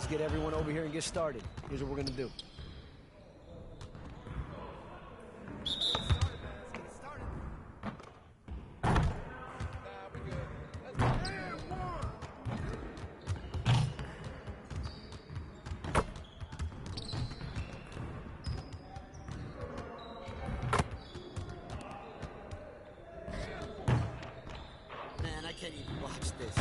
Let's get everyone over here and get started. Here's what we're gonna do. Man, I can't even watch this.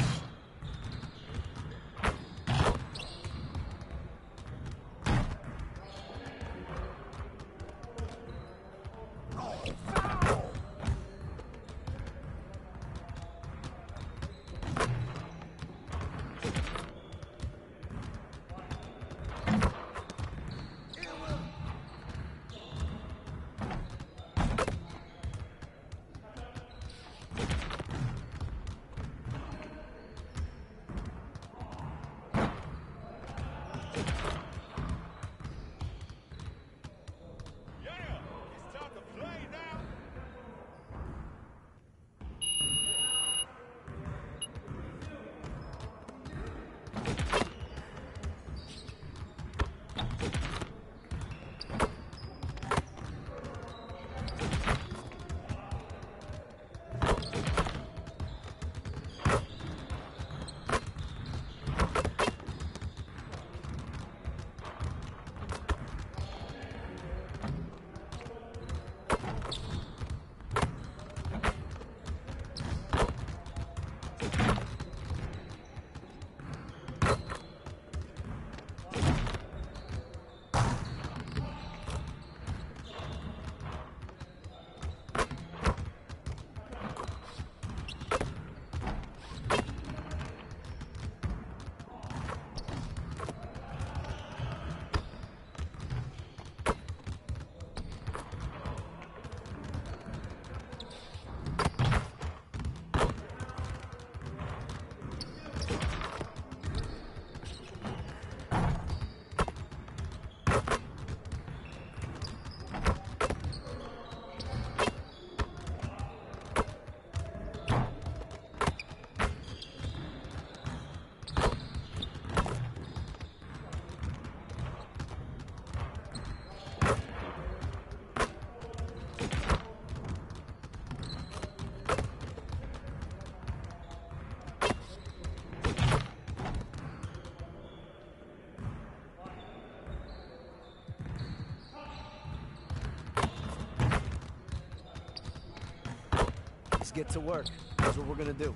Let's get to work. Here's what we're gonna do.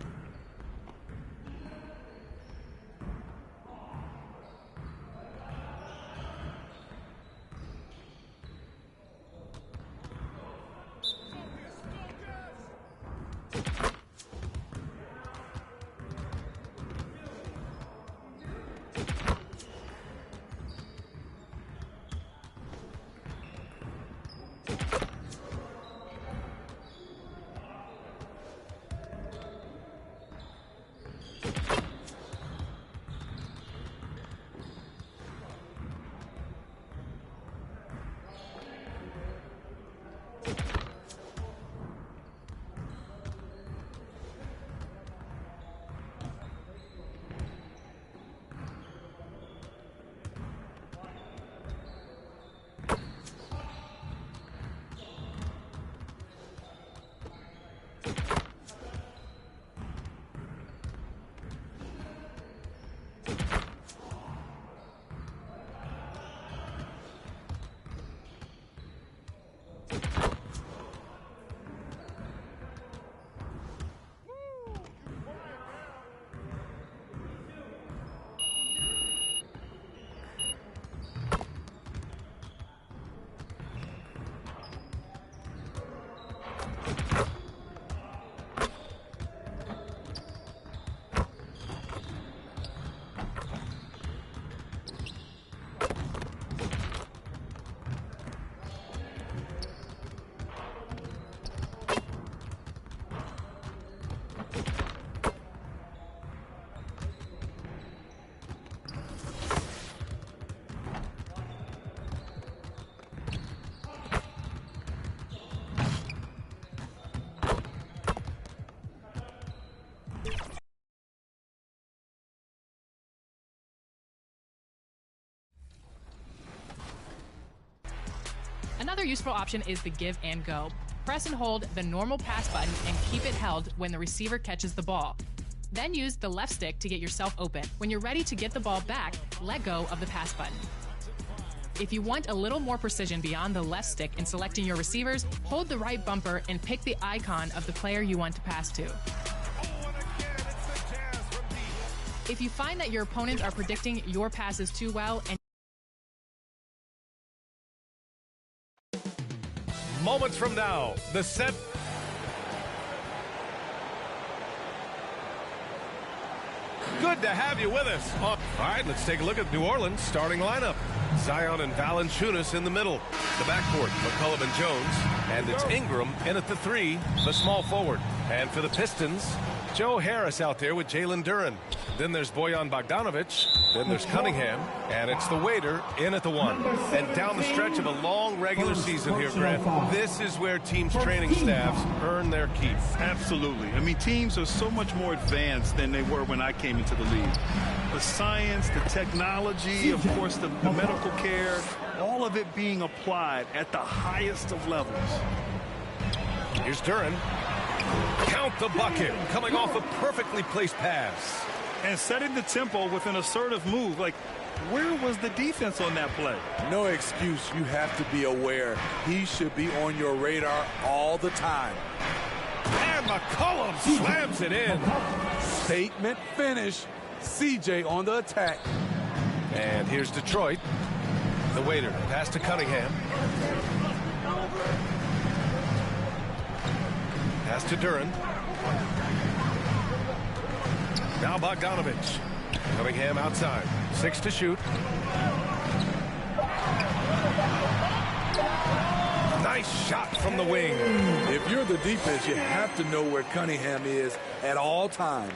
Another useful option is the give and go. Press and hold the normal pass button and keep it held when the receiver catches the ball. Then use the left stick to get yourself open. When you're ready to get the ball back, let go of the pass button. If you want a little more precision beyond the left stick in selecting your receivers, hold the right bumper and pick the icon of the player you want to pass to. If you find that your opponents are predicting your passes too well and moments from now, the set. Good to have you with us. All right, let's take a look at New Orleans' starting lineup. Zion and Valanciunas in the middle. The backcourt, McCollum and Jones. And it's Ingram in at the 3, the small forward. And for the Pistons, Joe Harris out there with Jalen Duren. Then there's Bojan Bogdanovic. Then there's Cunningham. And it's the waiter in at the 1. And down the stretch of a long regular season here, Grant, this is where teams' training staffs earn their keep. Absolutely. I mean, teams are so much more advanced than they were when I came into the league. The science, the technology, of course, the medical care, all of it being applied at the highest of levels. Here's Duren. Count the bucket, coming off a perfectly placed pass. And setting the tempo with an assertive move. Like, where was the defense on that play? No excuse. You have to be aware. He should be on your radar all the time. And McCollum slams it in. Statement finish. CJ on the attack. And here's Detroit. The waiter, pass to Cunningham. Pass to Duren. Now Bogdanovic. Cunningham outside. 6 to shoot. Nice shot from the wing. If you're the defense, you have to know where Cunningham is at all times.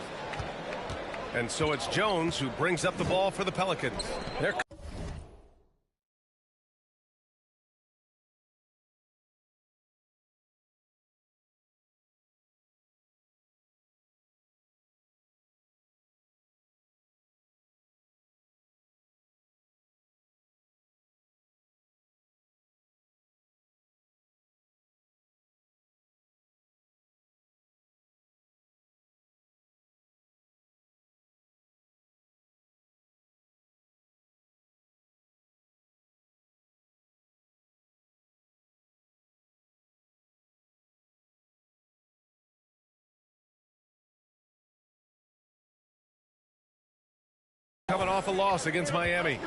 And so it's Jones who brings up the ball for the Pelicans. They're coming off a loss against Miami.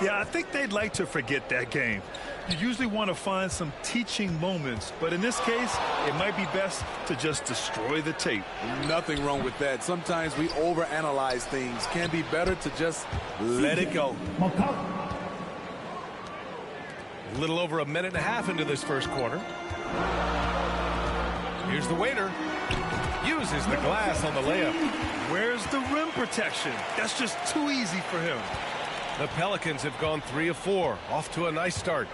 Yeah, I think they'd like to forget that game. You usually want to find some teaching moments, but in this case, it might be best to just destroy the tape. Nothing wrong with that. Sometimes we overanalyze things. Can be better to just let it go. A little over a minute and a half into this first quarter. Here's the waiter. Uses the glass on the layup. Where's the rim protection? That's just too easy for him. The Pelicans have gone 3 of 4, off to a nice start.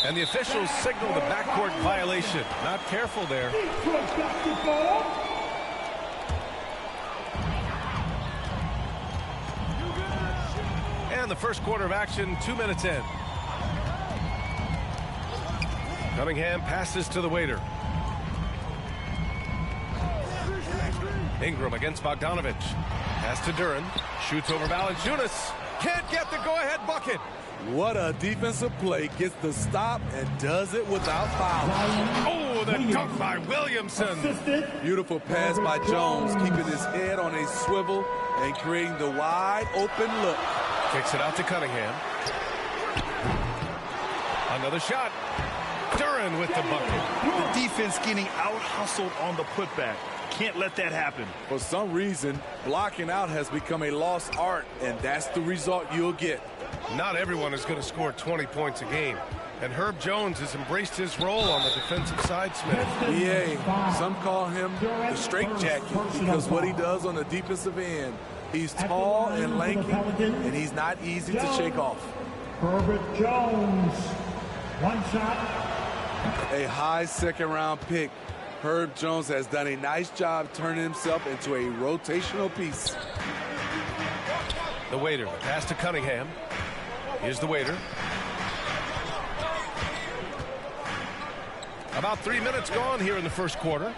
And the officials signal the backcourt violation. Not careful there. And the first quarter of action, 2 minutes in. Cunningham passes to the waiter. Ingram against Bogdanovic. Pass to Duren. Shoots over Valanciunas. Can't get the go-ahead bucket. What a defensive play. Gets the stop and does it without foul. Oh, the dunk by Williamson. Beautiful pass by Jones, keeping his head on a swivel and creating the wide open look. Kicks it out to Cunningham. Another shot. Duren with the bucket. The defense getting out-hustled on the putback. Can't let that happen. For some reason, blocking out has become a lost art, and that's the result you'll get. Not everyone is going to score 20 points a game. And Herb Jones has embraced his role on the defensive side, Smith. Yeah, some call him the straitjacket because what he does on the defensive end. He's tall and lanky, and he's not easy to shake off. Herbert Jones, one shot. A high second-round pick. Herb Jones has done a nice job turning himself into a rotational piece. The waiter, pass to Cunningham. Here's the waiter. About 3 minutes gone here in the first quarter.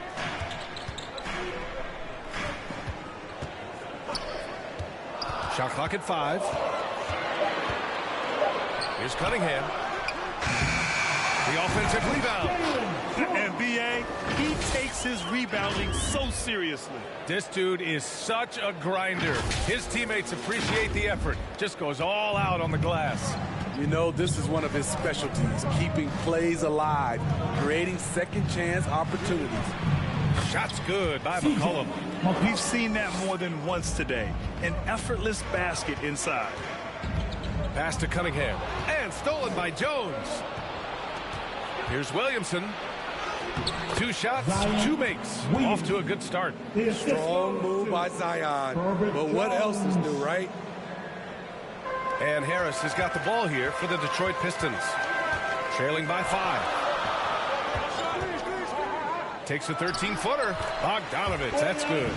Shot clock at 5. Here's Cunningham. The offensive rebound. And B.A., he takes his rebounding so seriously. This dude is such a grinder. His teammates appreciate the effort. Just goes all out on the glass. You know, this is one of his specialties, keeping plays alive, creating second chance opportunities. Shot's good by McCollum. We've seen that more than once today. An effortless basket inside. Pass to Cunningham. And stolen by Jones. Here's Williamson. 2 shots, 2 makes. Off to a good start. Strong move by Zion. But what else is new, right? And Harris has got the ball here for the Detroit Pistons. Trailing by 5. Takes a 13-footer. Bogdanovich, that's good.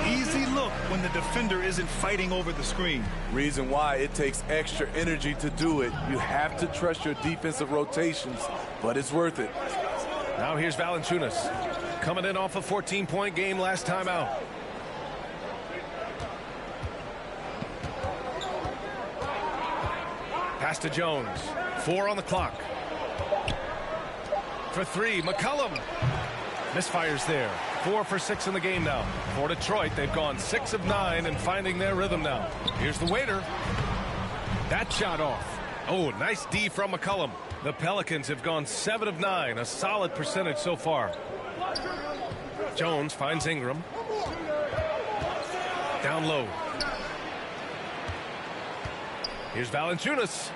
Easy look when the defender isn't fighting over the screen. Reason why it takes extra energy to do it. You have to trust your defensive rotations, but it's worth it. Now here's Valanciunas. Coming in off a 14-point game last time out. Pass to Jones. 4 on the clock. For 3, McCollum. Misfires there. 4 for 6 in the game now. For Detroit, they've gone 6 of 9 and finding their rhythm now. Here's the waiter. That shot off. Oh, nice D from McCollum. The Pelicans have gone 7 of 9, a solid percentage so far. Jones finds Ingram. Down low. Here's Valanciunas.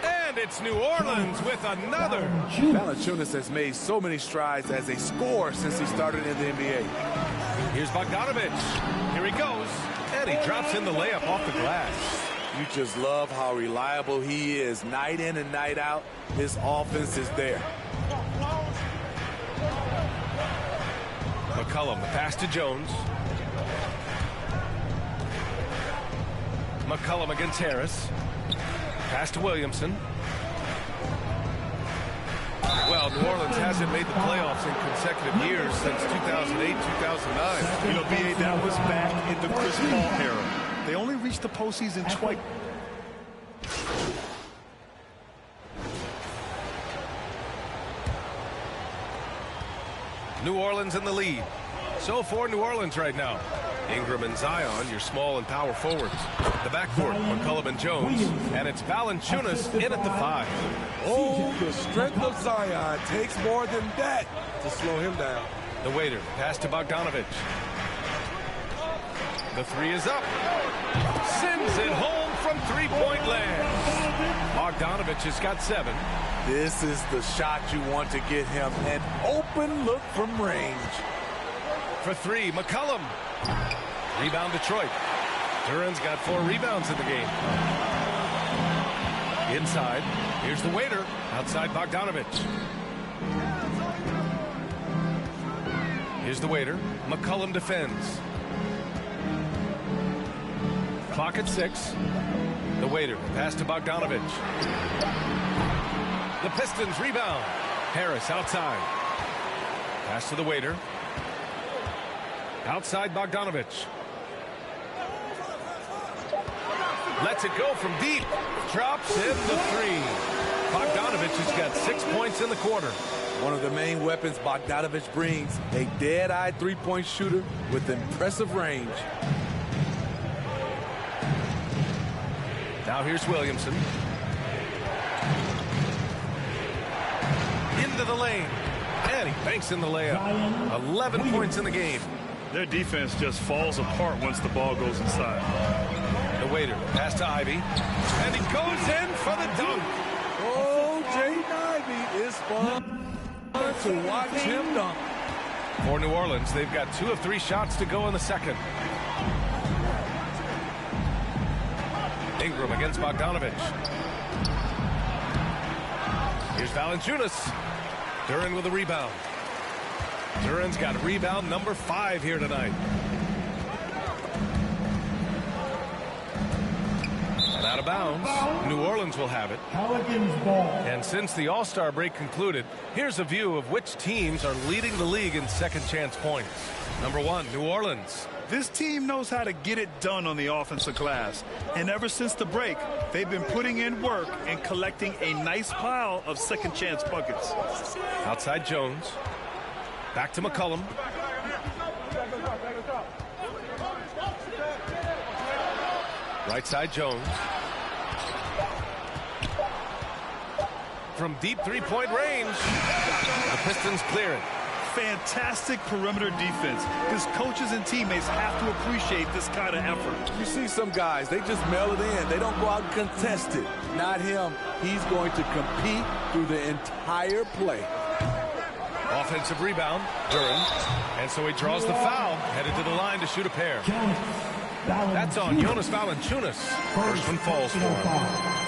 And it's New Orleans with another. Valanciunas has made so many strides as a scorer since he started in the NBA. Here's Bogdanovich. Here he goes. And he drops in the layup off the glass. You just love how reliable he is night in and night out. His offense is there. McCollum, the pass to Jones. McCollum against Harris. Pass to Williamson. Well, New Orleans hasn't made the playoffs in consecutive years since 2008, 2009. You know, B.A., that was back in the Chris Paul era. They only reached the postseason twice. New Orleans in the lead. So for New Orleans right now. Ingram and Zion, your small and power forwards. The backcourt, McCollum and Jones. And it's Valanciunas in at the 5. Oh, the strength of Zion takes more than that to slow him down. The waiter, pass to Bogdanovich. The 3 is up. Sends it home from 3-point land. Bogdanovich has got 7. This is the shot you want to get him. An open look from range. For 3, McCollum. Rebound Detroit. Duran's got 4 rebounds in the game. Inside. Here's the waiter. Outside Bogdanovich. Here's the waiter. McCollum defends. Clock at 6. The waiter. Pass to Bogdanovich. The Pistons rebound. Harris outside. Pass to the waiter. Outside Bogdanovich. Lets it go from deep. Drops in the 3. Bogdanovich has got 6 points in the quarter. One of the main weapons Bogdanovich brings, a dead-eye three-point shooter with impressive range. Now here's Williamson. Into the lane. And he banks in the layup. 11 points in the game. Their defense just falls apart once the ball goes inside. The waiter, pass to Ivy. And he goes in for the dunk. Oh, Jaden Ivey is fun to watch him dunk. For New Orleans, they've got 2 of 3 shots to go in the second. Ingram against Bogdanovich. Here's Valanciunas. Duran with a rebound. Duran's got rebound number 5 here tonight. And Out of bounds. New Orleans will have it. Pelicans ball. And since the All-Star break concluded, here's a view of which teams are leading the league in second chance points. Number 1, New Orleans. This team knows how to get it done on the offensive glass. And ever since the break, they've been putting in work and collecting a nice pile of second chance buckets. Outside Jones. Back to McCollum. Right side Jones. From deep three-point range. The Pistons clear it. Fantastic perimeter defense. His coaches and teammates have to appreciate this kind of effort. You see some guys, they just mail it in. They don't go out and contest it. Not him. He's going to compete through the entire play. Offensive rebound, Duran. And so he draws the foul, headed to the line to shoot a pair. That's on Jonas Valanciunas. First one falls for him.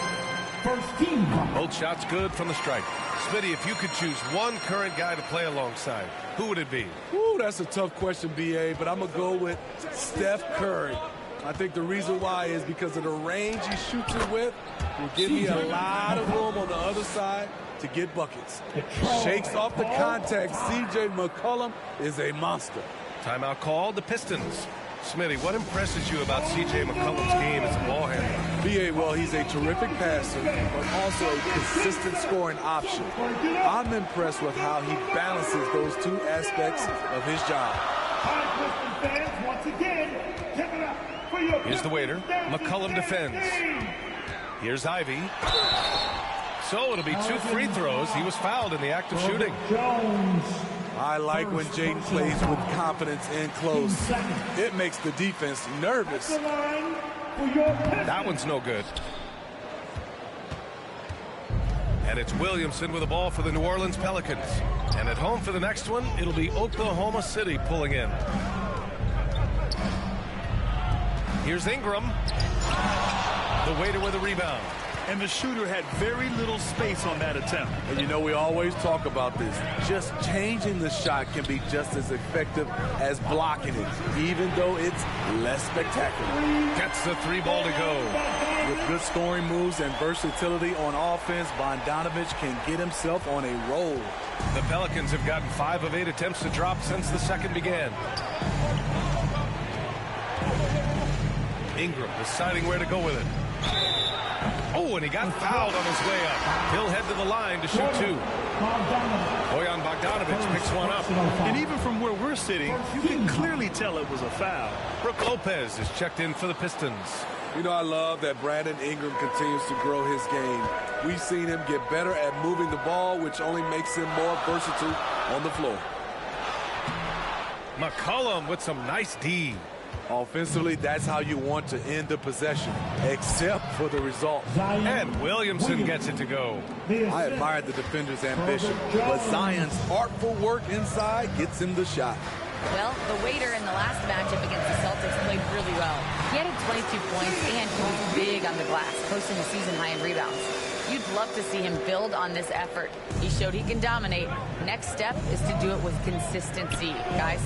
First team. Both shots good from the stripe. Smitty, if you could choose one current guy to play alongside, who would it be? Ooh, that's a tough question, B.A., but I'm going to go with Steph Curry. I think the reason why is because of the range he shoots it with will give me a lot of room on the other side to get buckets. Shakes off the contact. C.J. McCollum is a monster. Timeout called, the Pistons. Smitty, what impresses you about C.J. McCollum's game as a ball handler? B.A., well, he's a terrific passer, but also a consistent scoring option. I'm impressed with how he balances those two aspects of his job. Fans, once again, give it up for your Here's the waiter. McCollum defends. Here's Ivy. So it'll be 2 free throws. He was fouled in the act of shooting. Jones. I like when Jaden plays with confidence in close. It makes the defense nervous. That one's no good. And it's Williamson with the ball for the New Orleans Pelicans. And at home for the next one, it'll be Oklahoma City pulling in. Here's Ingram. The waiter with a rebound. And the shooter had very little space on that attempt. And you know, we always talk about this. Just changing the shot can be just as effective as blocking it, even though it's less spectacular. Gets the 3 ball to go. With good scoring moves and versatility on offense, Bogdanovich can get himself on a roll. The Pelicans have gotten 5 of 8 attempts to drop since the second began. Ingram deciding where to go with it. Oh, and he got fouled on his way up. He'll head to the line to shoot 2. Bojan Bogdanovich picks one up. And even from where we're sitting, you can clearly tell it was a foul. Brook Lopez is checked in for the Pistons. You know, I love that Brandon Ingram continues to grow his game. We've seen him get better at moving the ball, which only makes him more versatile on the floor. McCollum with some nice D. Offensively, that's how you want to end the possession, except for the result. And Williamson gets it to go. I admired the defender's ambition, but Zion's artful work inside gets him the shot. Well, the waiter in the last matchup against the Celtics played really well. He had 22 points and he was big on the glass, posting a season high in rebounds. You'd love to see him build on this effort. He showed he can dominate. Next step is to do it with consistency, guys.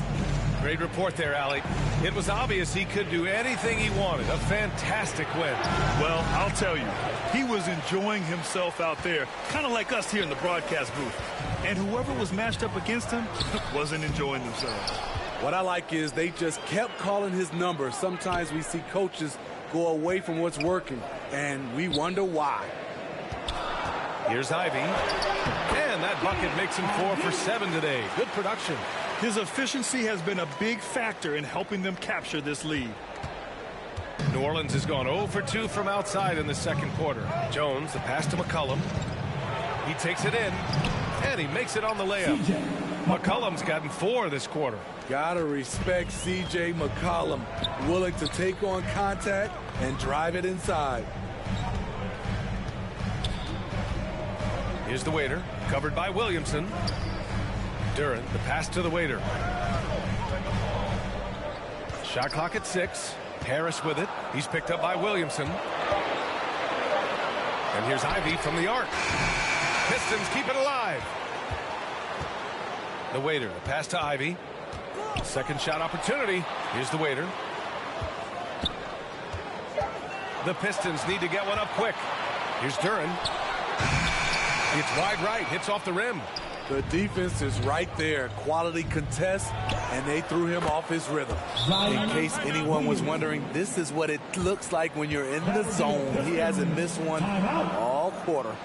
Great report there, Allie. It was obvious he could do anything he wanted. A fantastic win. Well, I'll tell you, he was enjoying himself out there, kind of like us here in the broadcast booth. And whoever was matched up against him wasn't enjoying themselves. What I like is they just kept calling his number. Sometimes we see coaches go away from what's working, and we wonder why. Here's Ivy. And that bucket makes him 4 for 7 today. Good production. His efficiency has been a big factor in helping them capture this lead. New Orleans has gone 0 for 2 from outside in the second quarter. Jones, the pass to McCollum. He takes it in, and he makes it on the layup. McCollum's gotten 4 this quarter. Gotta respect C.J. McCollum, willing to take on contact and drive it inside. Here's the waiter, covered by Williamson. Duran, the pass to the waiter. Shot clock at 6. Harris with it. He's picked up by Williamson. And here's Ivy from the arc. Pistons keep it alive. The waiter, the pass to Ivy. Second shot opportunity. Here's the waiter. The Pistons need to get one up quick. Here's Duran. It's wide right, hits off the rim. The defense is right there. Quality contest, and they threw him off his rhythm. In case anyone was wondering, this is what it looks like when you're in the zone. He hasn't missed one all quarter.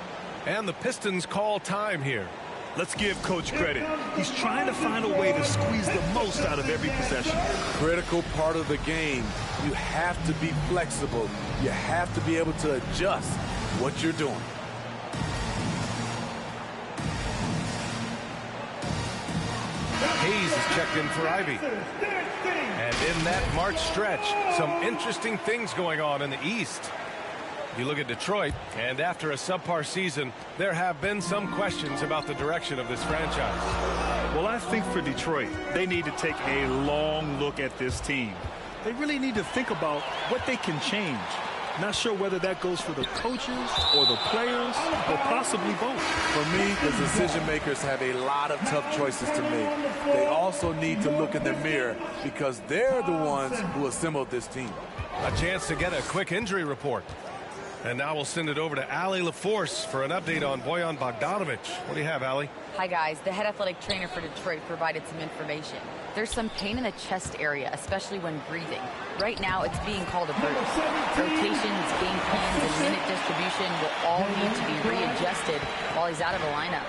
And the Pistons call time here. Let's give Coach credit. He's trying to find a way to squeeze the most out of every possession. Critical part of the game. You have to be flexible. You have to be able to adjust what you're doing. Hayes is checked in for Ivy. And in that March stretch, some interesting things going on in the East. You look at Detroit, and after a subpar season, there have been some questions about the direction of this franchise. Well, I think for Detroit, they need to take a long look at this team. They really need to think about what they can change. Not sure whether that goes for the coaches or the players or possibly both. For me, the decision makers have a lot of tough choices to make. They also need to look in the mirror because they're the ones who assembled this team. A chance to get a quick injury report. And now we'll send it over to Allie LaForce for an update on Bojan Bogdanovic. What do you have, Allie? Hi, guys. The head athletic trainer for Detroit provided some information. There's some pain in the chest area, especially when breathing. Right now, it's being called a burst. Rotations, game plans, and minute distribution will all need to be readjusted while he's out of the lineup.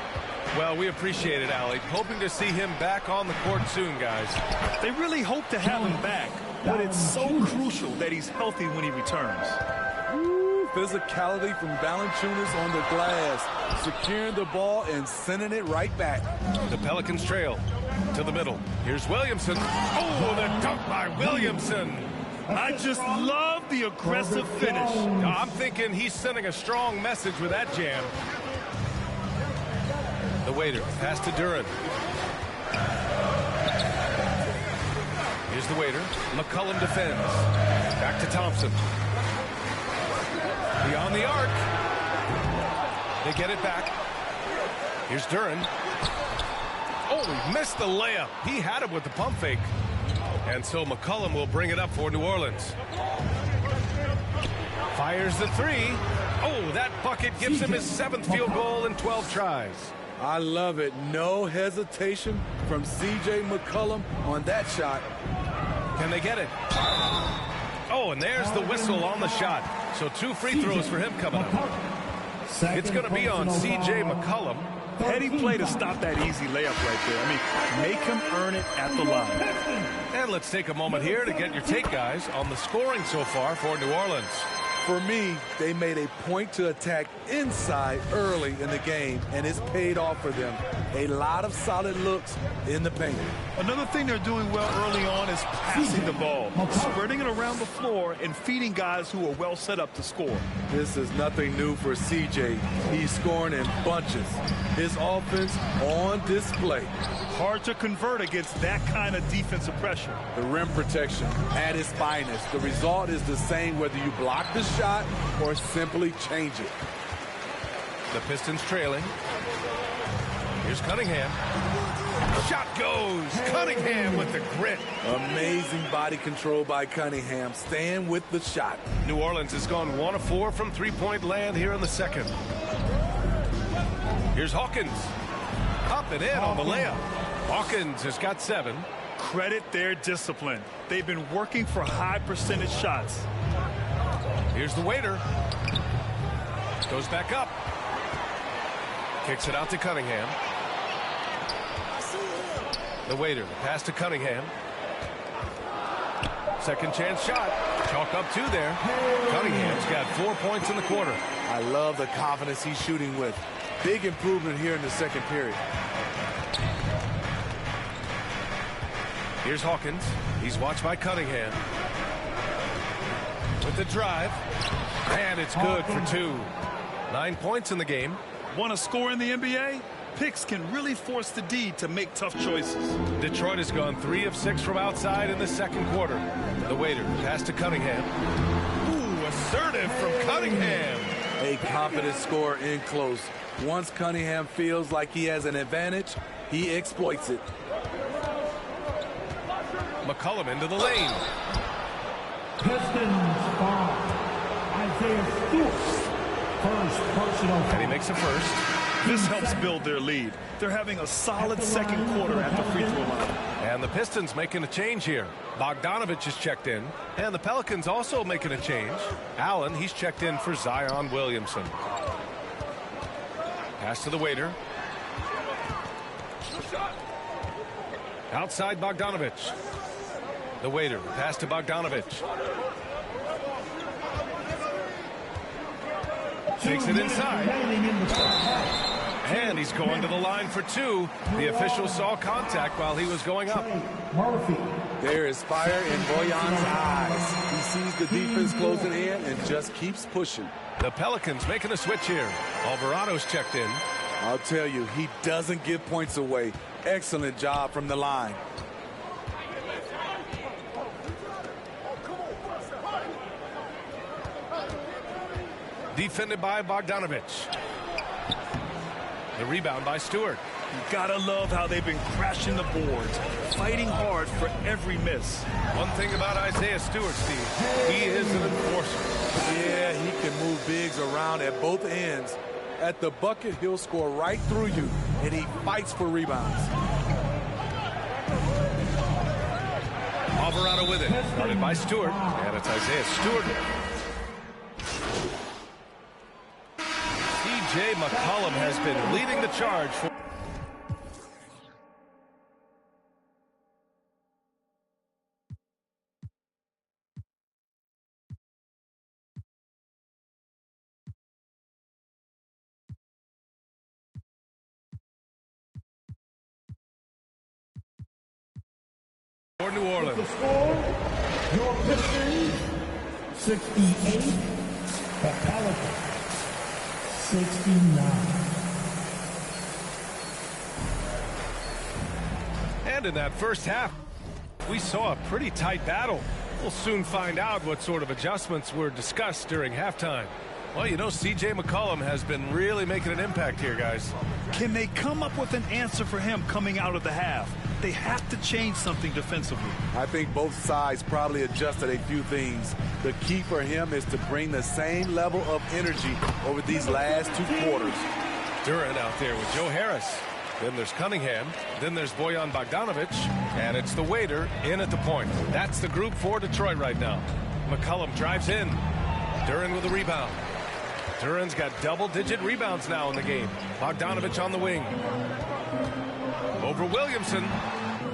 Well, we appreciate it, Allie. Hoping to see him back on the court soon, guys. They really hope to have him back, but it's so crucial that he's healthy when he returns. Physicality from Valanciunas on the glass, securing the ball and sending it right back. The Pelicans trail to the middle. Here's Williamson. Oh, the dunk by Williamson. I just love the aggressive finish. I'm thinking he's sending a strong message with that jam. The waiter, pass to Duran. Here's the waiter. McCollum defends. Back to Thompson. Beyond the arc. They get it back. Here's Duran. Oh, he missed the layup. He had it with the pump fake. And so McCollum will bring it up for New Orleans. Fires the three. Oh, that bucket gives him his 7th field goal in 12 tries. I love it. No hesitation from C.J. McCollum on that shot. Can they get it? Oh, and there's the whistle on the shot. So 2 free throws for him coming up. It's going to be on C.J. McCollum. Heady play to stop that easy layup right there. I mean, make him earn it at the line. And let's take a moment here to get your take, guys, on the scoring so far for New Orleans. For me, they made a point to attack inside early in the game, and it's paid off for them. A lot of solid looks in the paint. Another thing they're doing well early on is passing the ball, spreading it around the floor and feeding guys who are well set up to score. This is nothing new for CJ. He's scoring in bunches. His offense on display. Hard to convert against that kind of defensive pressure. The rim protection at its finest. The result is the same whether you block the shot or simply change it. The Pistons trailing. Here's Cunningham. Shot goes. Cunningham with the grit. Amazing body control by Cunningham. Staying with the shot. New Orleans has gone 1 of 4 from three-point land here in the second. Here's Hawkins. Up and in on the layup. Hawkins has got 7. Credit their discipline. They've been working for high percentage shots. Here's the waiter. Goes back up. Kicks it out to Cunningham. The waiter, the pass to Cunningham. Second chance shot. Chalk up 2 there. Cunningham's got 4 points in the quarter. I love the confidence he's shooting with. Big improvement here in the second period. Here's Hawkins. He's watched by Cunningham. With the drive. And it's good for 2. 9 points in the game. Want to score in the NBA? Picks can really force the D to make tough choices. Detroit has gone 3 of 6 from outside in the second quarter. The waiter, pass to Cunningham. Ooh, assertive from Cunningham. A confident scorer in close. Once Cunningham feels like he has an advantage, he exploits it. McCollum into the lane. Isaiah Stewart. First personal And he foul. makes a first. This helps build their lead. They're having a solid second quarter at the free throw line. And the Pistons making a change here. Bogdanovich is checked in. And the Pelicans also making a change. Allen, he's checked in for Zion Williamson. Pass to the waiter. Outside Bogdanovich. The waiter. Pass to Bogdanovich. Takes it inside. And he's going to the line for two. The official saw contact while he was going up. Murphy. There is fire in Bojan's eyes. He sees the defense closing in and just keeps pushing. The Pelicans making a switch here. Alvarado's checked in. I'll tell you, he doesn't give points away. Excellent job from the line. Defended by Bogdanovich. The rebound by Stewart. You gotta love how they've been crashing the boards, fighting hard for every miss. One thing about Isaiah Stewart, Steve, he is an enforcer. Yeah, he can move bigs around at both ends. At the bucket, he'll score right through you, and he fights for rebounds. Alvarado with it. Started by Stewart, and it's Isaiah Stewart. C.J. McCollum has been leading the charge for... for New Orleans. The score, your Pistons, 68. The Pelicans, 69. And in that first half, we saw a pretty tight battle. We'll soon find out what sort of adjustments were discussed during halftime. Well, you know, C.J. McCollum has been really making an impact here, guys. Can they come up with an answer for him coming out of the half? They have to change something defensively. I think both sides probably adjusted a few things. The key for him is to bring the same level of energy over these last two quarters. Duran out there with Joe Harris. Then there's Cunningham. Then there's Bojan Bogdanovich. And it's the waiter in at the point. That's the group for Detroit right now. McCollum drives in. Duran with a rebound. Duran's got double-digit rebounds now in the game. Bogdanovich on the wing. Over Williamson.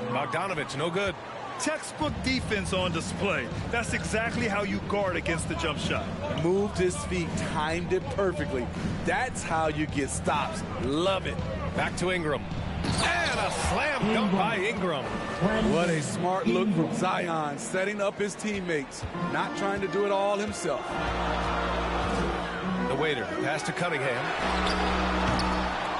Bogdanovich, no good. Textbook defense on display. That's exactly how you guard against the jump shot. Moved his feet, timed it perfectly. That's how you get stops. Love it. Back to Ingram. And a slam dunk by Ingram. What a smart look from Zion, setting up his teammates, not trying to do it all himself. The waiter, pass to Cunningham.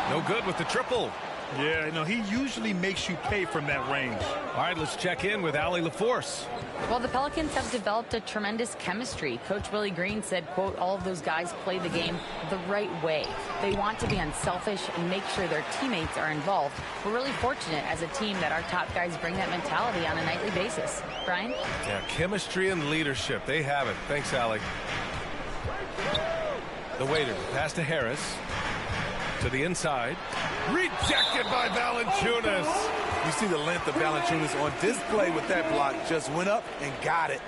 No good with the triple. Yeah, you know, he usually makes you pay from that range. All right, let's check in with Allie LaForce. Well, the Pelicans have developed a tremendous chemistry. Coach Willie Green said, quote, all of those guys play the game the right way. They want to be unselfish and make sure their teammates are involved. We're really fortunate as a team that our top guys bring that mentality on a nightly basis. Brian? Yeah, chemistry and leadership. They have it. Thanks, Allie. The waiter, pass to Harris. To the inside. Rejected by Valanciunas. You see the length of Valanciunas on display with that block. Just went up and got it.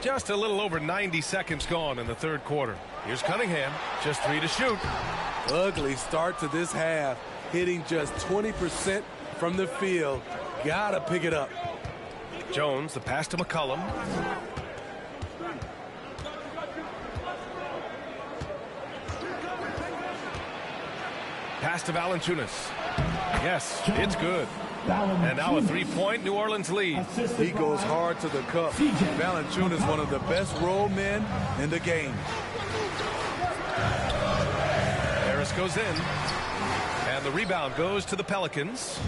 Just a little over 90 seconds gone in the third quarter. Here's Cunningham. Just 3 to shoot. Ugly start to this half. Hitting just 20% from the field. Gotta pick it up. Jones, the pass to McCollum. Pass to Valanciunas. Yes, it's good. And now a three-point New Orleans lead. He goes hard to the cup. Valanciunas, one of the best roll men in the game. Harris goes in. And the rebound goes to the Pelicans.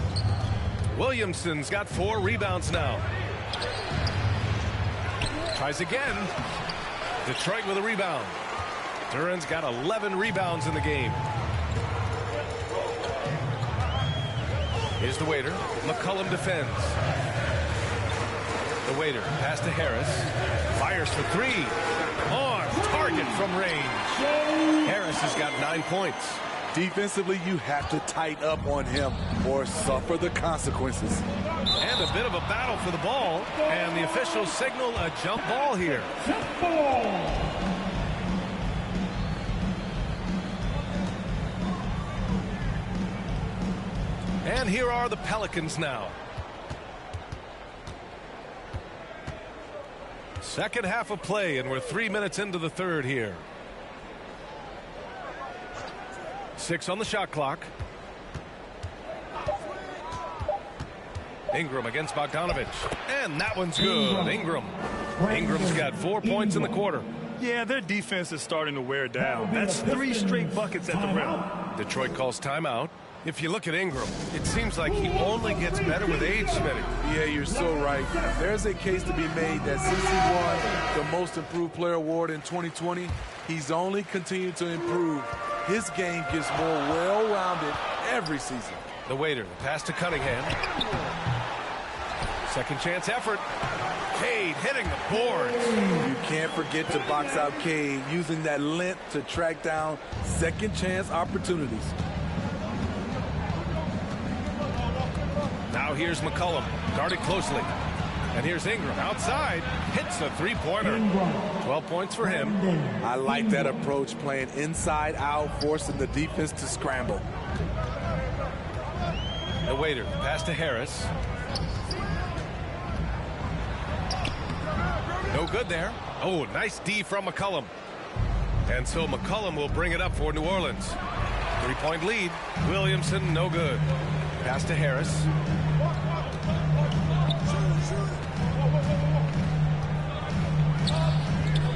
Williamson's got 4 rebounds now. Tries again. Detroit with a rebound. Duran's got 11 rebounds in the game. Here's the waiter. McCollum defends. The The waiter, pass to Harris. Fires for three. On target from range. Harris has got 9 points. Defensively, you have to tighten up on him or suffer the consequences. And a bit of a battle for the ball. And the officials signal a jump ball here. Jump ball. And here are the Pelicans now. Second half of play, and we're 3 minutes into the third here. 6 on the shot clock. Ingram against Bogdanovich. And that one's good. Ingram's got 4 points in the quarter. Yeah, their defense is starting to wear down. That's 3 straight buckets at the rim. Detroit calls timeout. If you look at Ingram, it seems like he only gets better with age, Smitty. Yeah, you're so right. There's a case to be made that since he won the Most Improved Player Award in 2020, he's only continued to improve. His game gets more well-rounded every season. The waiter, pass to Cunningham. Second chance effort. Cade hitting the boards. You can't forget to box out Cade, using that length to track down second chance opportunities. Now here's McCollum, guarded closely. And here's Ingram outside, hits a three-pointer. 12 points for him. I like that approach, playing inside out, forcing the defense to scramble. The waiter, pass to Harris. No good there. Oh, nice D from McCollum. And so McCollum will bring it up for New Orleans. 3-point lead. Williamson, no good. Pass to Harris.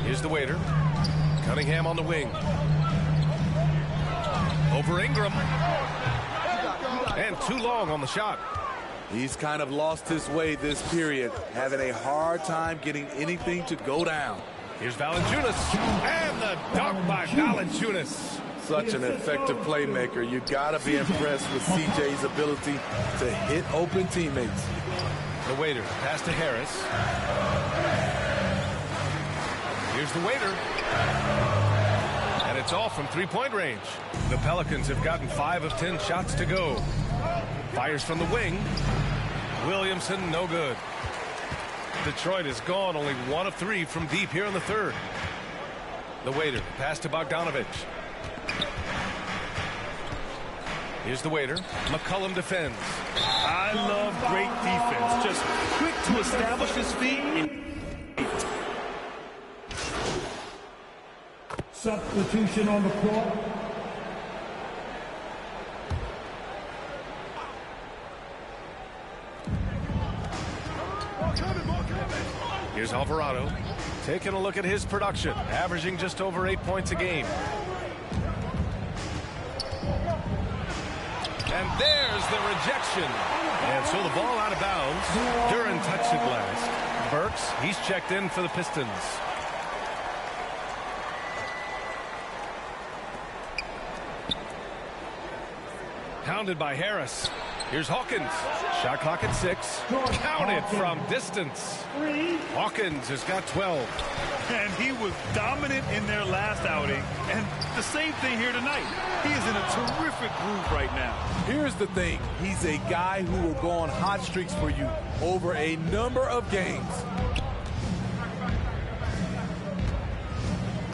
Here's the waiter. Cunningham on the wing. Over Ingram. And too long on the shot. He's kind of lost his way this period, having a hard time getting anything to go down. Here's Valanciunas. And the dunk by Valanciunas. Such an effective playmaker. You gotta be impressed with CJ's ability to hit open teammates. The waiter, pass to Harris. Here's the waiter. And it's all from three-point range. The Pelicans have gotten 5 of 10 shots to go. Fires from the wing. Williamson, no good. Detroit has gone only 1 of 3 from deep here in the third. The waiter, pass to Bogdanovich. Here's the waiter. McCollum defends. I love great defense. Just quick to establish his feet. Substitution on the court. Here's Alvarado. Taking a look at his production. Averaging just over 8 points a game. And there's the rejection. And so the ball out of bounds. Duran touched it last. Burks, he's checked in for the Pistons. Pounded by Harris. Here's Hawkins. Shot clock at 6. Counted from distance. Hawkins has got 12. And he was dominant in their last outing. And the same thing here tonight. He is in a terrific groove right now. Here's the thing. He's a guy who will go on hot streaks for you over a number of games.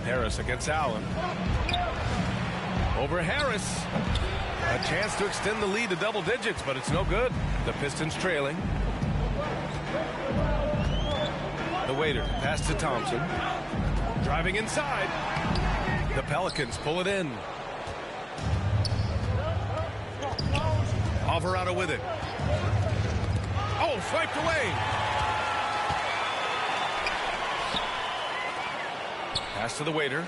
Harris against Allen. Over Harris. A chance to extend the lead to double digits, but it's no good. The Pistons trailing. The waiter, pass to Thompson. Driving inside. The Pelicans pull it in. Alvarado with it. Oh, swiped away. Pass to the waiter.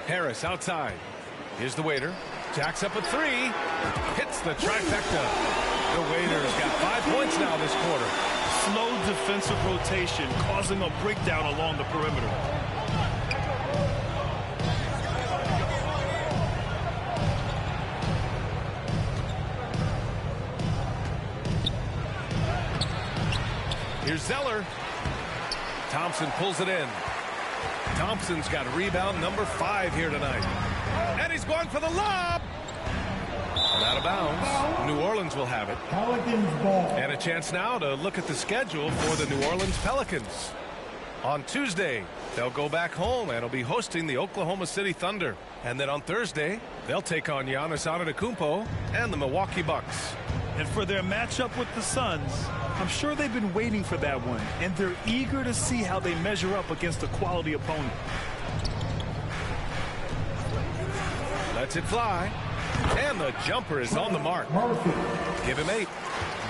Harris outside. Here's the waiter. Jacks up a 3. Hits the trifecta. The waiter's got 5 points now this quarter. Slow defensive rotation causing a breakdown along the perimeter. Here's Zeller. Thompson pulls it in. Thompson's got rebound number 5 here tonight. And he's going for the lob. And out of bounds. New Orleans will have it. Pelicans ball. And a chance now to look at the schedule for the New Orleans Pelicans. On Tuesday, they'll go back home and will be hosting the Oklahoma City Thunder. And then on Thursday, they'll take on Giannis Antetokounmpo and the Milwaukee Bucks. And for their matchup with the Suns, I'm sure they've been waiting for that one, and they're eager to see how they measure up against a quality opponent. Lets it fly. And the jumper is on the mark. Give him 8.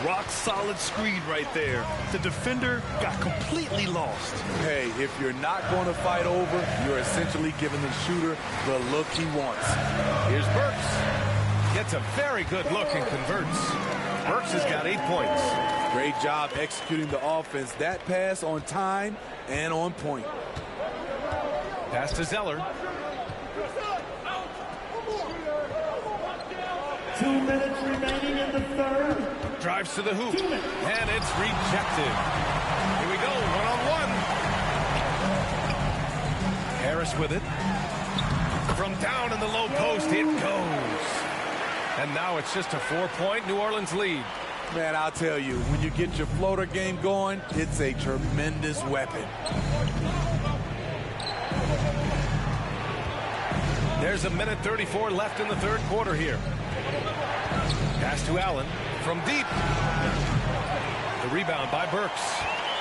Rock solid screen right there. The defender got completely lost. Hey, if you're not going to fight over, you're essentially giving the shooter the look he wants. Here's Burks. Gets a very good look and converts. Burks has got 8 points. Great job executing the offense. That pass on time and on point. Pass to Zeller. 2 minutes remaining in the third. Drives to the hoop. And it's rejected. Here we go. 1-on-1. Harris with it. From down in the low post, it goes. And now it's just a 4-point New Orleans lead. Man, I'll tell you, when you get your floater game going, it's a tremendous weapon. There's 1:34 left in the third quarter here. Pass to Allen from deep. The rebound by Burks.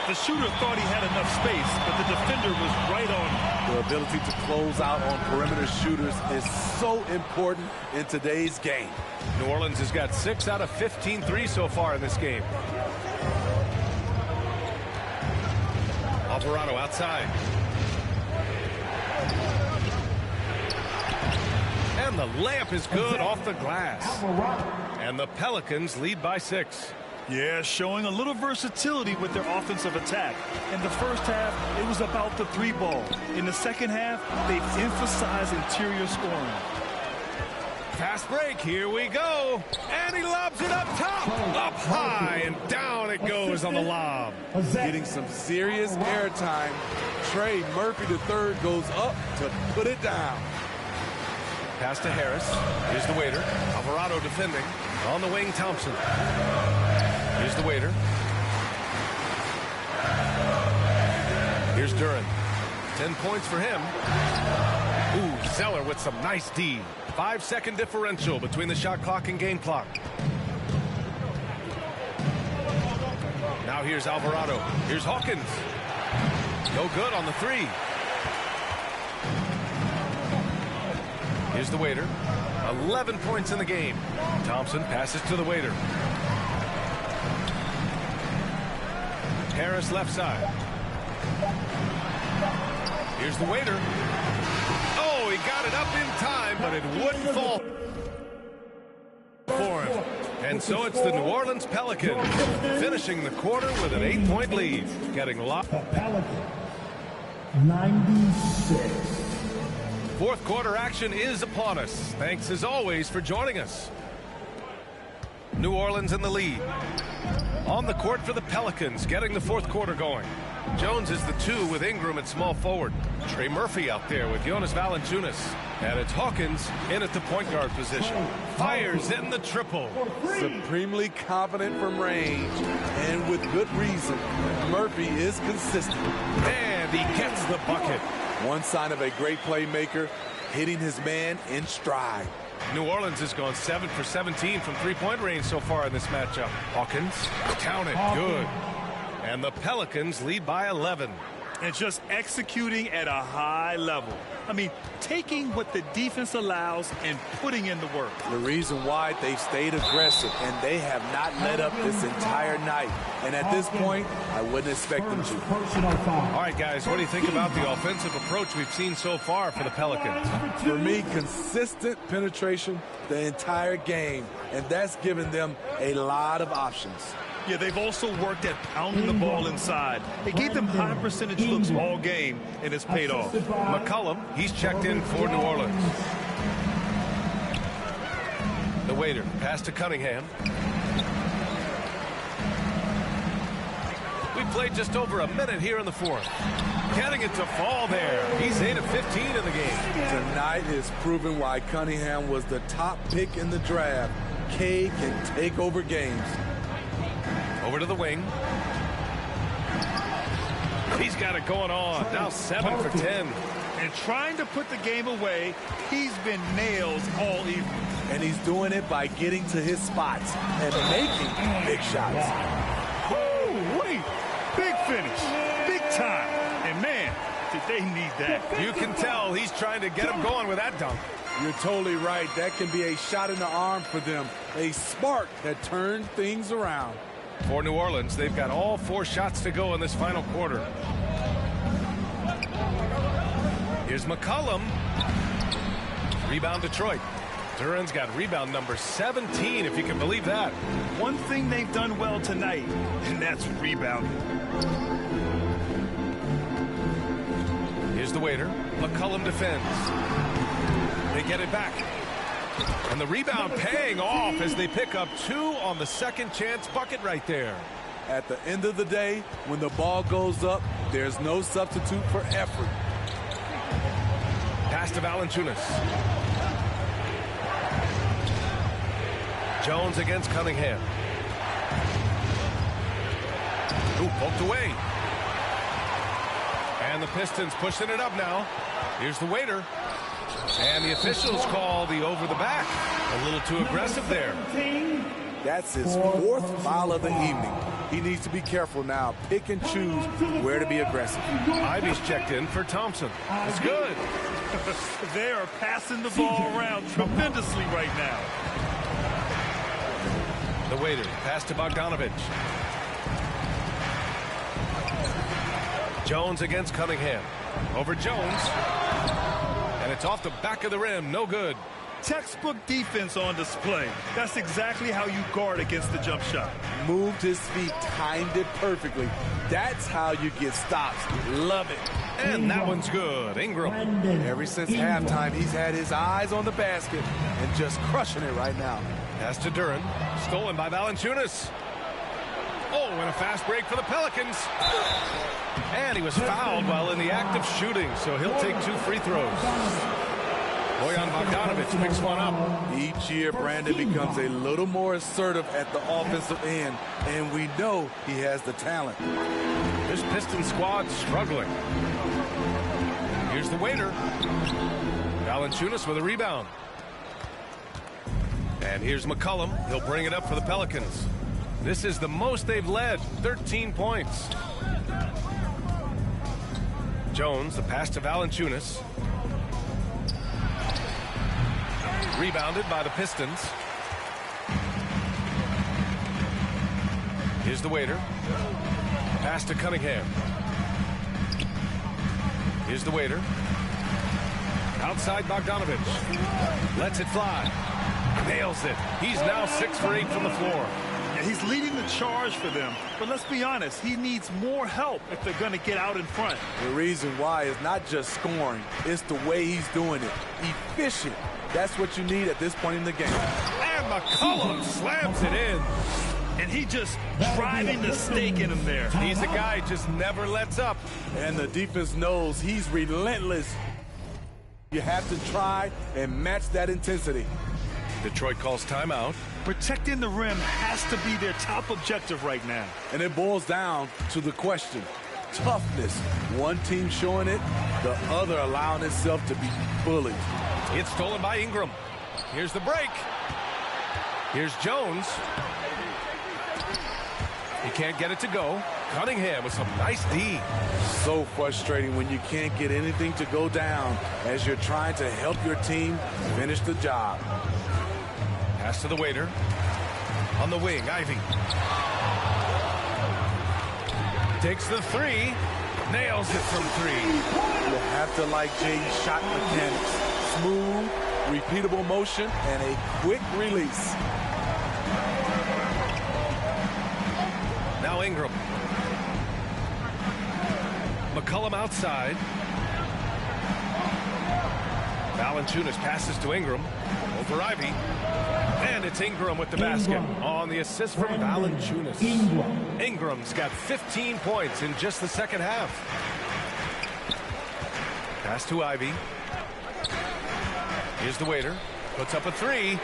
The shooter thought he had enough space, but the defender was right on him. The ability to close out on perimeter shooters is so important in today's game. New Orleans has got 6 out of 15 threes so far in this game. Alvarado outside. And the layup is good off the glass. And the Pelicans lead by 6. Yeah, showing a little versatility with their offensive attack. In the first half, it was about the 3 ball. In the second half, they emphasized interior scoring. Fast break, here we go. And he lobs it up top, up high, and down it goes on the lob. Getting some serious airtime. Trey Murphy III goes up to put it down. Pass to Harris. Here's the waiter. Alvarado defending. On the wing, Thompson. Here's the waiter. Here's Duran. 10 points for him. Ooh, Zeller with some nice D. 5-second differential between the shot clock and game clock. Now here's Alvarado. Here's Hawkins. No good on the 3. Here's the waiter. 11 points in the game. Thompson passes to the waiter. Harris left side. Here's the waiter. Oh, he got it up in time, but it wouldn't fall for him. And so it's the New Orleans Pelicans finishing the quarter with an 8-point lead. Getting locked. Pelicans, 96. Fourth quarter action is upon us. Thanks as always for joining us. New Orleans in the lead. On the court for the Pelicans, getting the fourth quarter going. Jones is the 2 with Ingram at small forward. Trey Murphy out there with Jonas Valanciunas. And it's Hawkins in at the point guard position. Fires in the triple. Supremely confident from range, and with good reason. Murphy is consistent. And he gets the bucket. One sign of a great playmaker, hitting his man in stride. New Orleans has gone 7 for 17 from three-point range so far in this matchup. Hawkins, count it, good. And the Pelicans lead by 11. And just executing at a high level. I mean, taking what the defense allows and putting in the work. The reason why they stayed aggressive, and they have not let up this entire night. And at this point, I wouldn't expect them to. All right, guys, what do you think about the offensive approach we've seen so far for the Pelicans? For me, consistent penetration the entire game, and that's given them a lot of options. Yeah, they've also worked at pounding the ball inside. It gave them high percentage looks all game, and it's paid off. McCollum, he's checked in for New Orleans. The waiter, pass to Cunningham. We played just over a minute here in the fourth. Getting it to fall there. He's 8 of 15 in the game. Tonight is proving why Cunningham was the top pick in the draft. K can take over games. Over to the wing. He's got it going on. Now 7 for 10. And trying to put the game away, he's been nails all evening. And he's doing it by getting to his spots and making big shots. Oh, wait. Big finish. Big time. And man, did they need that. You can tell he's trying to get him going with that dunk. You're totally right. That can be a shot in the arm for them. A spark that turned things around. For New Orleans, they've got all 4 shots to go in this final quarter. Here's McCollum. Rebound Detroit. Duran's got rebound number 17, if you can believe that. One thing they've done well tonight, and that's rebounding. Here's the waiter. McCollum defends. They get it back. And the rebound paying off as they pick up 2 on the second chance bucket right there. At the end of the day, when the ball goes up, there's no substitute for effort. Pass to Valanciunas. Jones against Cunningham. Ooh, poked away. And the Pistons pushing it up now. Here's the waiter. And the officials call the over the back. A little too aggressive there. That's his 4th foul of the evening. He needs to be careful now. Pick and choose where to be aggressive. Ivy's checked in for Thompson. It's good. They are passing the ball around tremendously right now. The waiter, pass to Bogdanovich. Jones against Cunningham. Over Jones. And it's off the back of the rim. No good. Textbook defense on display. That's exactly how you guard against the jump shot. Moved his feet, timed it perfectly. That's how you get stops. Love it. And that one's good. Ingram. Ever since halftime, he's had his eyes on the basket and just crushing it right now. Pass to Duran. Stolen by Valanciunas. Oh, and a fast break for the Pelicans. And he was fouled while in the act of shooting, so he'll take 2 free throws. Bojan Bogdanovich picks one up. Each year, Brandon becomes a little more assertive at the offensive end, and we know he has the talent. This Pistons squad struggling. Here's the waiter. Valanciunas with a rebound. And here's McCollum. He'll bring it up for the Pelicans. This is the most they've led, 13 points. Jones, the pass to Valanciunas. Rebounded by the Pistons. Here's the waiter. Pass to Cunningham. Here's the waiter. Outside Bogdanovich. Lets it fly. Nails it. He's now 6 for 8 from the floor. Yeah, he's leading the charge for them. But let's be honest, he needs more help if they're going to get out in front. The reason why is not just scoring. It's the way he's doing it. Efficient. That's what you need at this point in the game. And McCollum slams it in. And he just driving the stake in him there. He's a guy who just never lets up. And the defense knows he's relentless. You have to try and match that intensity. Detroit calls timeout. Protecting the rim has to be their top objective right now. And it boils down to the question. Toughness. One team showing it, the other allowing itself to be bullied. It's stolen by Ingram. Here's the break. Here's Jones. He can't get it to go. Cunningham with some nice D. So frustrating when you can't get anything to go down as you're trying to help your team finish the job. Pass to the waiter. On the wing, Ivy. Takes the 3. Nails it from 3. You have to like Jay's shot mechanics. Smooth, repeatable motion, and a quick release. Now Ingram. McCollum outside. Valanciunas passes to Ingram. Over Ivy. And And it's Ingram with the basket on the assist from Valanciunas. Ingram's got 15 points in just the second half. Pass to Ivy. Here's the waiter. Puts up a three.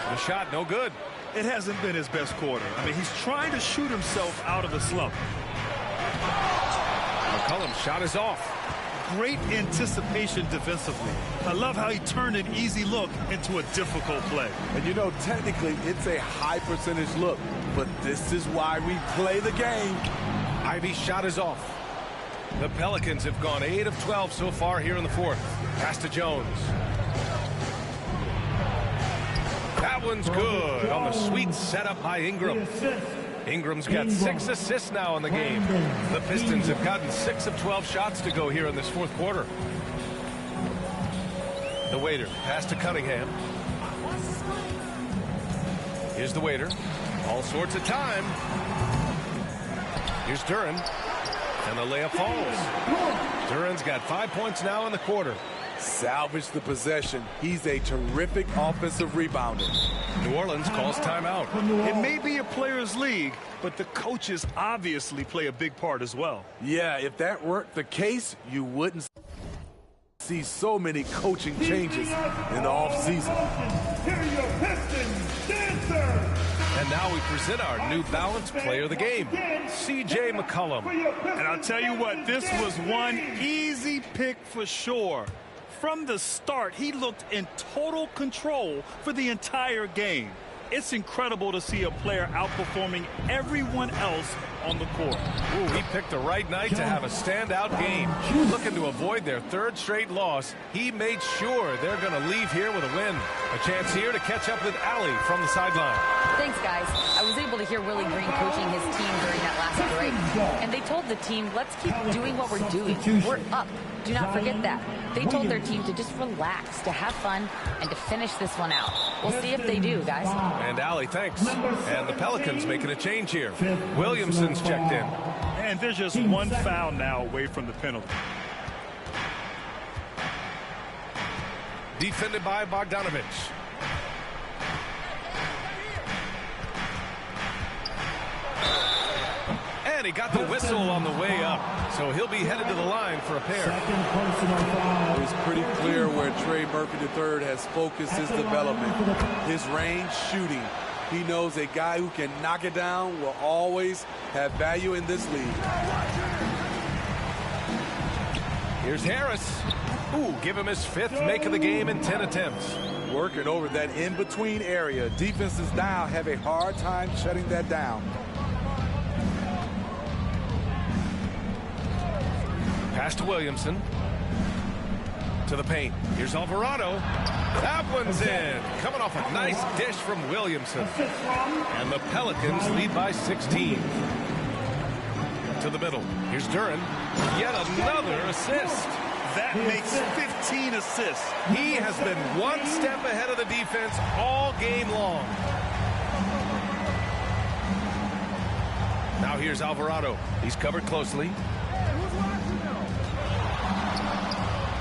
The shot, no good. It hasn't been his best quarter. I mean, he's trying to shoot himself out of the slump. McCollum's shot is off. Great anticipation defensively. I love how he turned an easy look into a difficult play. And you know, technically, it's a high percentage look, but this is why we play the game. Ivy's shot is off. The Pelicans have gone 8 of 12 so far here in the fourth. Pass to Jones. That one's good on the sweet setup by Ingram. Ingram's got 6 assists now in the game. The Pistons have gotten 6 of 12 shots to go here in this fourth quarter. The waiter, pass to Cunningham. Here's the waiter. All sorts of time. Here's Duren. And the layup falls. Duren's got 5 points now in the quarter. Salvage the possession. He's a terrific offensive rebounder. New Orleans calls timeout. It may be a players' league, but the coaches obviously play a big part as well. Yeah, if that weren't the case, you wouldn't see so many coaching changes in the offseason. And now we present our New Balance Player of the Game, C.J. McCollum. And I'll tell you what, this was one easy pick for sure. From the start, he looked in total control for the entire game. It's incredible to see a player outperforming everyone else on the court. Ooh, he picked the right night to have a standout game. Looking to avoid their third straight loss, he made sure they're going to leave here with a win. A chance here to catch up with Allie from the sideline. Thanks, guys. I was able to hear Willie Green coaching his team during that last break. And they told the team, let's keep doing what we're doing. We're up. Do not forget that. They told their team to just relax, to have fun, and to finish this one out. We'll see if they do, guys. And Allie, thanks. And the Pelicans making a change here. Williamson's checked in. And there's just one foul now away from the penalty. Defended by Bogdanovich. And he got the whistle on the way up. So he'll be headed to the line for a pair. It's pretty clear where Trey Murphy III has focused his development. His range shooting. He knows a guy who can knock it down will always have value in this league. Here's Harris. Ooh, give him his 5th make of the game in 10 attempts. Working over that in-between area. Defenses now have a hard time shutting that down. Pass to Williamson. To the paint. Here's Alvarado. That one's in. Coming off a nice dish from Williamson. And the Pelicans lead by 16. To the middle. Here's Duren. Yet another assist. That makes 15 assists. He has been one step ahead of the defense all game long. Now here's Alvarado. He's covered closely.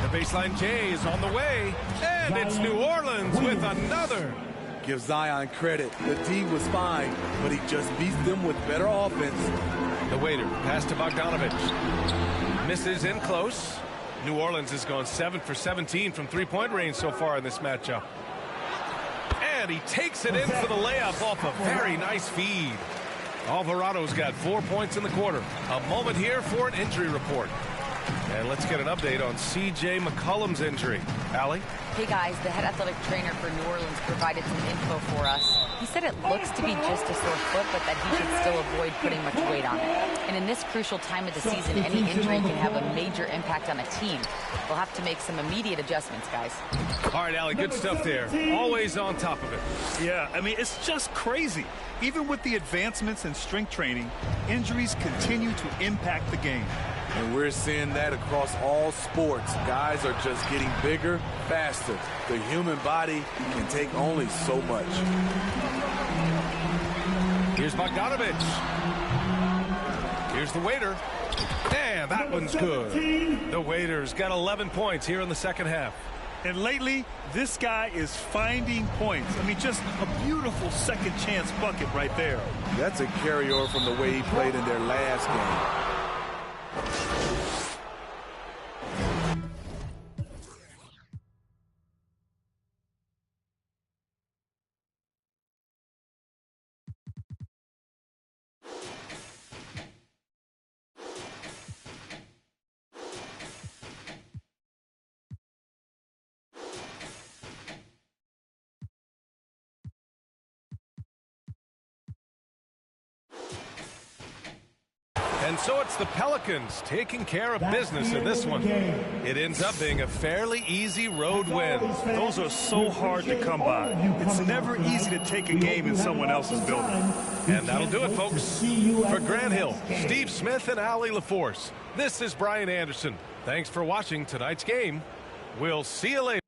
The baseline J is on the way. And it's New Orleans with another. Give Zion credit. The D was fine, but he just beats them with better offense. The waiter. Pass to Bogdanovich. Misses in close. New Orleans has gone 7 for 17 from three-point range so far in this matchup. And he takes it in for the layup off a very nice feed. Alvarado's got 4 points in the quarter. A moment here for an injury report. And let's get an update on C.J. McCollum's injury. Allie? Hey guys, the head athletic trainer for New Orleans provided some info for us. He said it looks to be just a sore foot, but that he should still avoid putting much weight on it. And in this crucial time of the season, any injury can have a major impact on a team. We'll have to make some immediate adjustments, guys. All right, Allie, good stuff there. Always on top of it. Yeah, I mean, it's just crazy. Even with the advancements in strength training, injuries continue to impact the game. And we're seeing that across all sports. Guys are just getting bigger, faster. The human body can take only so much. Here's Bogdanovich. Here's the waiter. And that one's good. The waiter's got 11 points here in the second half. And lately, this guy is finding points. I mean, just a beautiful second chance bucket right there. That's a carryover from the way he played in their last game. And so it's the Pelicans taking care of business in this one. It ends up being a fairly easy road win. Those are so hard to come by. It's never easy to take a game in someone else's building. And that'll do it, folks. For Grant Hill, Steve Smith, and Allie LaForce, this is Brian Anderson. Thanks for watching tonight's game. We'll see you later.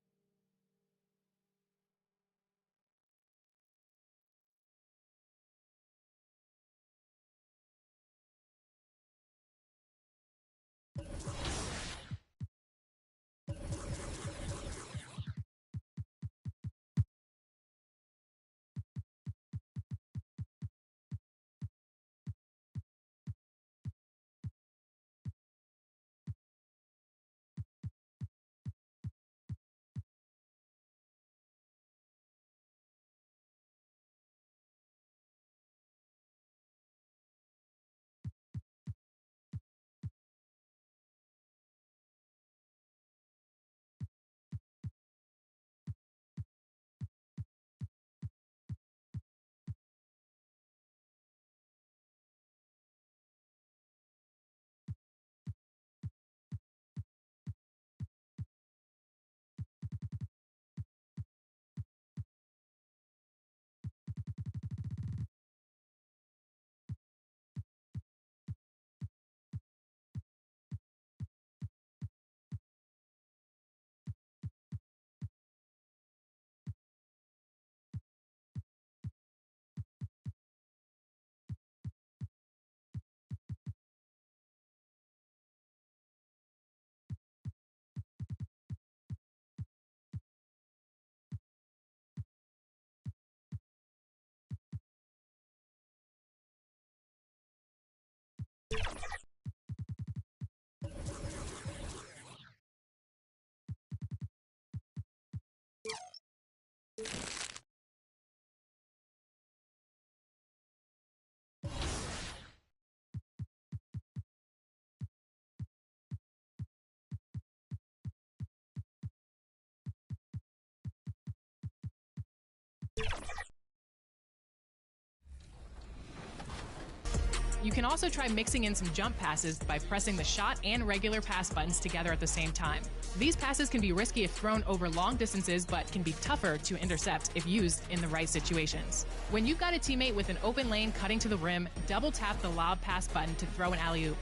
You can also try mixing in some jump passes by pressing the shot and regular pass buttons together at the same time. These passes can be risky if thrown over long distances, but can be tougher to intercept if used in the right situations. When you've got a teammate with an open lane cutting to the rim, double tap the lob pass button to throw an alley-oop.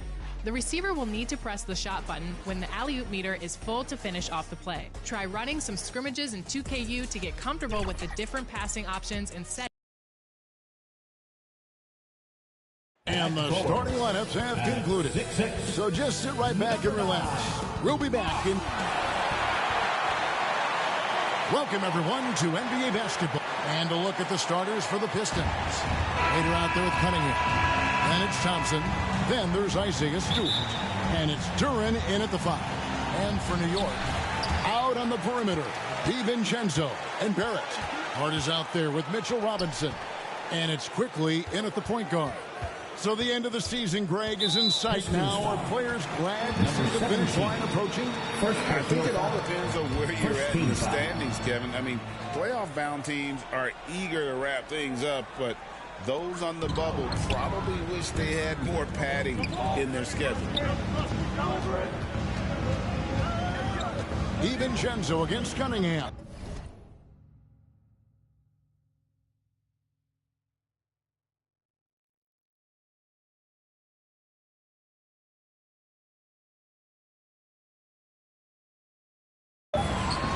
The receiver will need to press the shot button when the alley-oop meter is full to finish off the play. Try running some scrimmages in 2KU to get comfortable with the different passing options and set. And the starting lineups have concluded. So just sit right back and relax. We'll be back in. Welcome, everyone, to NBA basketball. And a look at the starters for the Pistons. Later out there with Cunningham. Then it's Thompson. Then there's Isaiah Stewart. And it's Duran in at the 5. And for New York, out on the perimeter, DiVincenzo and Barrett. Hart is out there with Mitchell Robinson. And it's Quickly in at the point guard. So the end of the season, Greg, is in sight now. Are players glad to see the finish line approaching? I think it all depends on where you're at in the standings, Kevin. I mean, playoff-bound teams are eager to wrap things up, but those on the bubble probably wish they had more padding in their schedule. DiVincenzo against Cunningham.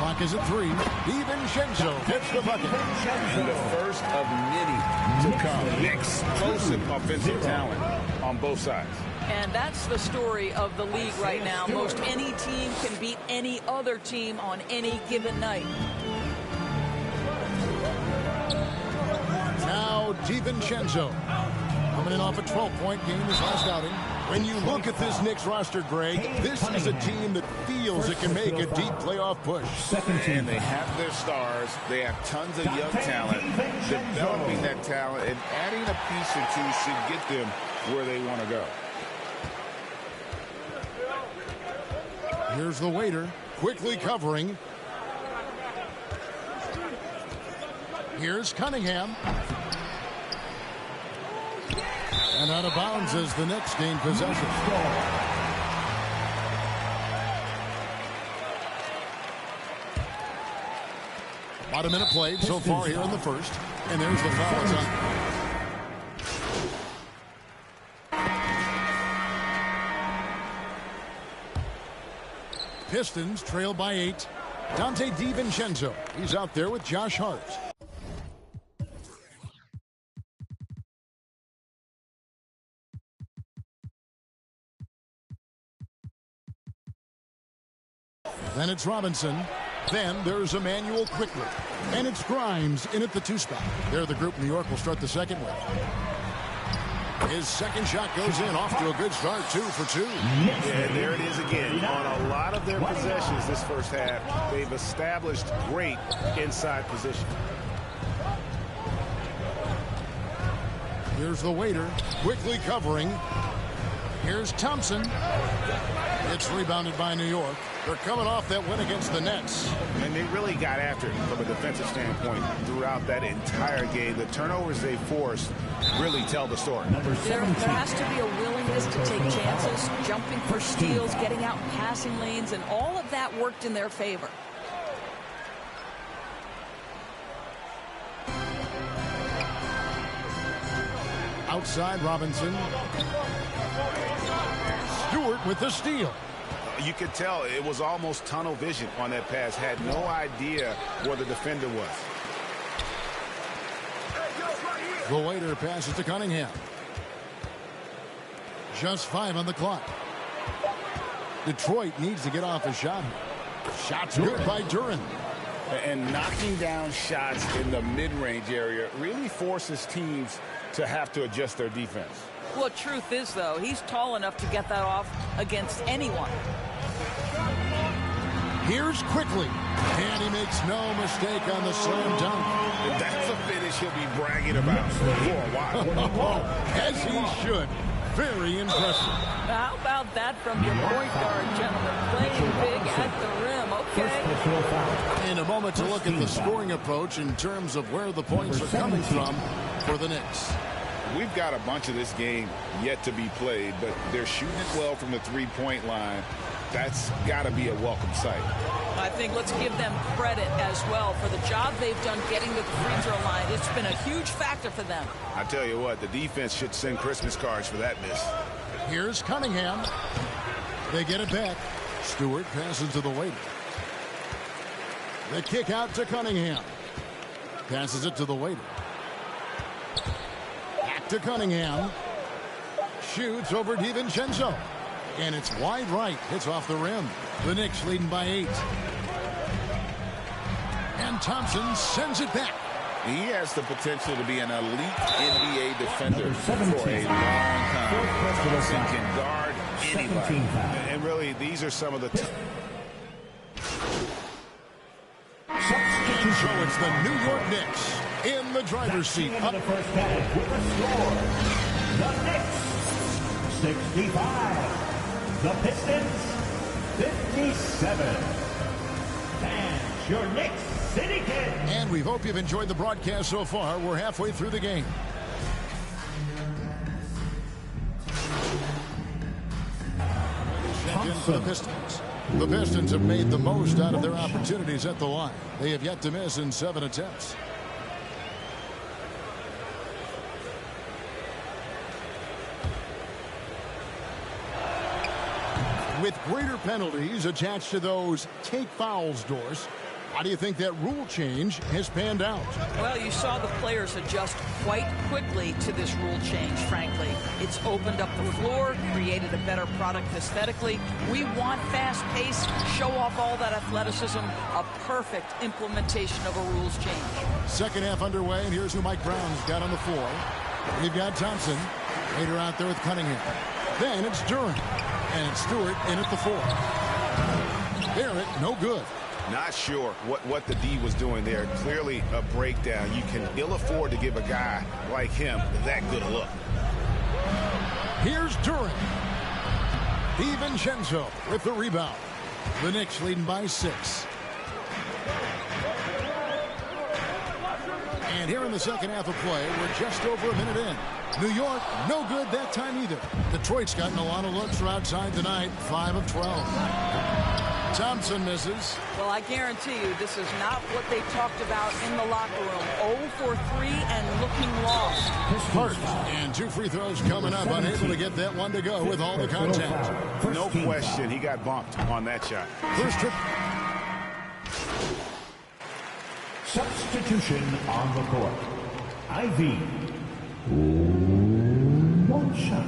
Clock is at 3. DiVincenzo hits the bucket. And the first of many to come. Explosive offensive talent on both sides. And that's the story of the league right now. Most any team can beat any other team on any given night. Now DiVincenzo coming in off a 12-point game his last outing. When you look at this Knicks roster, Greg, this is a team that feels it can make a deep playoff push. And they have their stars. They have tons of young talent. Developing that talent and adding a piece or two should get them where they want to go. Here's the waiter, quickly covering. Here's Cunningham. And out of bounds as the Knicks gain possession. About a minute played so far here in the first. And there's the foul time. Pistons trail by 8. Dante DiVincenzo. He's out there with Josh Hart. Then it's Robinson. Then there's Emmanuel quickly. And it's Grimes in at the 2 spot. There the group New York will start the second with. His second shot goes in, off to a good start, 2 for 2. Yeah, there it is again. On a lot of their possessions this first half, they've established great inside position. Here's the waiter, quickly covering. Here's Thompson. It's rebounded by New York. They're coming off that win against the Nets. And they really got after it from a defensive standpoint throughout that entire game. The turnovers they forced really tell the story. There has to be a willingness to take chances, jumping for steals, getting out in passing lanes, and all of that worked in their favor. Outside Robinson. Stewart with the steal. You could tell it was almost tunnel vision on that pass. Had no idea where the defender was. The waiter passes to Cunningham. Just 5 on the clock. Detroit needs to get off a shot. Shots good by Duran. And knocking down shots in the mid-range area really forces teams to have to adjust their defense. Well, truth is, though, he's tall enough to get that off against anyone. Here's quickly. And he makes no mistake on the slam dunk. That's a finish he'll be bragging about for a while. As he should. Very impressive. How about that from your point guard, gentlemen? Playing big at the rim, okay? In a moment to look at the scoring approach in terms of where the points are coming from for the Knicks. We've got a bunch of this game yet to be played, but they're shooting it well from the three-point line. That's got to be a welcome sight. I think let's give them credit as well for the job they've done getting to the free throw line. It's been a huge factor for them. I tell you what, the defense should send Christmas cards for that miss. Here's Cunningham. They get it back. Stewart passes to the waiter. The kick out to Cunningham. Passes it to the waiter. Back to Cunningham. Shoots over DiVincenzo. And it's wide right. Hits off the rim. The Knicks leading by 8. And Thompson sends it back. He has the potential to be an elite NBA defender for a long time. Thompson can guard anybody. And really, these are some of the... So it's the New York Knicks in the driver's seat. In the first half with the score, the Knicks 65. The Pistons, 57. And your Knicks City Kid. And we hope you've enjoyed the broadcast so far. We're halfway through the game. For the Pistons. The Pistons have made the most out of their opportunities at the line. They have yet to miss in 7 attempts. With greater penalties attached to those take fouls doors, How do you think that rule change has panned out? Well, you saw the players adjust quite quickly to this rule change, frankly. It's opened up the floor, created a better product aesthetically. We want fast pace, show off all that athleticism, a perfect implementation of a rules change. Second half underway, and here's who Mike Brown's got on the floor. We've got Thompson. Later out there with Cunningham. Then it's Duren. And it's Stewart in at the 4. Barrett, no good. Not sure what the D was doing there. Clearly a breakdown. You can ill afford to give a guy like him that good a look. Here's Duren. DiVincenzo with the rebound. The Knicks leading by 6. And here in the second half of play, we're just over a minute in. New York, no good that time either. Detroit's gotten a lot of looks from outside tonight, 5 of 12. Thompson misses. Well, I guarantee you this is not what they talked about in the locker room. 0 for 3 and looking lost. Hart. And 2 free throws coming up, unable to get that one to go with all the contact. No question, he got bumped on that shot. First trip. Substitution on the court. Ivy. 1 shot.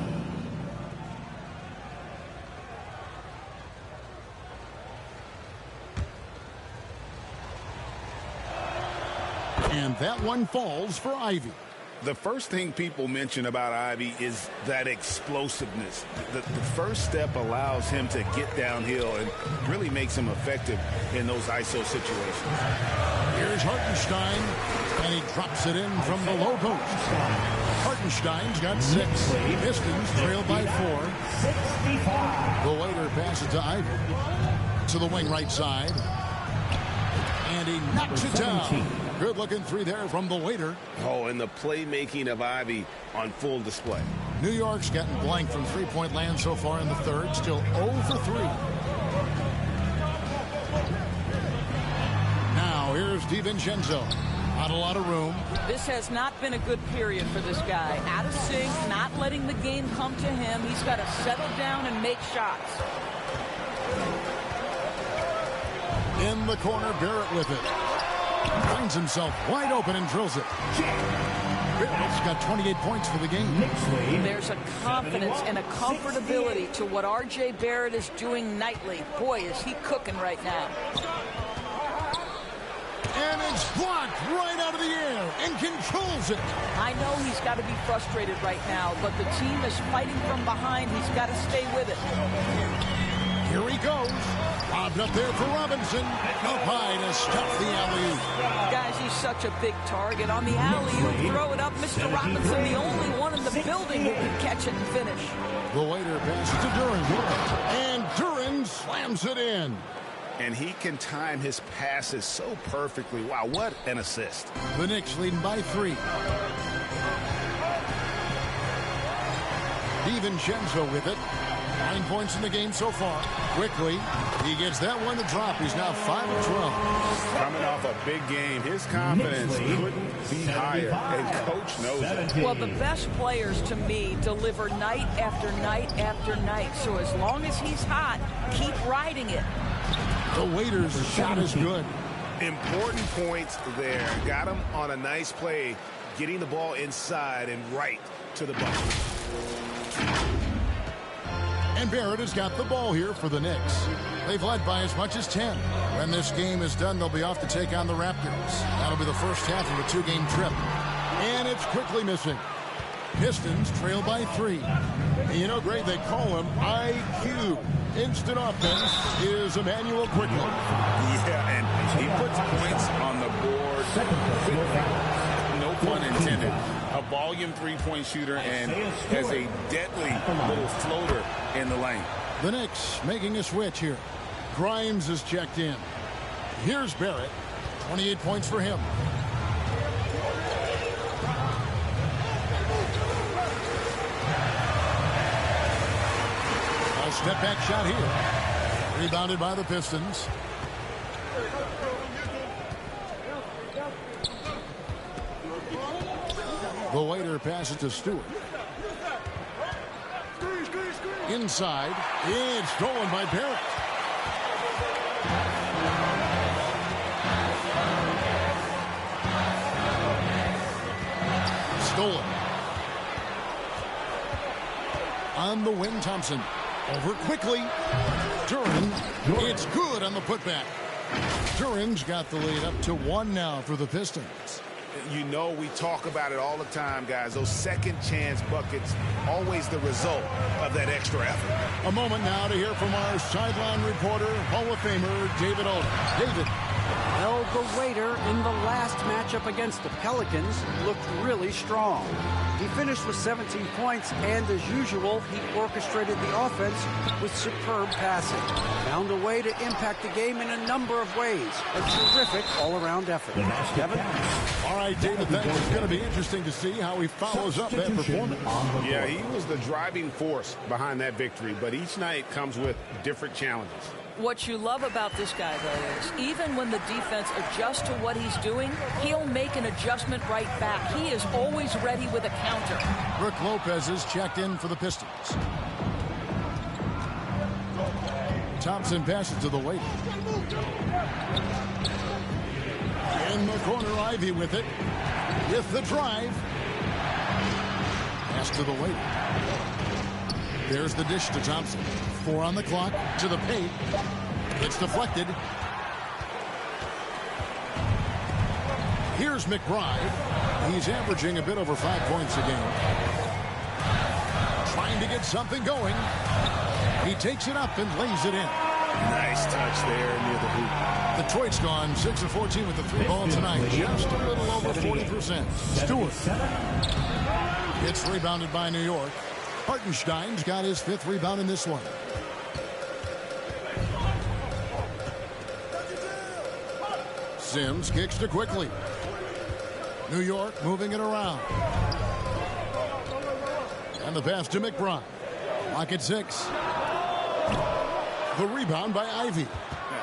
And that one falls for Ivy. The first thing people mention about Ivy is that explosiveness. The first step allows him to get downhill and really makes him effective in those ISO situations. Here's Hartenstein, and he drops it in from the low post. Hartenstein's got 6. Pistons trail by 4. 65. The waiter passes to Ivy. To the wing right side. And he knocks it down. Good-looking 3 there from the waiter. Oh, and the playmaking of Ivy on full display. New York's gotten blank from three-point land so far in the third. Still 0 for 3. Now, here's DiVincenzo. Not a lot of room. This has not been a good period for this guy. Out of sync, not letting the game come to him. He's got to settle down and make shots. In the corner, Barrett with it. Finds himself wide open and drills it. Barrett's got 28 points for the game. There's a confidence and a comfortability to what R.J. Barrett is doing nightly. Boy, is he cooking right now. And it's blocked right out of the air and controls it. I know he's got to be frustrated right now, but the team is fighting from behind. He's got to stay with it. Here he goes. Bobbed up there for Robinson. Up high to stop the alley-oop. Guys, he's such a big target. On the alley-oop, throw it up. Mr. Robinson, the only one in the building who can catch it and finish. The waiter passes to Duren. And Duren slams it in. And he can time his passes so perfectly. Wow, what an assist. The Knicks leading by 3. DiVincenzo with it. 9 points in the game so far. Quickly, he gets that one to drop. He's now 5 of 12. Coming off a big game, his confidence couldn't be higher, and Coach knows it. Well, the best players, to me, deliver night after night after night. So as long as he's hot, keep riding it. The waiter's shot is good. Important points there. Got him on a nice play, getting the ball inside and right to the bucket. And Barrett has got the ball here for the Knicks. They've led by as much as 10. When this game is done, they'll be off to take on the Raptors. That'll be the first half of a 2-game trip. And it's quickly missing. Pistons trail by 3. And you know, Greg, they call him IQ. Instant offense is Emmanuel quickly. Yeah, and he puts points on the board. No pun intended. A volume 3-point shooter and has a deadly little floater in the lane. The Knicks making a switch here. Grimes is checked in. Here's Barrett. 28 points for him. A step back shot here. Rebounded by the Pistons. The waiter passes to Stewart. Inside. It's stolen by Barrett. on the wing. Thompson over quickly. Duran, it's good on the putback. Duran's got the lead up to 1 now for the Pistons. You know, we talk about it all the time, guys. Those second chance buckets, always the result of that extra effort. A moment now to hear from our sideline reporter, Hall of Famer David Alden. David. Well, the waiter in the last matchup against the Pelicans looked really strong. He finished with 17 points, and as usual, he orchestrated the offense with superb passing. Found a way to impact the game in a number of ways. A terrific all-around effort. Kevin? All right, David, thanks. It's going to be interesting to see how he follows up that performance. Yeah, he was the driving force behind that victory, but each night comes with different challenges. What you love about this guy, though, is even when the defense adjusts to what he's doing, he'll make an adjustment right back. He is always ready with a counter. Brook Lopez is checked in for the Pistons. Thompson passes to the weight. In the corner, Ivy with it. With the drive. Pass to the weight. There's the dish to Thompson. 4 on the clock. To the paint. It's deflected. Here's McBride. He's averaging a bit over 5 points a game. Trying to get something going. He takes it up and lays it in. Nice touch there near the hoop. Detroit's gone 6 of 14 with the 3-ball tonight. Just a little over 40%. Stewart. It's rebounded by New York. Hartenstein's got his 5th rebound in this one. Sims kicks to quickly. New York moving it around. And the pass to McBride. Lock at 6. The rebound by Ivy.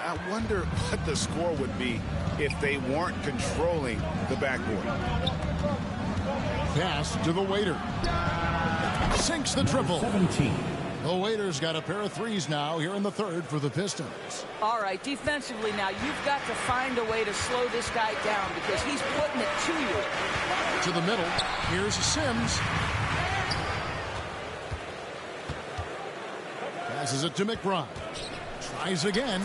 I wonder what the score would be if they weren't controlling the backboard. Pass to the waiter. Sinks the triple. 17. The waiter's got a pair of threes now here in the third for the Pistons. All right, defensively now, you've got to find a way to slow this guy down because he's putting it to you. To the middle. Here's Sims. Passes it to McBride. Tries again.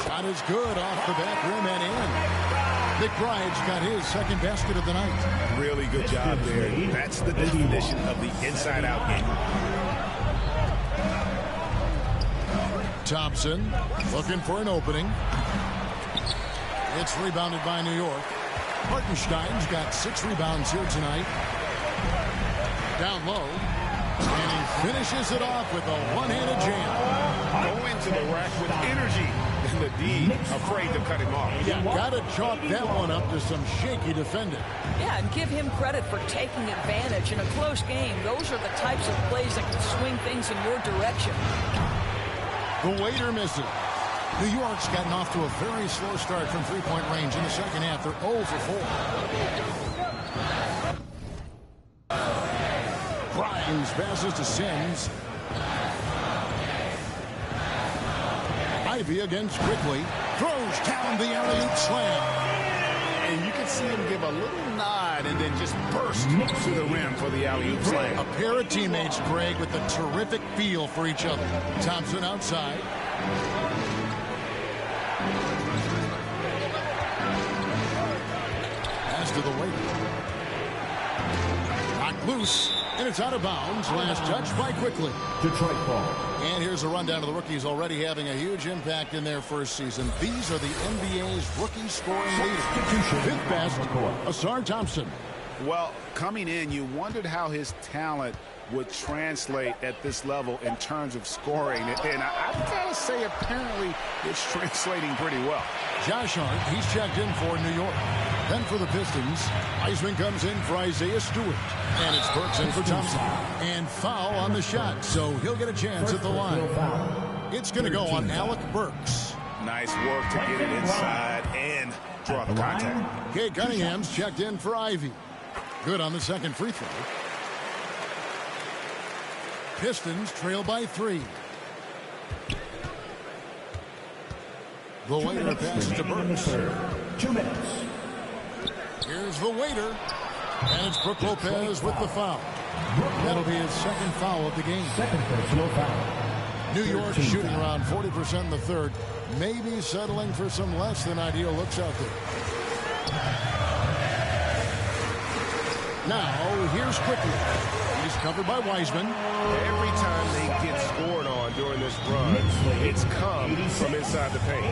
Shot is good off the back rim and in. McBride's got his second basket of the night. Really good job there. That's the definition of the inside-out game. Thompson looking for an opening. It's rebounded by New York. Hartenstein's got 6 rebounds here tonight. Down low. And he finishes it off with a one-handed jam. Go into the rack with energy. And the D afraid to cut him off. Yeah, got to chalk that one up to some shaky defending. Yeah, and give him credit for taking advantage in a close game. Those are the types of plays that can swing things in your direction. The waiter misses. New York's gotten off to a very slow start from three-point range in the second half. They're 0 for 4. Grimes passes to Sims. Ivy against quickly. Throws down the alley-oop slam. And you can see him give a little nod and then just burst to the rim for the alley-oop slam. A pair of teammates, Greg, with a terrific feel for each other. Thompson outside. Pass to the weight. Knocked loose, and it's out of bounds. Last touch by quickly. Detroit ball. And here's a rundown of the rookies already having a huge impact in their first season. These are the NBA's rookie scoring leaders. 5th best, Asar Thompson. Well, coming in, you wondered how his talent would translate at this level in terms of scoring. And I've got to say, apparently, it's translating pretty well. Josh Hart, he's checked in for New York. Then for the Pistons, Eisman comes in for Isaiah Stewart. And it's Burks in for Thompson. And foul on the shot, so he'll get a chance at the line. It's going to go on Alec Burks. Nice work to get it inside and draw the contact. Kay Cunningham's checked in for Ivy. Good on the second free throw. Pistons trail by 3. The waiter passes to Burks. 2 minutes. Here's the waiter. And it's Brook Lopez with the foul. That'll be his second foul of the game. Second personal foul. New York shooting around 40% in the third. Maybe settling for some less than ideal looks out there. Now, here's Quickly. He's covered by Wiseman. Every time they get scored on during this run, it's come from inside the paint.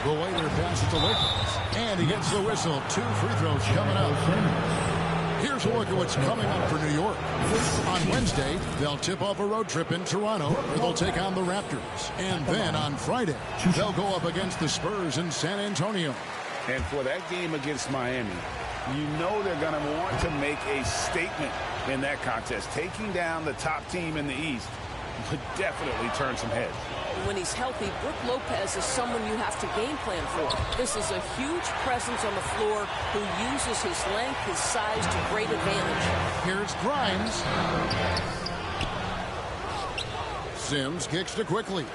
The Waiter passes to Lopez. And he gets the whistle. 2 free throws coming up. Here's a look at what's coming up for New York. On Wednesday, they'll tip off a road trip in Toronto, where they'll take on the Raptors. And then on Friday, they'll go up against the Spurs in San Antonio. And for that game against Miami, you know they're going to want to make a statement in that contest. Taking down the top team in the East would definitely turn some heads. When he's healthy, Brook Lopez is someone you have to game plan for. This is a huge presence on the floor who uses his length, his size to great advantage. Here's Grimes. Sims kicks to Quickly.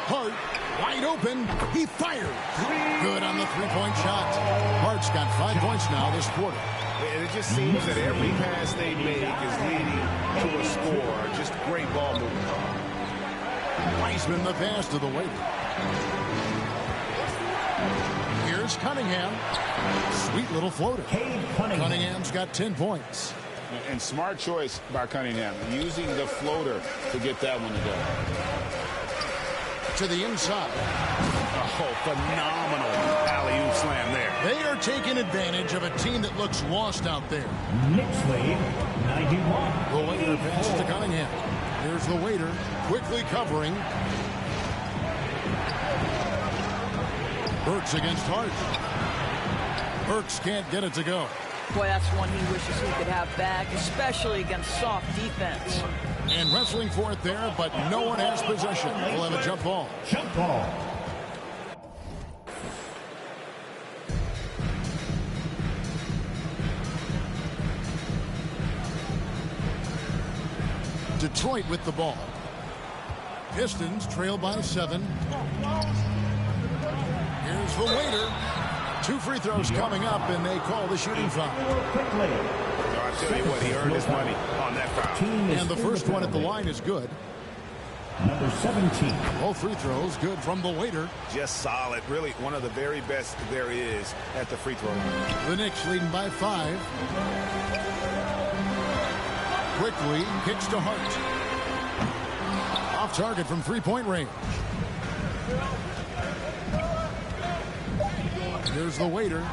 Hart, wide open. He fires. Good on the three-point shot. Hart's got 5 points now this quarter. And it just seems that every pass they make is leading to a score. Just great ball movement. Wiseman the pass to the Waiter. Here's Cunningham. Sweet little floater. Cunningham's got 10 points. And smart choice by Cunningham, using the floater to get that one to go. To the inside. Oh, phenomenal alley-oop slam there. They are taking advantage of a team that looks lost out there. Knicks lead, 91. The Waiter passes to Cunningham. Here's the Waiter, quickly covering. Burks against Hart. Burks can't get it to go. Boy, that's one he wishes he could have back, especially against soft defense. And wrestling for it there, but no one has possession. We'll have a jump ball. Jump ball. Detroit with the ball. Pistons trail by 7. Here's the Waiter. 2 free throws coming up, and they call the shooting foul. I'll tell you what, he earned his money on that foul. And the first one at the line is good. Number 17. Both free throws good from the Waiter. Just solid. Really one of the very best there is at the free throw line. The Knicks leading by 5. Quickly kicks to Hart. Off target from 3-point range. Here's the Waiter.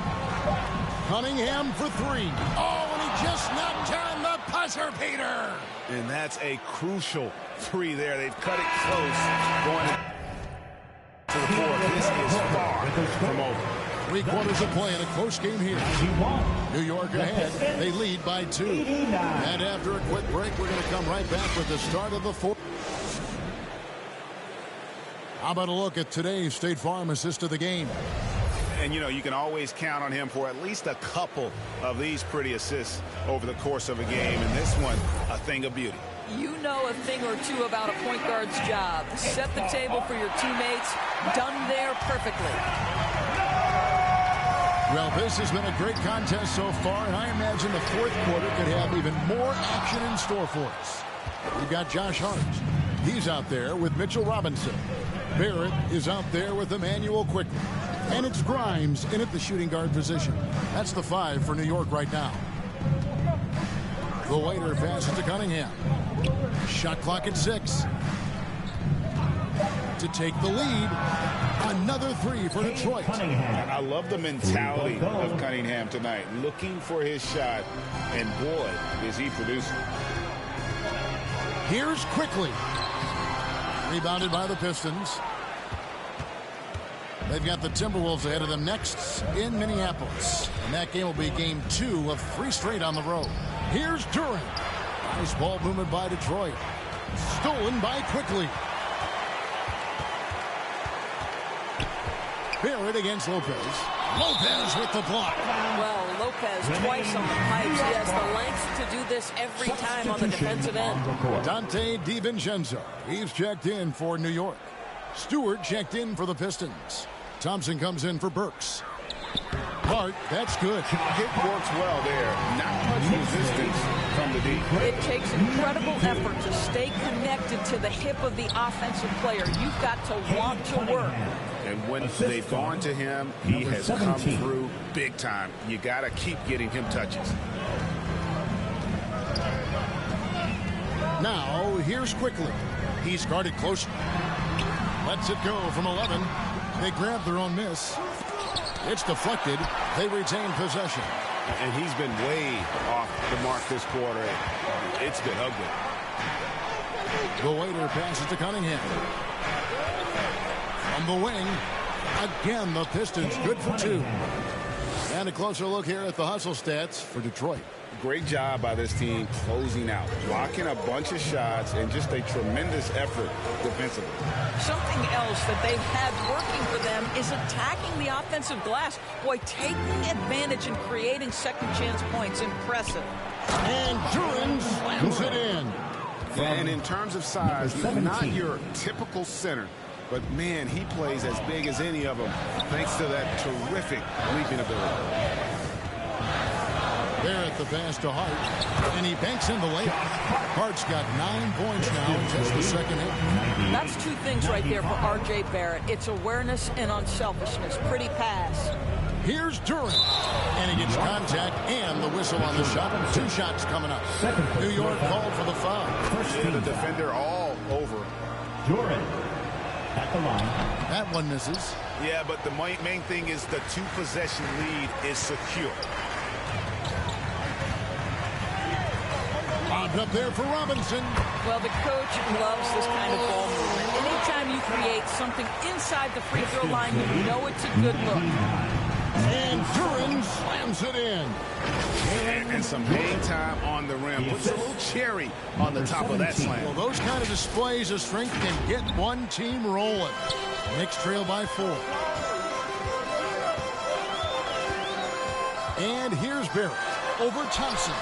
Cunningham for 3. Oh, and he just knocked down the buzzer beater. And that's a crucial 3 there. They've cut it close going to the floor. This is far from over. 3 quarters of play in a close game here. New York ahead. They lead by 2. And after a quick break, we're going to come right back with the start of the 4th. How about a look at today's State Farm assist of the game? And, you know, you can always count on him for at least a couple of these pretty assists over the course of a game. And this one, a thing of beauty. You know a thing or two about a point guard's job. Set the table for your teammates. Done there perfectly. Well, this has been a great contest so far, and I imagine the 4th quarter could have even more action in store for us. We've got Josh Hart. He's out there with Mitchell Robinson. Barrett is out there with Emmanuel Quickly. And it's Grimes in at the shooting guard position. That's the 5 for New York right now. The Waiter passes to Cunningham. Shot clock at 6. To take the lead. Another 3 for Detroit. And I love the mentality of Cunningham tonight. Looking for his shot. And boy, is he producing. Here's Quickly. Rebounded by the Pistons. They've got the Timberwolves ahead of them next in Minneapolis. And that game will be game 2 of 3 straight on the road. Here's Durant. Nice ball movement by Detroit. Stolen by Quickly. Barrett against Lopez. Lopez with the block. Well, Lopez twice on the pipes. He has the length to do this every time on the defensive end. Dante DiVincenzo. He's checked in for New York. Stewart checked in for the Pistons. Thompson comes in for Burks. Hart, that's good. Hit works well there. Not much resistance from the deep. It takes incredible effort to stay connected to the hip of the offensive player. You've got to want to work. And when they've gone to him, he has come through big time. You got to keep getting him touches. Now, here's Quickly. He's guarded closely. Lets it go from 11. They grab their own miss. It's deflected. They retain possession. And he's been way off the mark this quarter. It's been ugly. The waiter passes to Cunningham. On the wing, again, the Pistons good for 2. And a closer look here at the hustle stats for Detroit. Great job by this team closing out, blocking a bunch of shots, and just a tremendous effort defensively. Something else that they've had working for them is attacking the offensive glass. Boy, taking advantage and creating second chance points. Impressive. And Duran slams it in. And in terms of size, not your typical center. But, man, he plays as big as any of them thanks to that terrific leaping ability. There at the pass to Hart, and he banks in the layup. Hart's got 9 points now in just the second half. That's 2 things right there for R.J. Barrett. It's awareness and unselfishness. Pretty pass. Here's Duran, and he gets contact and the whistle on the shot. 2 shots coming up. New York called for the foul. Yeah, the defender all over. Duran at the line. That one misses. Yeah, but the main thing is the 2-possession lead is secure. Lobbed up there for Robinson. Well, the coach loves this kind of ball movement. Anytime you create something inside the free throw line, you know it's a good look. And Duran slams it in. And some hang time on the rim. Puts a little cherry on the top of that slam. Well, those kind of displays of strength can get one team rolling. Knicks trail by 4. And here's Barrett over Thompson.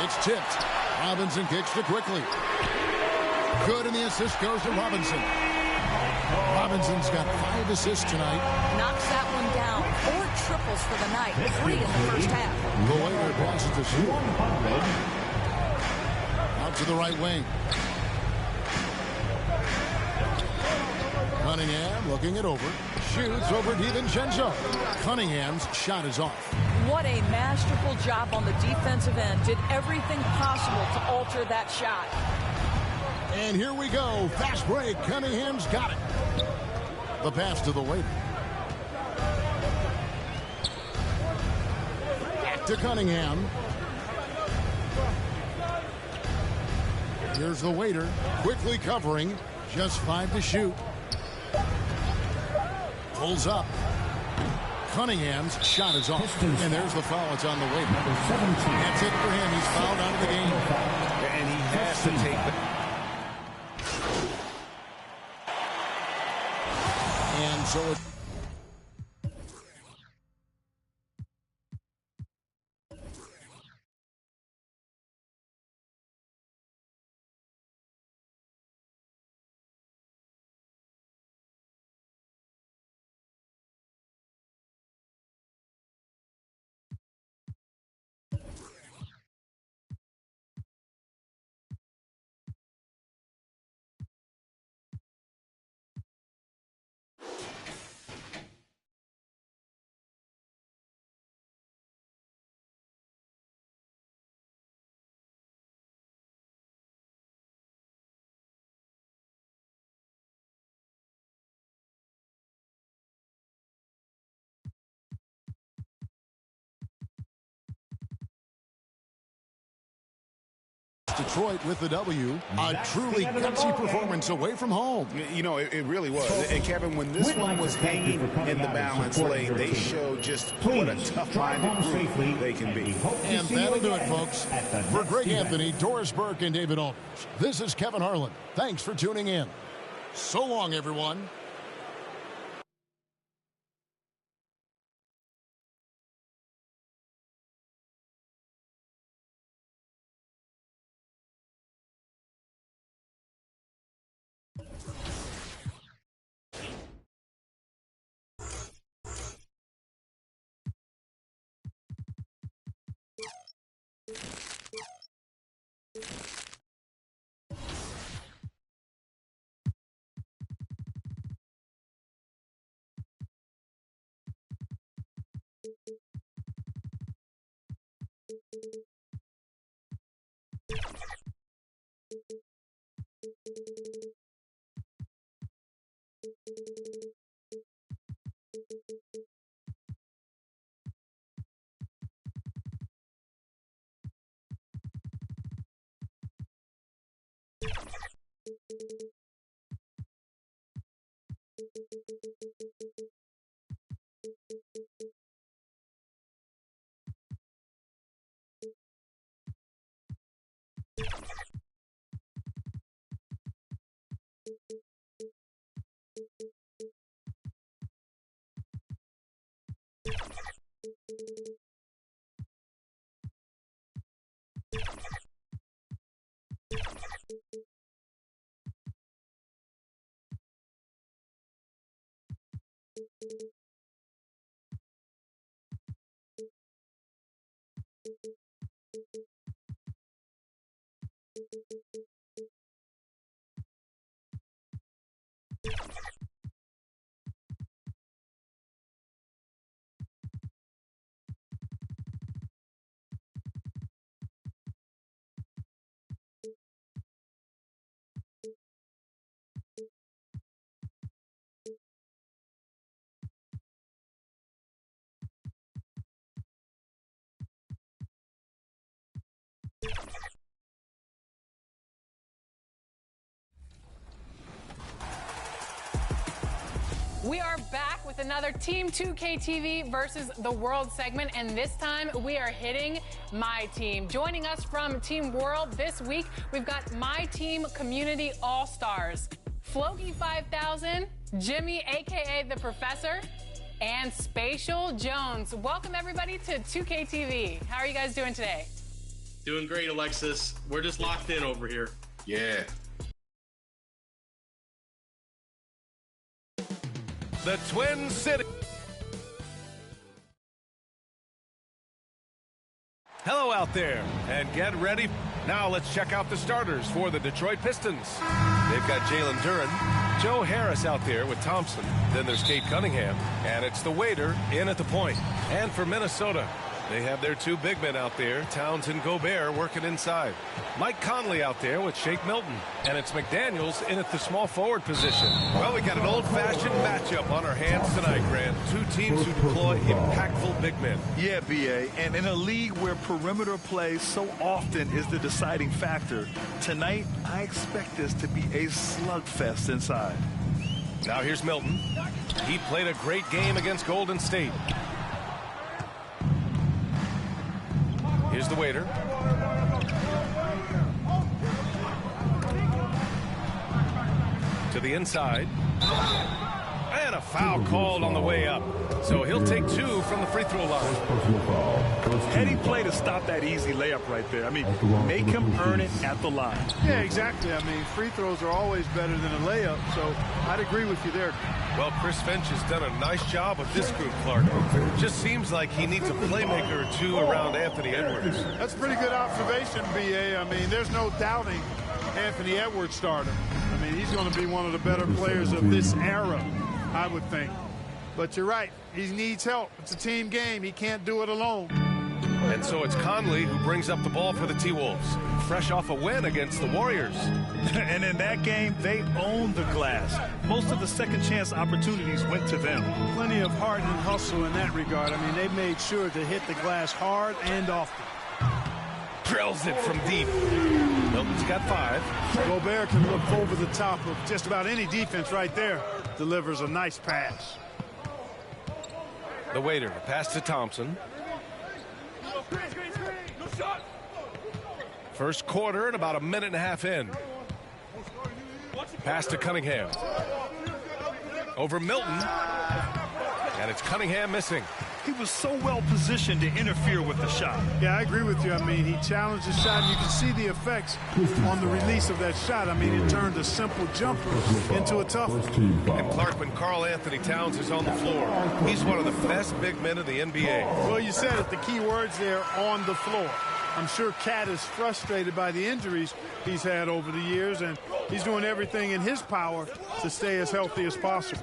It's tipped. Robinson kicks to Quickly. Good, and the assist goes to Robinson. Robinson's got 5 assists tonight. Knocks that one down. 4 triples for the night. 3 in the first half. The waiter passes to Stewart. Out to the right wing. Cunningham looking it over. Shoots over DiVincenzo. Cunningham's shot is off. What a masterful job on the defensive end. Did everything possible to alter that shot. And here we go. Fast break. Cunningham's got it. The pass to the waiter. Back to Cunningham. Here's the waiter. Quickly covering. Just 5 to shoot. Pulls up. Cunningham's shot is off. And there's the foul. It's on the way. That's it for him. He's fouled out of the game. And he has to take the... And so it's... Detroit with the W. A truly gutsy performance away from home. You know, it really was. And Kevin, when this one was hanging in the balance lane, they showed just what a tough-minded group they can be. And that'll do it, folks. For Greg Anthony, Doris Burke, and David Aldridge, this is Kevin Harlan. Thanks for tuning in. So long, everyone. We are back with another Team 2K TV versus the World segment, and this time we are hitting My Team. Joining us from Team World this week, we've got My Team Community All-Stars, Floki 5000, Jimmy, aka the Professor, and Spatial Jones. Welcome everybody to 2K TV. How are you guys doing today? Doing great, Alexis. We're just locked in over here. Yeah. The Twin Cities. Hello out there, and get ready. Now let's check out the starters for the Detroit Pistons. They've got Jalen Duren, Joe Harris out there with Thompson. Then there's Kate Cunningham, and it's the waiter in at the point. And for Minnesota, they have their two big men out there, Towns and Gobert, working inside. Mike Conley out there with Shake Milton. And it's McDaniels in at the small forward position. Well, we got an old-fashioned matchup on our hands tonight, Grant. Two teams who deploy impactful big men. Yeah, B.A., and in a league where perimeter play so often is the deciding factor, tonight I expect this to be a slugfest inside. Now here's Milton. He played a great game against Golden State. Here's the waiter. To the inside. And a foul called on the way up. So he'll take two from the free throw line. Heady play to stop that easy layup right there. I mean, make him earn it at the line. Yeah, exactly. I mean, free throws are always better than a layup, so I'd agree with you there. Well, Chris Finch has done a nice job with this group, Clark. Just seems like he needs a playmaker or two around Anthony Edwards. That's a pretty good observation, B.A. I mean, there's no doubting Anthony Edwards starting. I mean, he's going to be one of the better players of this era, I would think. But you're right. He needs help. It's a team game. He can't do it alone. And so it's Conley who brings up the ball for the T-Wolves, fresh off a win against the Warriors. And in that game, they owned the glass. Most of the second chance opportunities went to them. Plenty of heart and hustle in that regard. I mean, they made sure to hit the glass hard and often. Drills it from deep. Milton's got 5. Gobert can look over the top of just about any defense right there. Delivers a nice pass. The waiter, pass to Thompson. First quarter and about a minute and a half in. Pass to Cunningham. Over Milton. And it's Cunningham missing. He was so well positioned to interfere with the shot. Yeah, I agree with you. I mean, he challenged the shot, and you can see the effects on the release of that shot. I mean, it turned a simple jumper into a tough one. And Clark, when Karl Anthony Towns is on the floor, he's one of the best big men in the NBA. Well, you said it, the key words there, on the floor. I'm sure Cat is frustrated by the injuries he's had over the years, and he's doing everything in his power to stay as healthy as possible.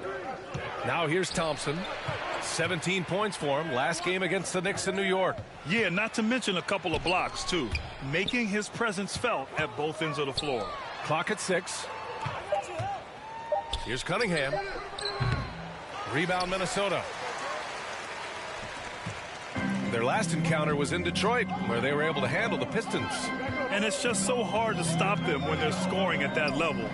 Now here's Thompson. 17 points for him last game against the Knicks in New York. Yeah, not to mention a couple of blocks, too. Making his presence felt at both ends of the floor. Clock at 6. Here's Cunningham. Rebound, Minnesota. Their last encounter was in Detroit, where they were able to handle the Pistons. And it's just so hard to stop them when they're scoring at that level.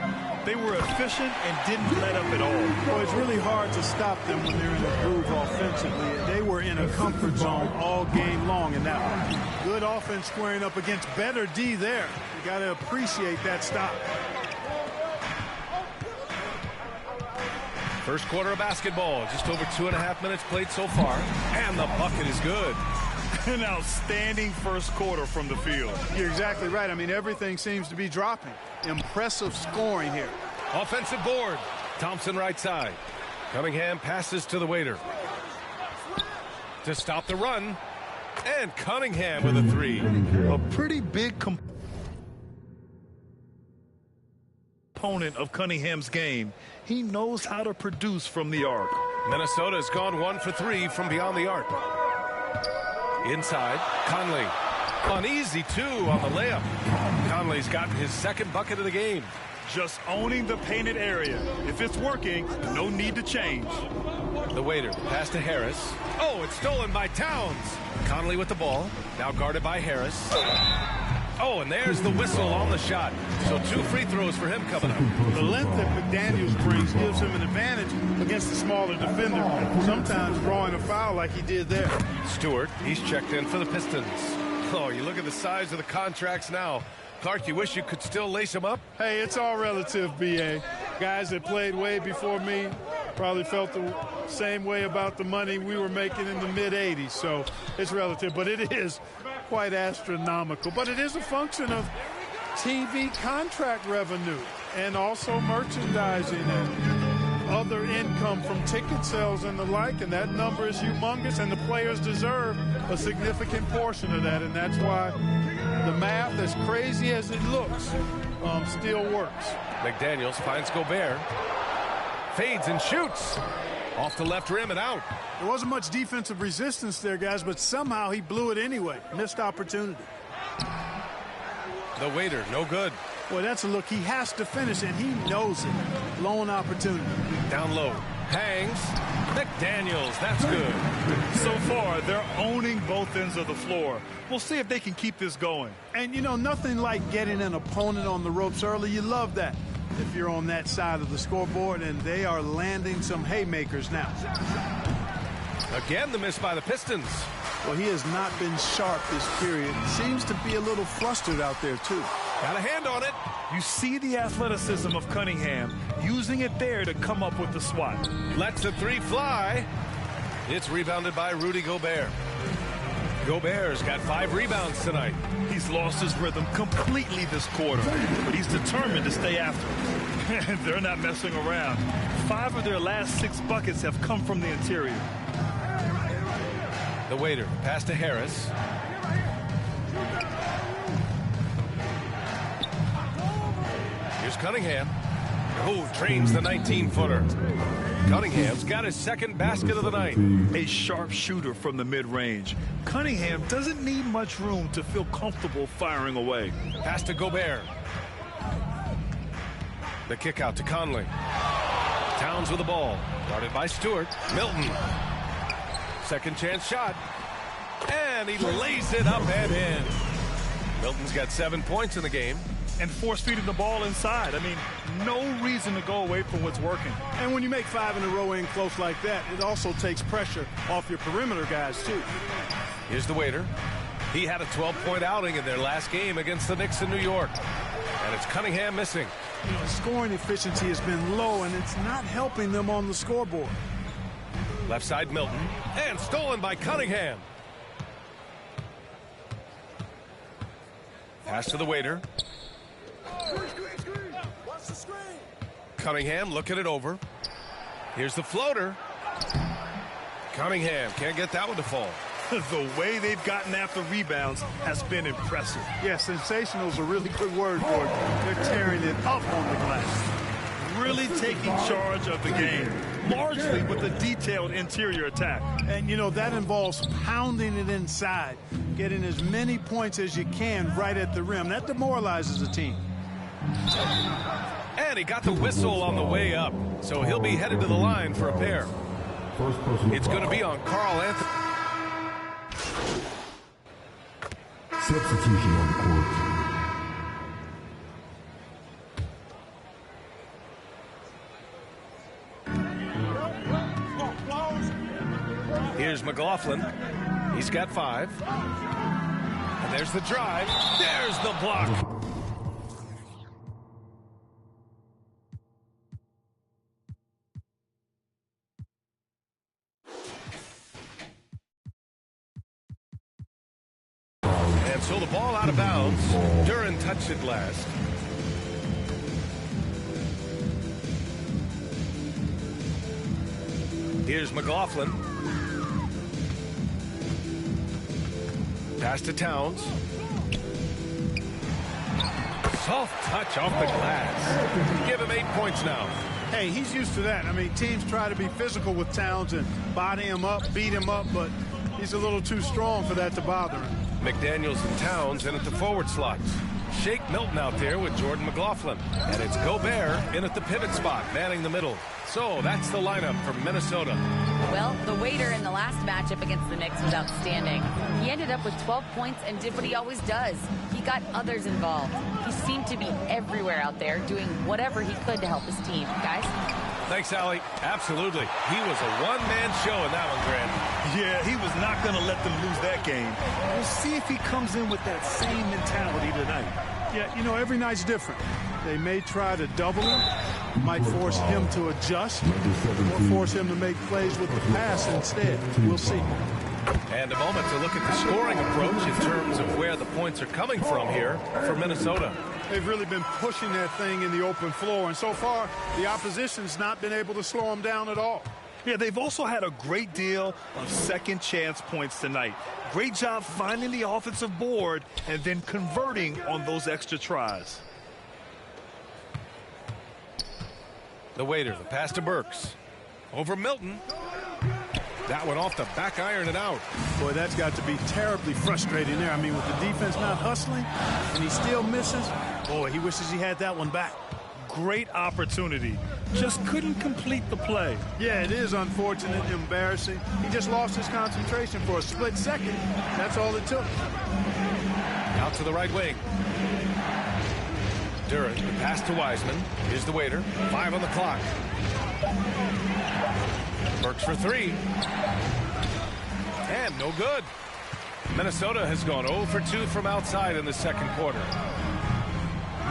They were efficient and didn't let up at all. Well, it's really hard to stop them when they're in a groove offensively. They were in a comfort zone all game long in that one. Good offense squaring up against better D there. You got to appreciate that stop. First quarter of basketball, just over 2.5 minutes played so far, and the bucket is good. An outstanding first quarter from the field. You're exactly right. I mean, everything seems to be dropping. Impressive scoring here. Offensive board. Thompson right side. Cunningham passes to the waiter. To stop the run. And Cunningham with a 3. A pretty big component of Cunningham's game. He knows how to produce from the arc. Minnesota has gone 1 for 3 from beyond the arc. Inside, Conley. An easy 2 on the layup. Conley's gotten his second bucket of the game. Just owning the painted area. If it's working, no need to change. The waiter, pass to Harris. Oh, it's stolen by Towns. Conley with the ball. Now guarded by Harris. Oh, and there's the whistle on the shot. So 2 free throws for him coming up. The length that McDaniels brings gives him an advantage against the smaller defender, sometimes drawing a foul like he did there. Stewart, he's checked in for the Pistons. Oh, you look at the size of the contracts now. Clark, you wish you could still lace them up? Hey, it's all relative, B.A. Guys that played way before me probably felt the same way about the money we were making in the mid-'80s, so it's relative. But it is quite astronomical. But it is a function of TV contract revenue and also merchandising and other income from ticket sales and the like, and that number is humongous, and the players deserve a significant portion of that, and that's why the math, as crazy as it looks, still works. McDaniels finds Gobert. Fades and shoots. Off the left rim and out. There wasn't much defensive resistance there, guys, but somehow he blew it anyway. Missed opportunity. The waiter, no good. Boy, that's a look he has to finish, and he knows it. Blown opportunity. Down low. Hangs. McDaniels, that's good. So far, they're owning both ends of the floor. We'll see if they can keep this going. And, you know, nothing like getting an opponent on the ropes early. You love that if you're on that side of the scoreboard, and they are landing some haymakers now. Again, the miss by the Pistons. Well, he has not been sharp this period. Seems to be a little flustered out there, too. Got a hand on it. You see the athleticism of Cunningham, using it there to come up with the swat. Lets the 3 fly. It's rebounded by Rudy Gobert. Gobert's got 5 rebounds tonight. He's lost his rhythm completely this quarter, but he's determined to stay after it. They're not messing around. 5 of their last 6 buckets have come from the interior. The waiter, pass to Harris. Here's Cunningham. Oh, drains the 19-footer. Cunningham's got his second basket of the night. A sharp shooter from the mid-range. Cunningham doesn't need much room to feel comfortable firing away. Pass to Gobert. The kick out to Conley. Towns with the ball. Guarded by Stewart. Milton. Second chance shot. And he lays it up and in. Milton's got 7 points in the game. And force-feeding the ball inside. I mean, no reason to go away from what's working. And when you make 5 in a row in close like that, it also takes pressure off your perimeter guys, too. Here's the waiter. He had a 12-point outing in their last game against the Knicks in New York. And it's Cunningham missing. You know, scoring efficiency has been low, and it's not helping them on the scoreboard. Left side, Milton. And stolen by Cunningham. Pass to the waiter. Cunningham looking it over. Here's the floater. Cunningham can't get that one to fall. The way they've gotten after rebounds has been impressive. Yeah, sensational is a really good word for it. They're tearing it up on the glass. Really taking charge of the game. largely with a detailed interior attack. And, you know, that involves pounding it inside, getting as many points as you can right at the rim. That demoralizes a team. And he got the whistle on the way up, so he'll be headed to the line for a pair. It's going to be on Carl Anthony. Substitution on the court. Here's McLaughlin. He's got 5. And there's the drive. There's the block. And so the ball out of bounds. Duran touched it last. Here's McLaughlin. Pass to Towns. Soft touch off the glass. Give him 8 points now. Hey, he's used to that. I mean, teams try to be physical with Towns and body him up, beat him up, but he's a little too strong for that to bother him. McDaniels and Towns in at the forward slots. Shake Milton out there with Jordan McLaughlin. And it's Gobert in at the pivot spot, manning the middle. So that's the lineup for Minnesota. Well, the waiter in the last matchup against the Knicks was outstanding. He ended up with 12 points and did what he always does. He got others involved. He seemed to be everywhere out there doing whatever he could to help his team. Guys? Thanks, Allie. Absolutely. He was a one-man show in that one, Grant. Yeah, he was not going to let them lose that game. We'll see if he comes in with that same mentality tonight. Yeah, you know, every night's different. They may try to double him, might force him to adjust, or force him to make plays with the pass instead. We'll see. And a moment to look at the scoring approach in terms of where the points are coming from here for Minnesota. They've really been pushing that thing in the open floor, and so far, the opposition's not been able to slow them down at all. Yeah, they've also had a great deal of second chance points tonight. Great job finding the offensive board and then converting on those extra tries. The waiter, the pass to Burks. Over Milton. That one off the back iron and out. Boy, that's got to be terribly frustrating there. I mean, with the defense not hustling and he still misses, boy, he wishes he had that one back. Great opportunity. Just couldn't complete the play. Yeah, it is unfortunate and embarrassing. He just lost his concentration for a split second. That's all it took. Out to the right wing. Duran, the pass to Wiseman. Here's the waiter. 5 on the clock. Burks for 3. And no good. Minnesota has gone 0 for 2 from outside in the second quarter.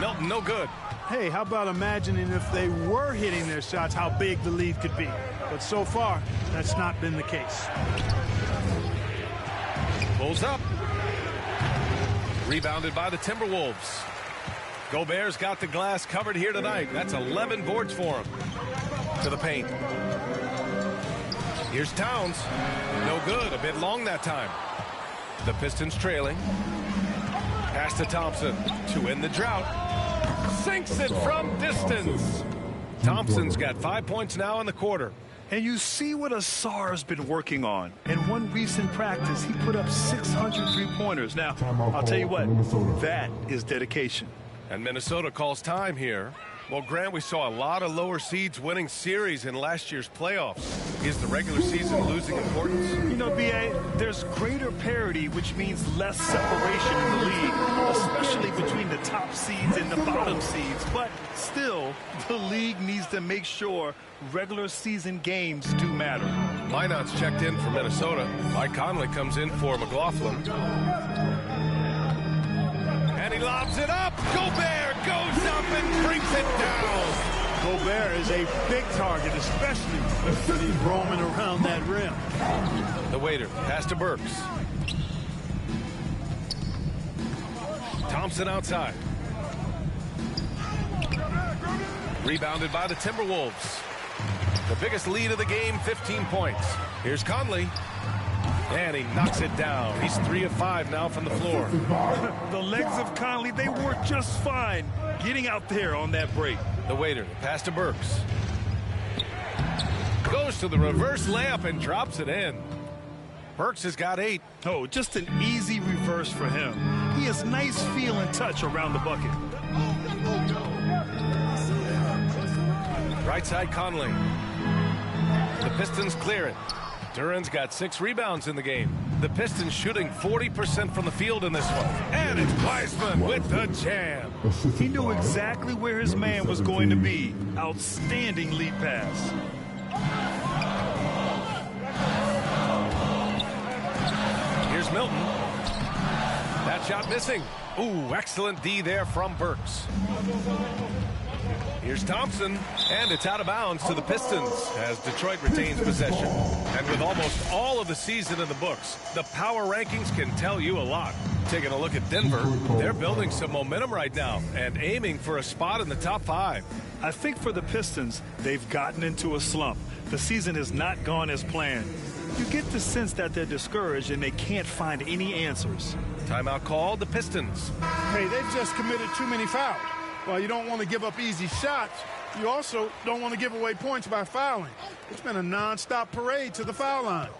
Milton, no good. Hey, how about imagining if they were hitting their shots, how big the lead could be. But so far, that's not been the case. Pulls up. Rebounded by the Timberwolves. Gobert's got the glass covered here tonight. That's 11 boards for him. To the paint. Here's Towns. No good. A bit long that time. The Pistons trailing. Pass to Thompson to end the drought. Sinks it from distance. Thompson's got 5 points now in the quarter. And you see what Asar's been working on. In one recent practice, he put up 600 3-pointers. Now, I'll tell you what, that is dedication. And Minnesota calls time here. Well, Grant, we saw a lot of lower seeds winning series in last year's playoffs. Is the regular season losing importance? You know, B.A., there's greater parity, which means less separation in the league, especially between the top seeds and the bottom seeds. But still, the league needs to make sure regular season games do matter. Minot's checked in for Minnesota. Mike Conley comes in for McLaughlin. And he lobs it up. Gobert goes up and brings it down. Gobert is a big target, especially when he's roaming around that rim. The waiter, pass to Burks. Thompson outside. Rebounded by the Timberwolves. The biggest lead of the game, 15 points. Here's Conley. And he knocks it down. He's 3 of 5 now from the floor. The legs of Conley, they work just fine getting out there on that break. The waiter, pass to Burks. Goes to the reverse layup and drops it in. Burks has got 8. Oh, just an easy reverse for him. He has nice feel and touch around the bucket. Right side Conley. The Pistons clear it. Duran's got 6 rebounds in the game. The Pistons shooting 40% from the field in this one. And it's Wiseman with the jam. He knew exactly where his man was going to be. Outstanding lead pass. Here's Milton. That shot missing. Ooh, excellent D there from Burks. Here's Thompson, and it's out of bounds to the Pistons as Detroit retains possession. And with almost all of the season in the books, the power rankings can tell you a lot. Taking a look at Denver, they're building some momentum right now and aiming for a spot in the top 5. I think for the Pistons, they've gotten into a slump. The season has not gone as planned. You get the sense that they're discouraged and they can't find any answers. Timeout called, the Pistons. Hey, they've just committed too many fouls. While you don't want to give up easy shots, you also don't want to give away points by fouling. It's been a nonstop parade to the foul line.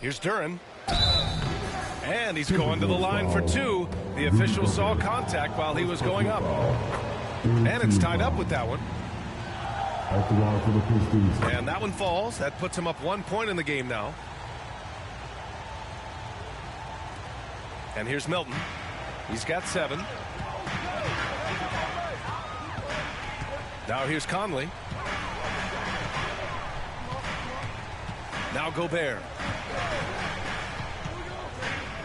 Here's Duran. And he's going to the line for 2. The official saw contact while he was going up. And it's tied up with that one. And that one falls. That puts him up 1 point in the game now. And here's Milton. He's got 7. Now here's Conley. Now Gobert.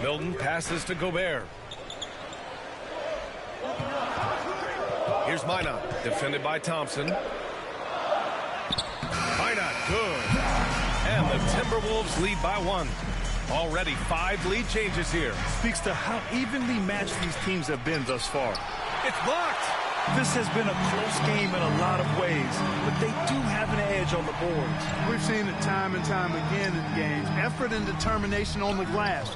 Milton passes to Gobert. Here's Minot, defended by Thompson. Minot, good. And the Timberwolves lead by 1. Already 5 lead changes here. Speaks to how evenly matched these teams have been thus far. It's blocked. This has been a close game in a lot of ways, but they do have an edge on the boards. We've seen it time and time again in games. Effort and determination on the glass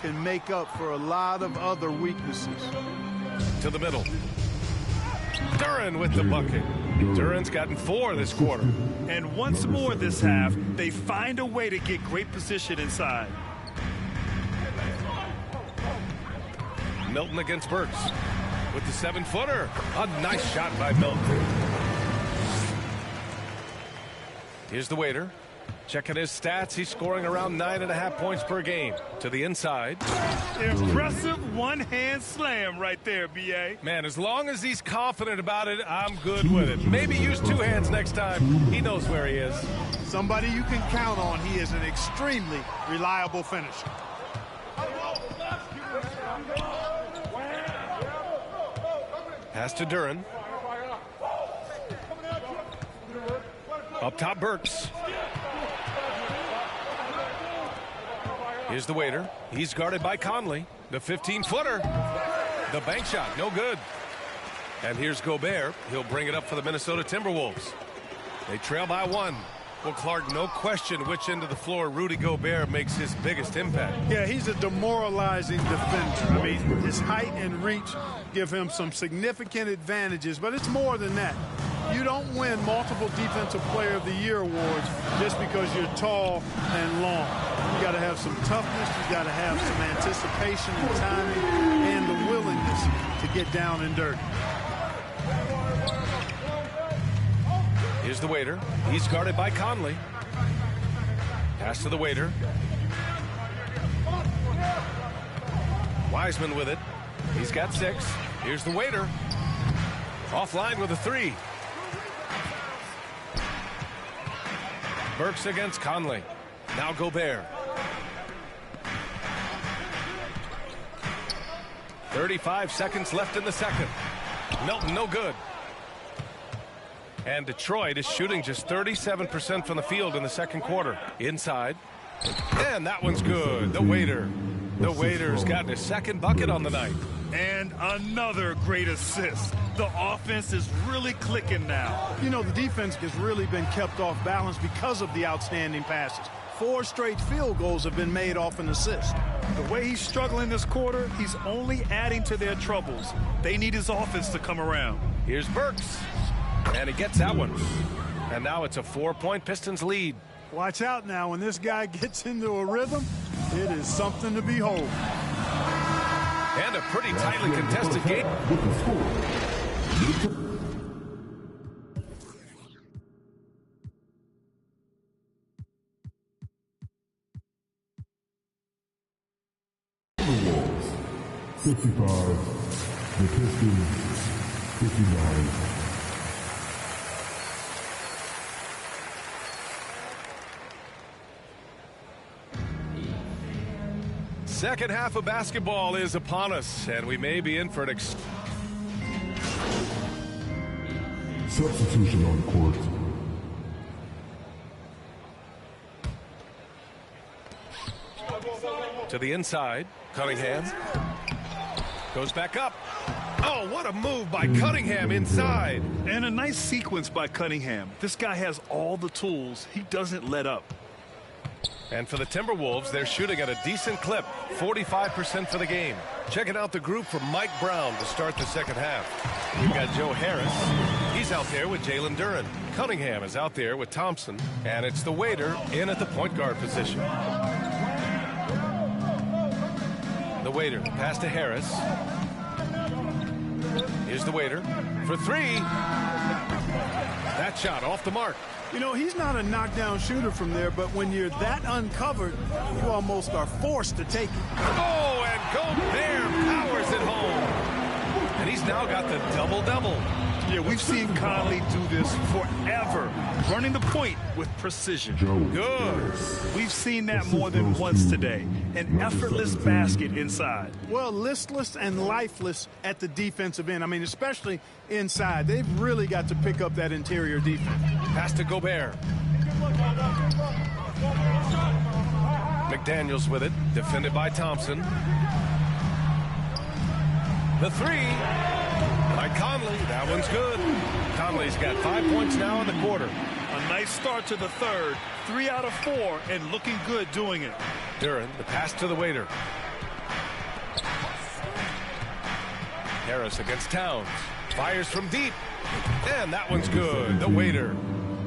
can make up for a lot of other weaknesses. To the middle. Duran with the bucket. Duran's gotten 4 this quarter. And once more this half, they find a way to get great position inside. Milton against Burks. With the 7-footer. A nice shot by Milton. Here's the waiter. Checking his stats. He's scoring around 9.5 points per game. To the inside. Impressive one-hand slam right there, B.A. Man, as long as he's confident about it, I'm good with it. Maybe use 2 hands next time. He knows where he is. Somebody you can count on. He is an extremely reliable finisher. Pass to Duran. Up top, Burks. Here's the waiter. He's guarded by Conley. The 15-footer. The bank shot, no good. And here's Gobert. He'll bring it up for the Minnesota Timberwolves. They trail by 1. Well, Clark, no question which end of the floor Rudy Gobert makes his biggest impact. Yeah, he's a demoralizing defender. I mean, his height and reach give him some significant advantages, but it's more than that. You don't win multiple Defensive Player of the Year awards just because you're tall and long. You got to have some toughness. You got to have some anticipation and timing and the willingness to get down and dirty. Here's the waiter. He's guarded by Conley. Pass to the waiter. Wiseman with it. He's got 6. Here's the waiter. Offline with a 3. Burks against Conley. Now Gobert. 35 seconds left in the second. Milton, no good. And Detroit is shooting just 37% from the field in the second quarter. Inside. And that one's good. The waiter. The waiter's gotten his 2nd bucket on the night. And another great assist. The offense is really clicking now. You know, the defense has really been kept off balance because of the outstanding passes. 4 straight field goals have been made off an assist. The way he's struggling this quarter, he's only adding to their troubles. They need his offense to come around. Here's Burks. And he gets that one. And now it's a 4-point Pistons lead. Watch out now. When this guy gets into a rhythm, it is something to behold. And a pretty tightly contested game. The Wolves, 65. The Pistons, 59. Second half of basketball is upon us, and we may be in for an substitution on court. To the inside, Cunningham goes back up. Oh, what a move by Cunningham inside. And a nice sequence by Cunningham. This guy has all the tools. He doesn't let up. And for the Timberwolves, they're shooting at a decent clip, 45% for the game. Checking out the group for Mike Brown to start the second half. We've got Joe Harris. He's out there with Jalen Duren. Cunningham is out there with Thompson. And it's the waiter in at the point guard position. The waiter, pass to Harris. Here's the waiter for three. That shot off the mark. You know, he's not a knockdown shooter from there, but when you're that uncovered, you almost are forced to take it. Oh, and Gobert powers it home. And he's now got the double-double. Yeah, we've seen Conley do this forever, running the point with precision. Good. We've seen that more than once today. An effortless basket inside. Well, listless and lifeless at the defensive end. I mean, especially inside. They've really got to pick up that interior defense. Pass to Gobert. McDaniels with it, defended by Thompson. The three by Conley. That one's good. Conley's got 5 points now in the quarter. A nice start to the third. 3 out of 4 and looking good doing it. Duren, the pass to the waiter. Harris against Towns. Fires from deep. And that one's good. The waiter.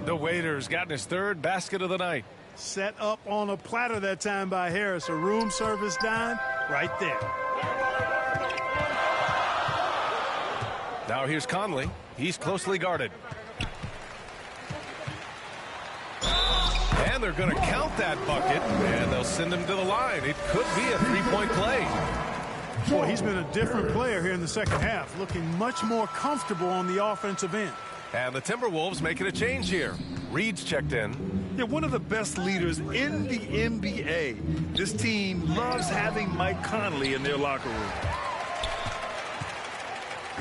The waiter's gotten his third basket of the night. Set up on a platter that time by Harris. A room service dime right there. Now here's Conley. He's closely guarded. And they're going to count that bucket, and they'll send him to the line. It could be a three-point play. Boy, he's been a different player here in the second half, looking much more comfortable on the offensive end. And the Timberwolves making a change here. Reed's checked in. Yeah, one of the best leaders in the NBA. This team loves having Mike Conley in their locker room.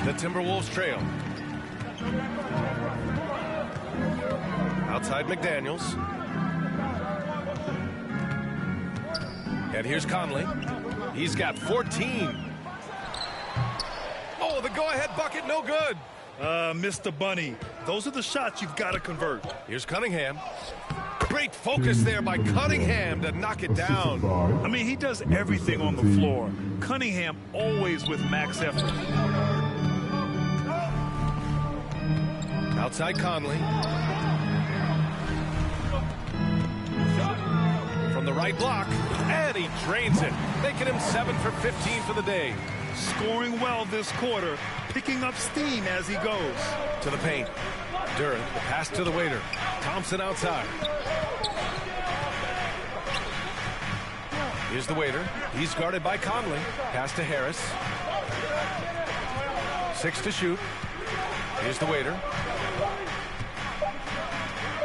The Timberwolves trail. Outside McDaniels. And here's Conley. He's got 14. Oh, the go-ahead bucket, no good. Mr. Bunny. Those are the shots you've got to convert. Here's Cunningham. Great focus there by Cunningham to knock it down. I mean, he does everything on the floor. Cunningham always with max effort. Outside Conley. From the right block, and he drains it, making him 7 for 15 for the day. Scoring well this quarter, picking up steam as he goes. To the paint. Duren, the pass to the waiter. Thompson outside. Here's the waiter. He's guarded by Conley. Pass to Harris. 6 to shoot. Here's the waiter.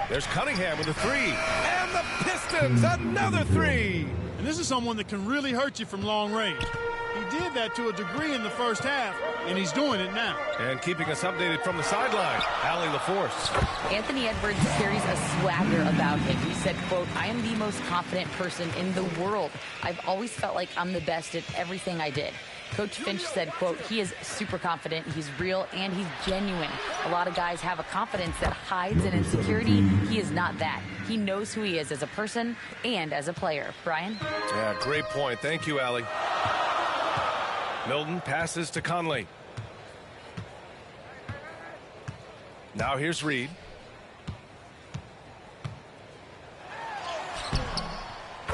There's Cunningham with a three. And the Pistons, another three. And this is someone that can really hurt you from long range. He did that to a degree in the first half, and he's doing it now. And keeping us updated from the sideline, Allie LaForce. Anthony Edwards carries a swagger about him. He said, quote, "I am the most confident person in the world. I've always felt like I'm the best at everything I did." Coach Finch said, quote, "He is super confident, he's real, and he's genuine. A lot of guys have a confidence that hides an insecurity. He is not that. He knows who he is as a person and as a player." Brian? Yeah, great point. Thank you, Allie. Milton passes to Conley. Now here's Reed.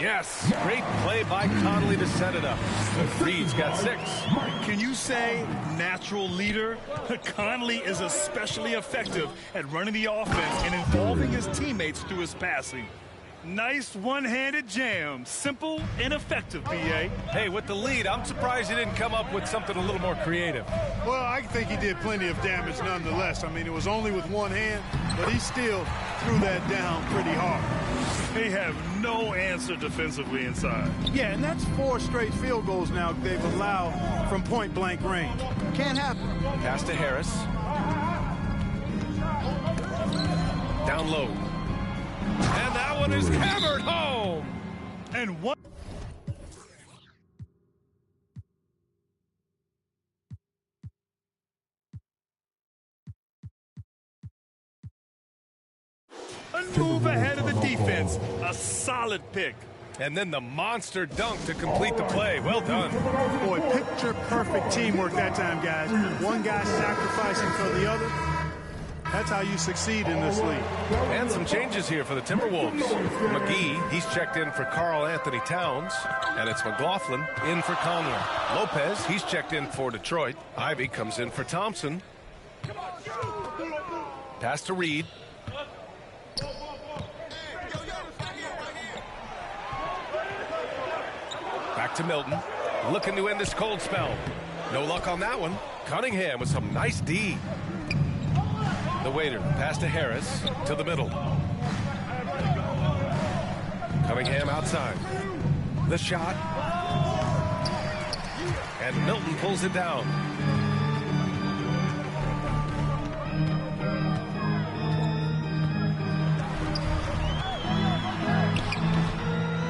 Yes, great play by Conley to set it up. Reed's got 6. Can you say natural leader? Conley is especially effective at running the offense and involving his teammates through his passing. Nice one-handed jam. Simple and effective, B.A. Hey, with the lead, I'm surprised he didn't come up with something a little more creative. Well, I think he did plenty of damage nonetheless. I mean, it was only with one hand, but he still threw that down pretty hard. They have no answer defensively inside. Yeah, and that's 4 straight field goals now they've allowed from point-blank range. Can't happen. Pass to Harris. Down low. And that one is hammered home. And what? A move ahead of the defense. A solid pick. And then the monster dunk to complete the play. Well done. Boy, picture-perfect teamwork that time, guys. One guy sacrificing for the other. That's how you succeed in this league. And some changes here for the Timberwolves. McGee, he's checked in for Karl Anthony Towns. And it's McLaughlin in for Conley. Lopez, he's checked in for Detroit. Ivy comes in for Thompson. Pass to Reed. Back to Milton. Looking to end this cold spell. No luck on that one. Cunningham with some nice D. The waiter, pass to Harris, to the middle. Cunningham outside. The shot. And Milton pulls it down.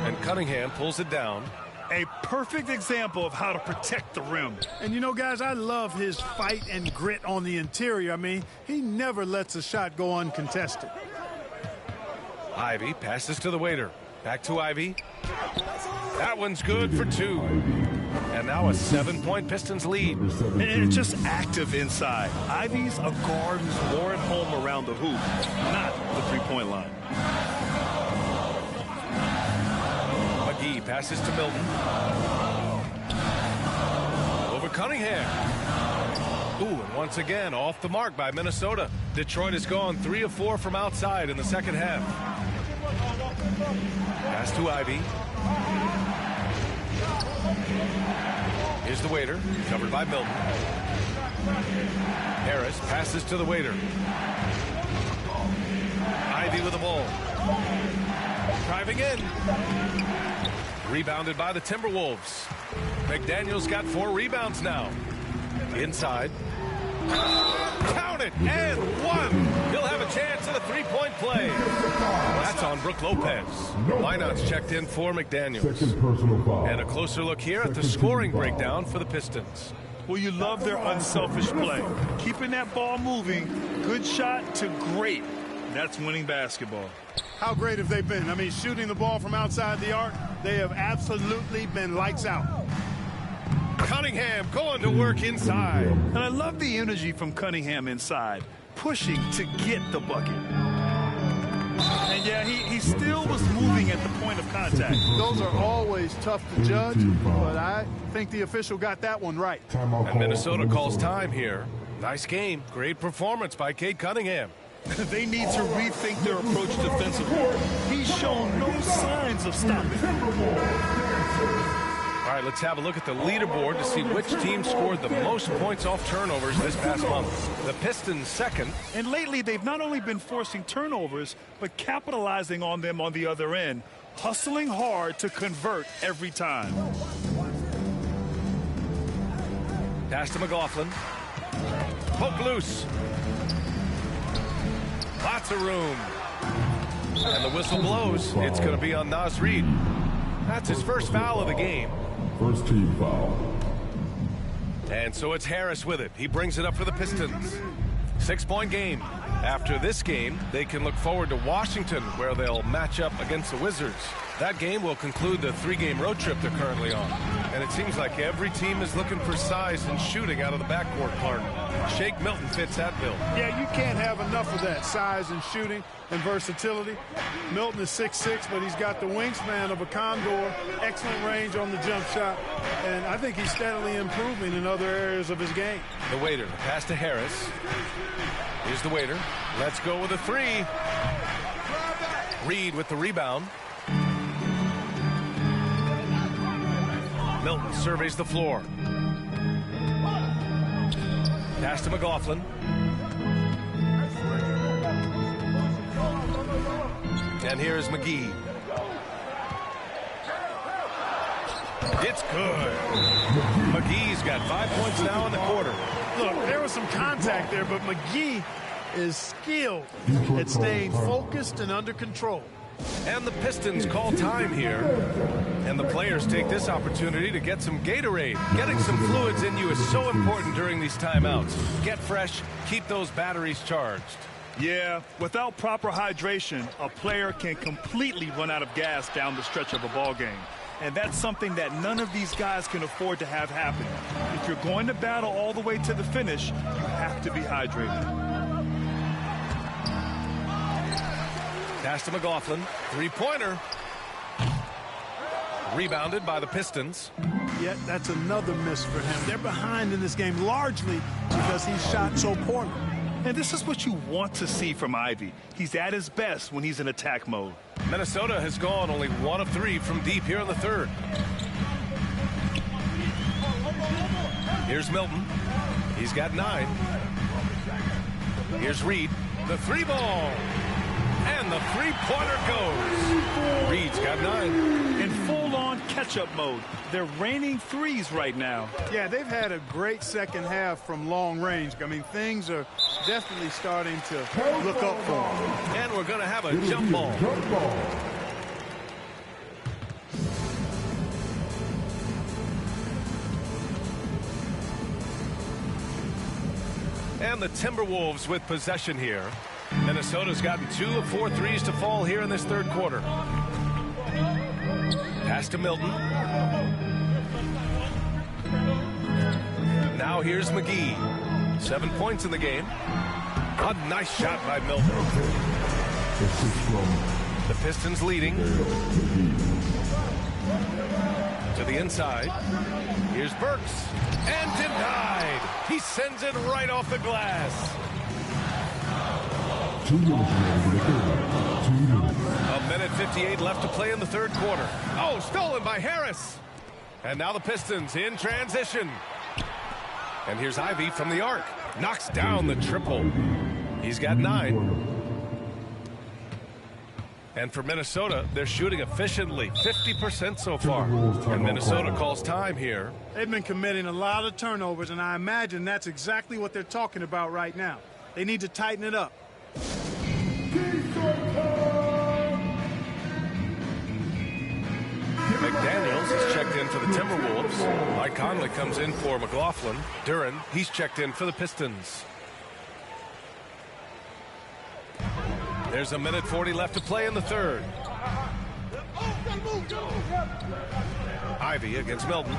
And Cunningham pulls it down. A perfect example of how to protect the rim. And you know, guys, I love his fight and grit on the interior. I mean, he never lets a shot go uncontested. Ivy passes to the waiter. Back to Ivy. That one's good for 2. And now a 7-point Pistons lead. And just active inside. Ivy's a guard who's more at home around the hoop, not the three-point line. McGee passes to Milton. Over Cunningham. Ooh, and once again, off the mark by Minnesota. Detroit has gone 3 of 4 from outside in the second half. Pass to Ivy. Here's the waiter, covered by Milton. Harris passes to the waiter. Ivy with the ball. Driving in. Rebounded by the Timberwolves. McDaniel's got 4 rebounds now. Inside. Count it, and 1. He'll have a chance at a 3-point play. That's on Brook Lopez. Lineout's checked in for McDaniels. And a closer look here at the scoring breakdown for the Pistons. Well, you love their unselfish play. Keeping that ball moving, good shot to great. That's winning basketball. How great have they been? I mean, shooting the ball from outside the arc, they have absolutely been lights out. Cunningham going to work inside. And I love the energy from Cunningham inside, pushing to get the bucket. And yeah, he still was moving at the point of contact. Those are always tough to judge, but I think the official got that one right. And Minnesota calls time here. Nice game. Great performance by Cade Cunningham. They need to rethink their approach defensively. He's shown no signs of stopping. All right, let's have a look at the leaderboard to see which team scored the most points off turnovers this past month. The Pistons second. And lately, they've not only been forcing turnovers, but capitalizing on them on the other end, hustling hard to convert every time. Pass to McLaughlin. Poke loose. Lots of room. And the whistle blows. It's going to be on Naz Reid. That's his first foul of the game. First team foul. And so it's Harris with it. He brings it up for the Pistons. 6-point game. After this game, they can look forward to Washington, where they'll match up against the Wizards. That game will conclude the 3-game road trip they're currently on. And it seems like every team is looking for size and shooting out of the backcourt part. Shake Milton fits that bill. Yeah, you can't have enough of that size and shooting and versatility. Milton is 6'6", but he's got the wingspan of a condor, excellent range on the jump shot, and I think he's steadily improving in other areas of his game. The waiter, pass to Harris. Here's the waiter. Let's go with a 3. Reed with the rebound. Milton surveys the floor. Pass to McLaughlin. And here's McGee. It's good. McGee's got 5 points now in the quarter. Look, there was some contact there, but McGee is skilled at staying focused and under control. And the Pistons call time here. And the players take this opportunity to get some Gatorade. Getting some fluids in you is so important during these timeouts. Get fresh, keep those batteries charged. Yeah, without proper hydration, a player can completely run out of gas down the stretch of a ball game. And that's something that none of these guys can afford to have happen. If you're going to battle all the way to the finish, you have to be hydrated. Pass to McLaughlin. 3-pointer. Rebounded by the Pistons. Yet that's another miss for him. They're behind in this game largely because he shot so poorly. And this is what you want to see from Ivy. He's at his best when he's in attack mode. Minnesota has gone only 1 of 3 from deep here in the third. Here's Milton. He's got 9. Here's Reed. The 3-ball. And the 3-pointer goes. Reed's got 9. In full-on catch-up mode. They're raining threes right now. Yeah, they've had a great second half from long range. I mean, things are definitely starting to look up for them. And we're going to have a jump ball. And the Timberwolves with possession here. Minnesota's gotten 2 of 4 threes to fall here in this third quarter. Pass to Milton. Now here's McGee. 7 points in the game. A nice shot by Milton. The Pistons leading. To the inside. Here's Burks. And denied. He sends it right off the glass. 2 minutes left in the third. 2 minutes. A minute 58 left to play in the third quarter. Oh, stolen by Harris. And now the Pistons in transition. And here's Ivy from the arc. Knocks down the triple. He's got 9. And for Minnesota, they're shooting efficiently, 50% so far. And Minnesota calls time here. They've been committing a lot of turnovers, and I imagine that's exactly what they're talking about right now. They need to tighten it up. McDaniels is checked in for the Timberwolves. Mike Conley comes in for McLaughlin. Duren, he's checked in for the Pistons. There's a minute 40 left to play in the third. Ivy against Milton.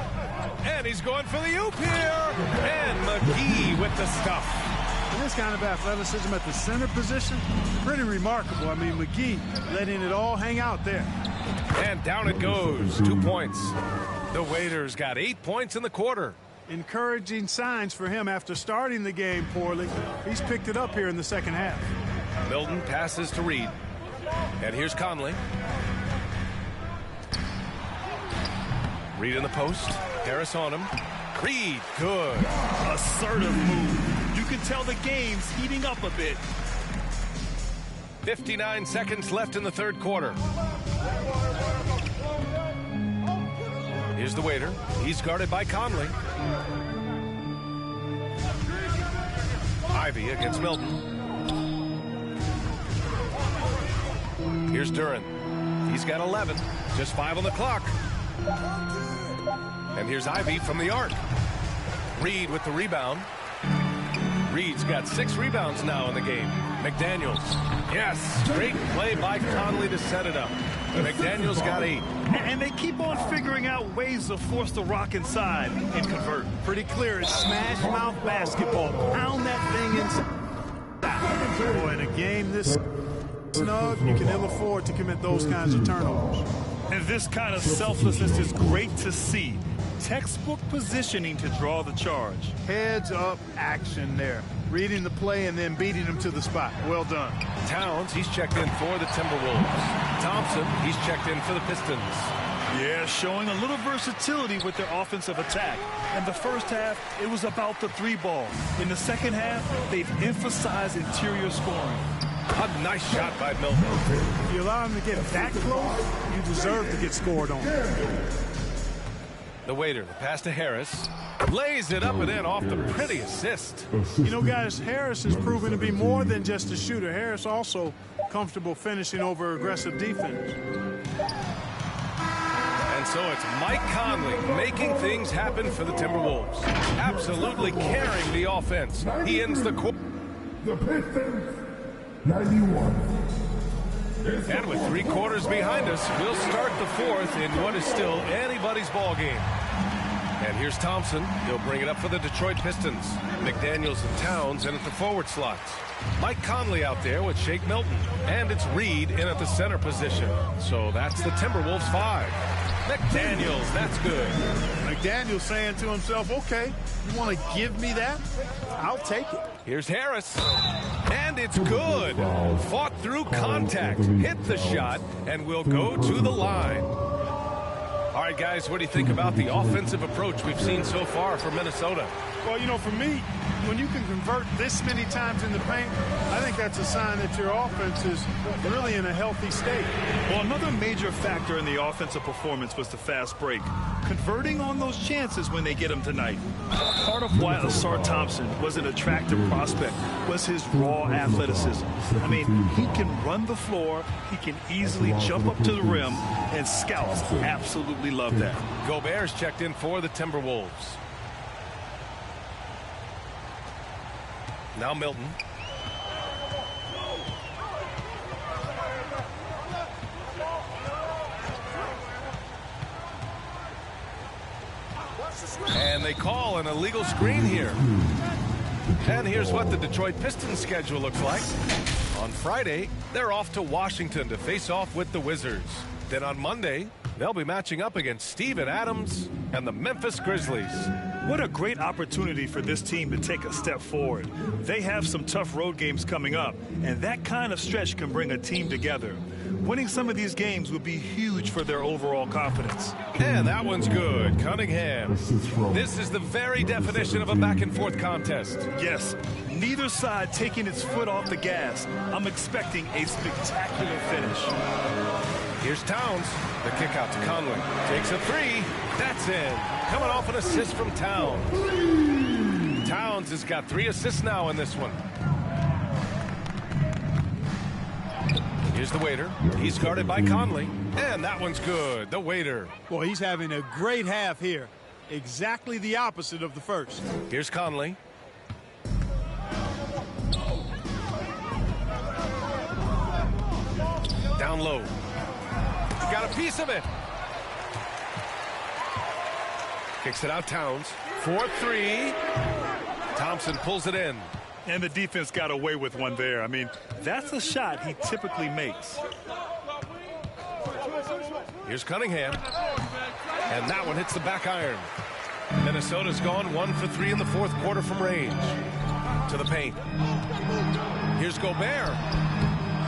And he's going for the oop here. And McGee with the stuff. And this kind of athleticism at the center position, pretty remarkable. I mean, McGee letting it all hang out there. And down it goes. 2 points. The Waiters got 8 points in the quarter. Encouraging signs for him after starting the game poorly. He's picked it up here in the second half. Milton passes to Reed. And here's Conley. Reed in the post. Harris on him. Reed, good. Assertive move. You can tell the game's heating up a bit. 59 seconds left in the third quarter. Here's the Waiter. He's guarded by Conley. Ivy against Milton. Here's Duren. He's got 11. Just 5 on the clock. And here's Ivy from the arc. Reed with the rebound. Reed's got 6 rebounds now in the game. McDaniels. Yes, great play by Conley to set it up. McDaniel's got 8. And they keep on figuring out ways to force the rock inside and convert. Pretty clear. It's smash mouth basketball. Pound that thing inside. Boy, in a game this snug, you can ill afford to commit those kinds of turnovers. And this kind of selflessness is great to see. Textbook positioning to draw the charge. Heads up action there. Reading the play and then beating them to the spot. Well done. Towns, he's checked in for the Timberwolves. Thompson, he's checked in for the Pistons. Yeah, showing a little versatility with their offensive attack. In the first half, it was about the 3-ball. In the second half, they've emphasized interior scoring. A nice shot by Milton. If you allow him to get that close, you deserve to get scored on. The waiter, the pass to Harris. Lays it up and in off the pretty assist. You know, guys, Harris has proven to be more than just a shooter. Harris also comfortable finishing over aggressive defense. And so it's Mike Conley making things happen for the Timberwolves. Absolutely carrying the offense. He ends the quarter. The Pistons, 91. And with 3 quarters behind us, we'll start the 4th in what is still anybody's ball game. And here's Thompson. He'll bring it up for the Detroit Pistons. McDaniels and Towns in at the forward slots. Mike Conley out there with Shake Milton. And it's Reed in at the center position. So that's the Timberwolves 5. McDaniels, that's good. McDaniels saying to himself, okay, you want to give me that? I'll take it. Here's Harris. And it's good. Fought through contact. Hit the shot. And will go to the line. All right, guys, what do you think about the offensive approach we've seen so far from Minnesota? Well, you know, for me, when you can convert this many times in the paint, I think that's a sign that your offense is really in a healthy state. Well, another major factor in the offensive performance was the fast break. Converting on those chances when they get them tonight. Part of why Asar Thompson was an attractive prospect was his raw athleticism. I mean, he can run the floor, he can easily jump up to the rim, and scouts absolutely love that. Gobert's checked in for the Timberwolves. Now Milton. And they call an illegal screen here. And here's what the Detroit Pistons schedule looks like. On Friday, they're off to Washington to face off with the Wizards. Then on Monday, they'll be matching up against Steven Adams and the Memphis Grizzlies. What a great opportunity for this team to take a step forward. They have some tough road games coming up, and that kind of stretch can bring a team together. Winning some of these games would be huge for their overall confidence. And that one's good. Cunningham. This is the very definition of a back-and-forth contest. Yes, neither side taking its foot off the gas. I'm expecting a spectacular finish. Here's Towns. The kick out to Conley. Takes a 3. That's in. Coming off an assist from Towns. Towns has got 3 assists now in this one. Here's the waiter. He's guarded by Conley. And that one's good. The waiter. Boy, he's having a great half here. Exactly the opposite of the first. Here's Conley. Down low. Got a piece of it. Kicks it out, Towns. 4-3. Thompson pulls it in. And the defense got away with one there. I mean, that's a shot he typically makes. Here's Cunningham. And that one hits the back iron. Minnesota's gone 1 for 3 in the 4th quarter from range. To the paint. Here's Gobert.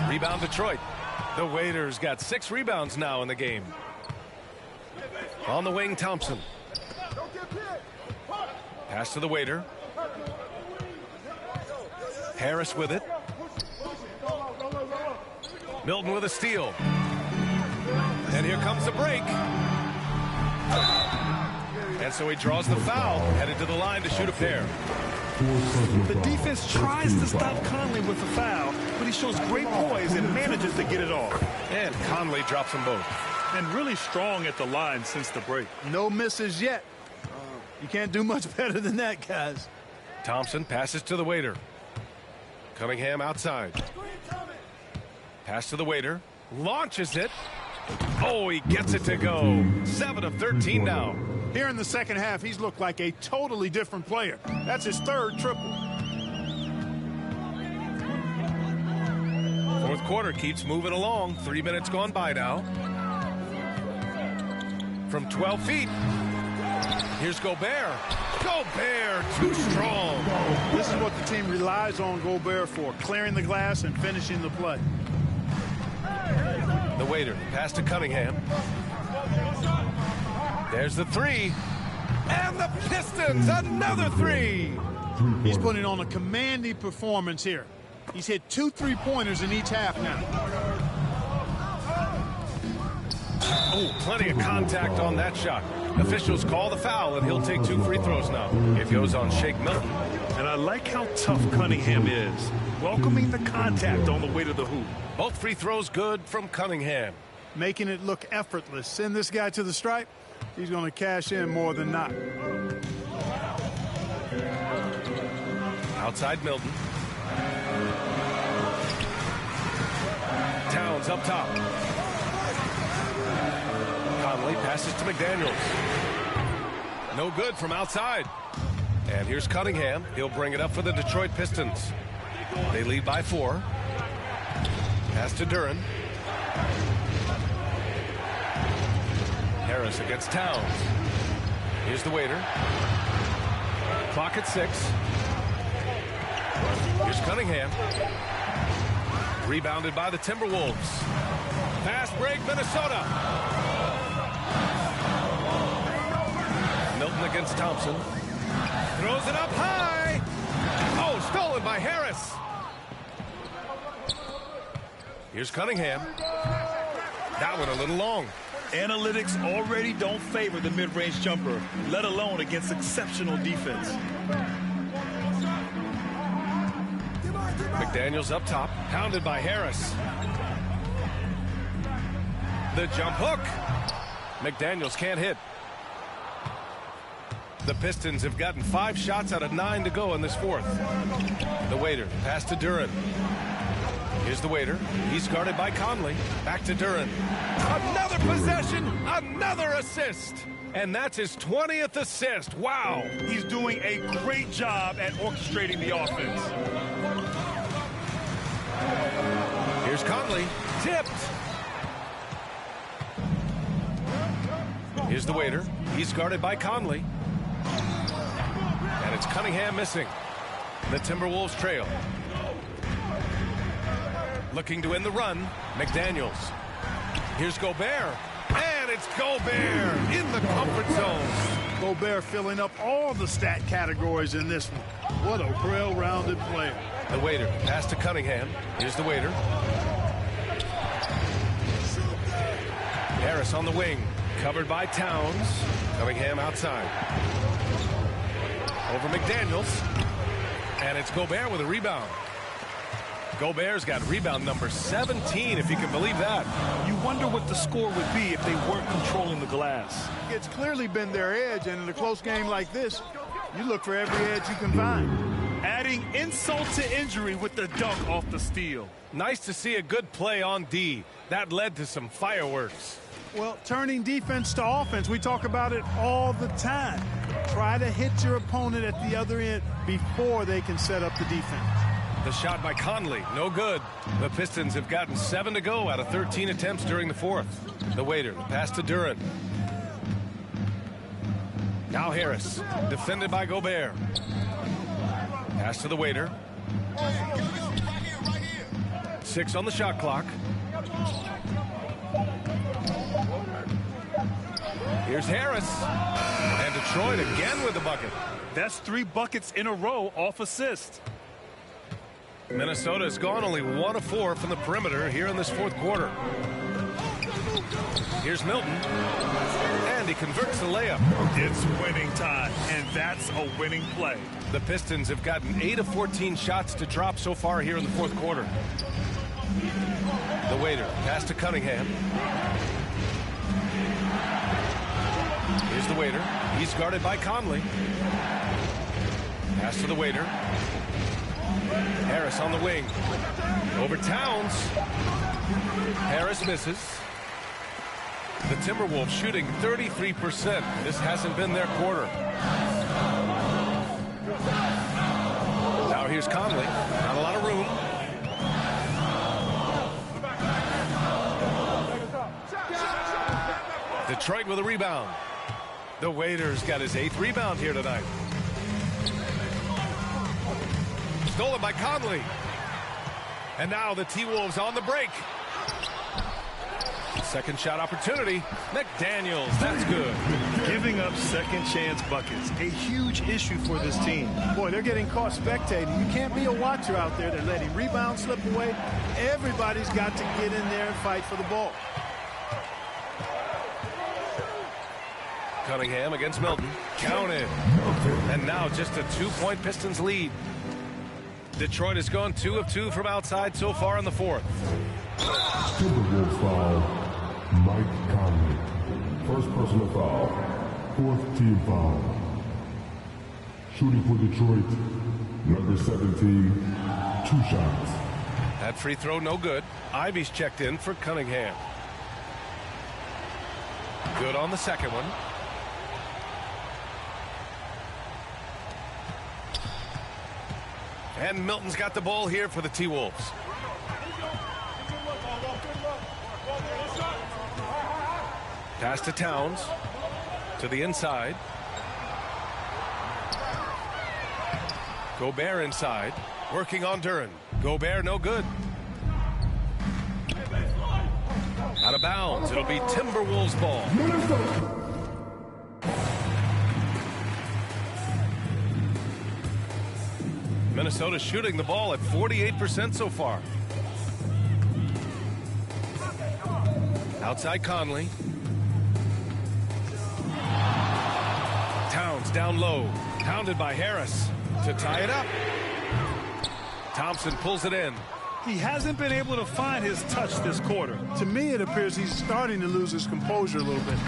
Rebound Detroit. The Waiters got 6 rebounds now in the game. On the wing, Thompson. Pass to the waiter. Harris with it. Milton with a steal. And here comes the break. And so he draws the foul, headed to the line to shoot a pair. The defense tries to stop Conley with the foul, but he shows great poise and manages to get it off. And Conley drops them both. And really strong at the line since the break. No misses yet. You can't do much better than that, guys. Thompson passes to the waiter. Cunningham outside. Pass to the waiter. Launches it. Oh, he gets it to go. 7 of 13 now. Here in the second half, he's looked like a totally different player. That's his third triple. Fourth quarter keeps moving along. 3 minutes gone by now. From 12 feet. Here's Gobert. Gobert, too strong. This is what the team relies on Gobert for, clearing the glass and finishing the play. The waiter, pass to Cunningham. There's the three. And the Pistons, another three. He's putting on a commanding performance here. He's hit 2 3-pointers in each half now. Oh, plenty of contact on that shot. Officials call the foul, and he'll take 2 free throws now. It goes on Shake Milton. And I like how tough Cunningham is, welcoming the contact on the way to the hoop. Both free throws good from Cunningham. Making it look effortless. Send this guy to the stripe. He's going to cash in more than not. Outside Milton. Towns up top. Conley passes to McDaniels. No good from outside. And here's Cunningham. He'll bring it up for the Detroit Pistons. They lead by 4. Pass to Duran. Harris against Towns. Here's the waiter. Clock at 6. Here's Cunningham. Rebounded by the Timberwolves. Fast break, Minnesota. Milton against Thompson. Throws it up high. Oh, stolen by Harris. Here's Cunningham. That one a little long. Analytics already don't favor the mid-range jumper, let alone against exceptional defense. McDaniels up top, pounded by Harris. The jump hook. McDaniels can't hit. The Pistons have gotten 5 shots out of 9 to go in this fourth. The waiter, pass to Duran. Here's the waiter. He's guarded by Conley. Back to Duran. Another possession, another assist. And that's his 20th assist. Wow. He's doing a great job at orchestrating the offense. Here's Conley. Tipped. Here's the waiter. He's guarded by Conley. And it's Cunningham missing. The Timberwolves trail. Looking to end the run, McDaniels. Here's Gobert. And it's Gobert in the comfort zone. Gobert filling up all the stat categories in this one. What a well-rounded player. The waiter, pass to Cunningham. Here's the waiter. Harris on the wing, covered by Towns. Cunningham outside. Over McDaniels. And it's Gobert with a rebound. Gobert's got rebound number 17, if you can believe that. You wonder what the score would be if they weren't controlling the glass. It's clearly been their edge, and in a close game like this, you look for every edge you can find. Adding insult to injury with the dunk off the steal. Nice to see a good play on D. That led to some fireworks. Well, turning defense to offense, we talk about it all the time. Try to hit your opponent at the other end before they can set up the defense. The shot by Conley, no good. The Pistons have gotten 7 to go out of 13 attempts during the fourth. The waiter, pass to Duran. Now Harris, defended by Gobert. Pass to the waiter. 6 on the shot clock. Here's Harris. And Detroit again with the bucket. That's 3 buckets in a row off assist. Minnesota has gone only 1 of 4 from the perimeter here in this fourth quarter. Here's Milton. And he converts the layup. It's winning time, and that's a winning play. The Pistons have gotten 8 of 14 shots to drop so far here in the fourth quarter. The waiter, pass to Cunningham. Here's the waiter. He's guarded by Conley. Pass to the waiter. Harris on the wing. Over Towns. Harris misses. The Timberwolves shooting 33%. This hasn't been their quarter. Now here's Conley. Not a lot of room. Detroit with a rebound. The Waiters got his 8th rebound here tonight. Stolen by Conley. And now the T-Wolves on the break. Second shot opportunity. McDaniels, that's good. Giving up second chance buckets, a huge issue for this team. Boy, they're getting caught spectating. You can't be a watcher out there. They're letting rebounds slip away. Everybody's got to get in there and fight for the ball. Cunningham against Milton. Counted. And now just a 2-point Pistons lead. Detroit has gone 2 of 2 from outside so far in the 4th. Timberwolves foul. Mike Conley. First personal foul. 4th team foul. Shooting for Detroit. Number 17. 2 shots. That free throw no good. Ivy's checked in for Cunningham. Good on the second one. And Milton's got the ball here for the T-Wolves. Pass to Towns. To the inside. Gobert inside. Working on Duren. Gobert no good. Out of bounds. It'll be Timberwolves ball. Minnesota shooting the ball at 48% so far. Outside Conley. Towns down low. Pounded by Harris to tie it up. Thompson pulls it in. He hasn't been able to find his touch this quarter. To me, it appears he's starting to lose his composure a little bit.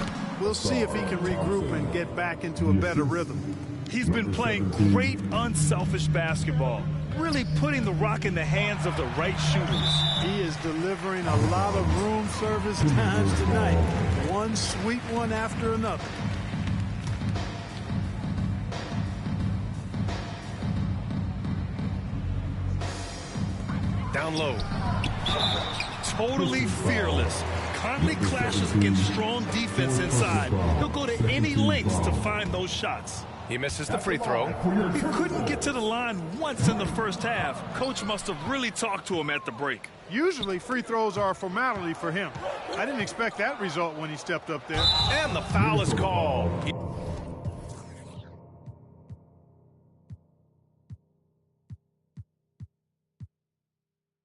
We'll see if he can regroup and get back into a better rhythm. He's been playing great, unselfish basketball, really putting the rock in the hands of the right shooters. He is delivering a lot of room service times tonight. One sweet one after another. Down low. Totally fearless. Conley clashes against strong defense inside. He'll go to any lengths to find those shots. He misses the free throw. He couldn't get to the line once in the first half. Coach must have really talked to him at the break. Usually free throws are a formality for him. I didn't expect that result when he stepped up there. And the foul is called.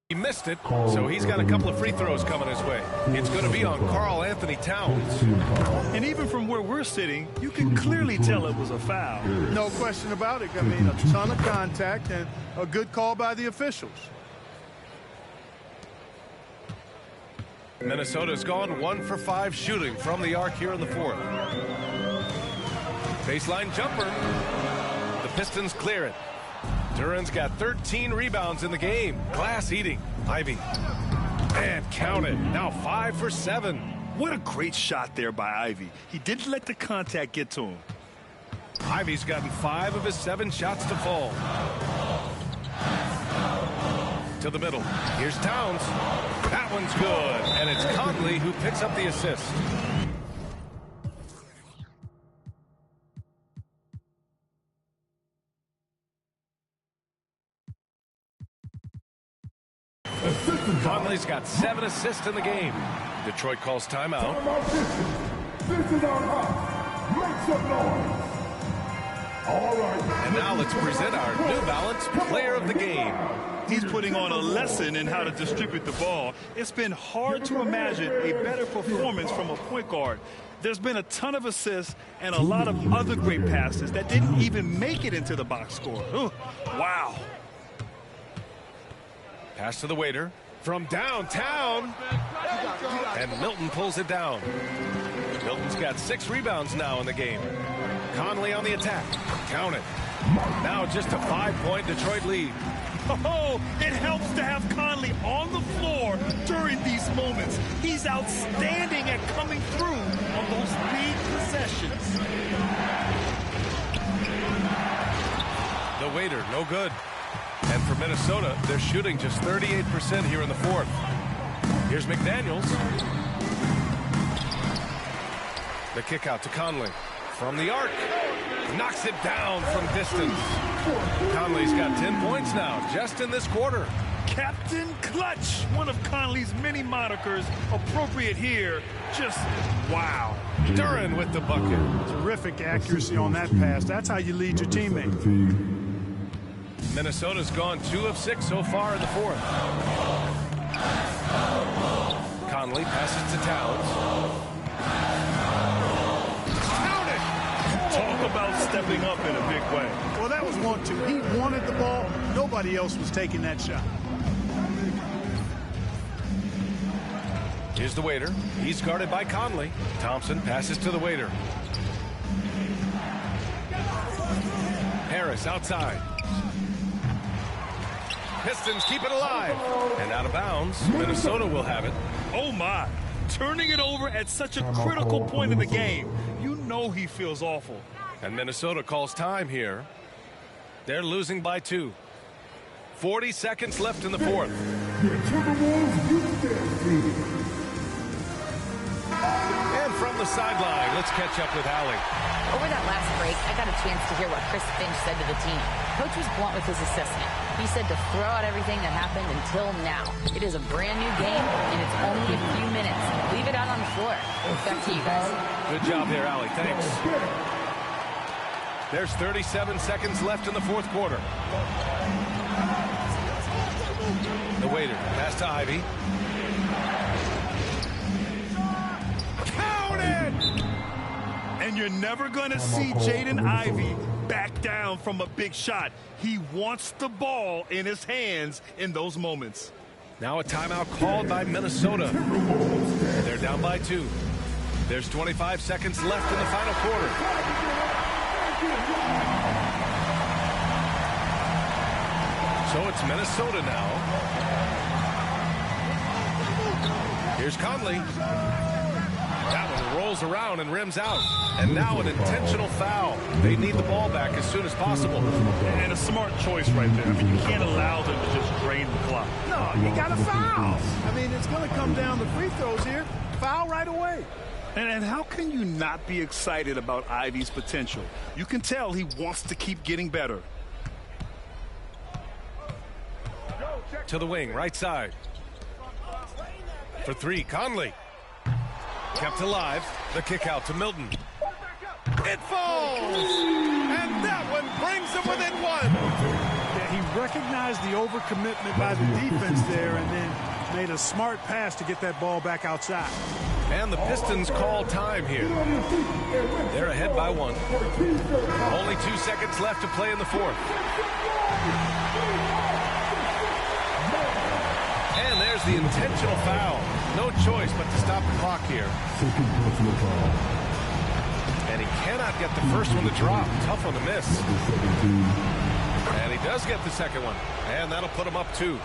He missed it, so he's got a couple of free throws coming his way. It's going to be on Karl Anthony Towns. And even from where we're sitting, you can clearly tell it was a foul. No question about it. I mean, a ton of contact and a good call by the officials. Minnesota's gone 1 for 5 shooting from the arc here in the 4th. Baseline jumper. The Pistons clear it. Duren's got 13 rebounds in the game. Glass eating. Ivy. And count it. Now 5 for 7. What a great shot there by Ivy. He didn't let the contact get to him. Ivy's gotten 5 of his 7 shots to fall. To the middle. Here's Towns. That one's good. And it's Conley who picks up the assist. Conley's got 7 assists in the game. Detroit calls timeout. This is our house. Make some noise. All right. And now let's present our New Balance Player of the Game. He's putting on a lesson in how to distribute the ball. It's been hard to imagine a better performance from a point guard. There's been a ton of assists and a lot of other great passes that didn't even make it into the box score. Ooh, wow. Pass to the waiter from downtown. And Milton pulls it down. Milton's got 6 rebounds now in the game. Conley on the attack. Count it. Now just a 5-point Detroit lead. Oh, it helps to have Conley on the floor during these moments. He's outstanding at coming through on those big possessions. The waiter, no good. And for Minnesota, they're shooting just 38% here in the fourth. Here's McDaniels. The kick out to Conley. From the arc. Knocks it down from distance. Conley's got 10 points now, just in this quarter. Captain Clutch, one of Conley's many monikers, appropriate here. Just wow. Duran with the bucket. Terrific accuracy on that pass. That's how you lead your teammate. Minnesota's gone 2 of 6 so far in the fourth. Conley passes to Towns. Talk about stepping up in a big way. Well, that was 1-2. He wanted the ball. Nobody else was taking that shot. Here's the waiter. He's guarded by Conley. Thompson passes to the waiter. Harris outside. Pistons keep it alive. And out of bounds. Minnesota will have it. Oh, my. Turning it over at such a critical point in the game. You know he feels awful. And Minnesota calls time here. They're losing by 2. 40 seconds left in the fourth. And from the sideline, let's catch up with Allie. Over that last break, I got a chance to hear what Chris Finch said to the team. Coach was blunt with his assessment. He said to throw out everything that happened until now. It is a brand new game, and it's only a few minutes. Leave it out on the floor. Back to you guys. Good job here, Allie. Thanks. There's 37 seconds left in the fourth quarter. The waiter, pass to Ivy. Count it! And you're never going to see Jaden Ivey back down from a big shot. He wants the ball in his hands in those moments. Now a timeout called by Minnesota. They're down by 2. There's 25 seconds left in the final quarter. So it's Minnesota now. Here's Conley. That one rolls around and rims out. And now an intentional foul. They need the ball back as soon as possible. And a smart choice right there. I mean, you can't allow them to just drain the clock. No, you got to foul. I mean, it's going to come down to free throws here. Foul right away. And how can you not be excited about Ivey's potential? You can tell he wants to keep getting better. To the wing, right side. For 3, Conley. Kept alive. The kick out to Milton. It falls! And that one brings them within 1. Yeah, he recognized the overcommitment by the defense there and then made a smart pass to get that ball back outside. And the Pistons call time here. They're ahead by 1. Only 2 seconds left to play in the fourth. And there's the intentional foul. No choice but to stop the clock here. And he cannot get the first one to drop. Tough one to miss. And he does get the second one. And that'll put him up 2.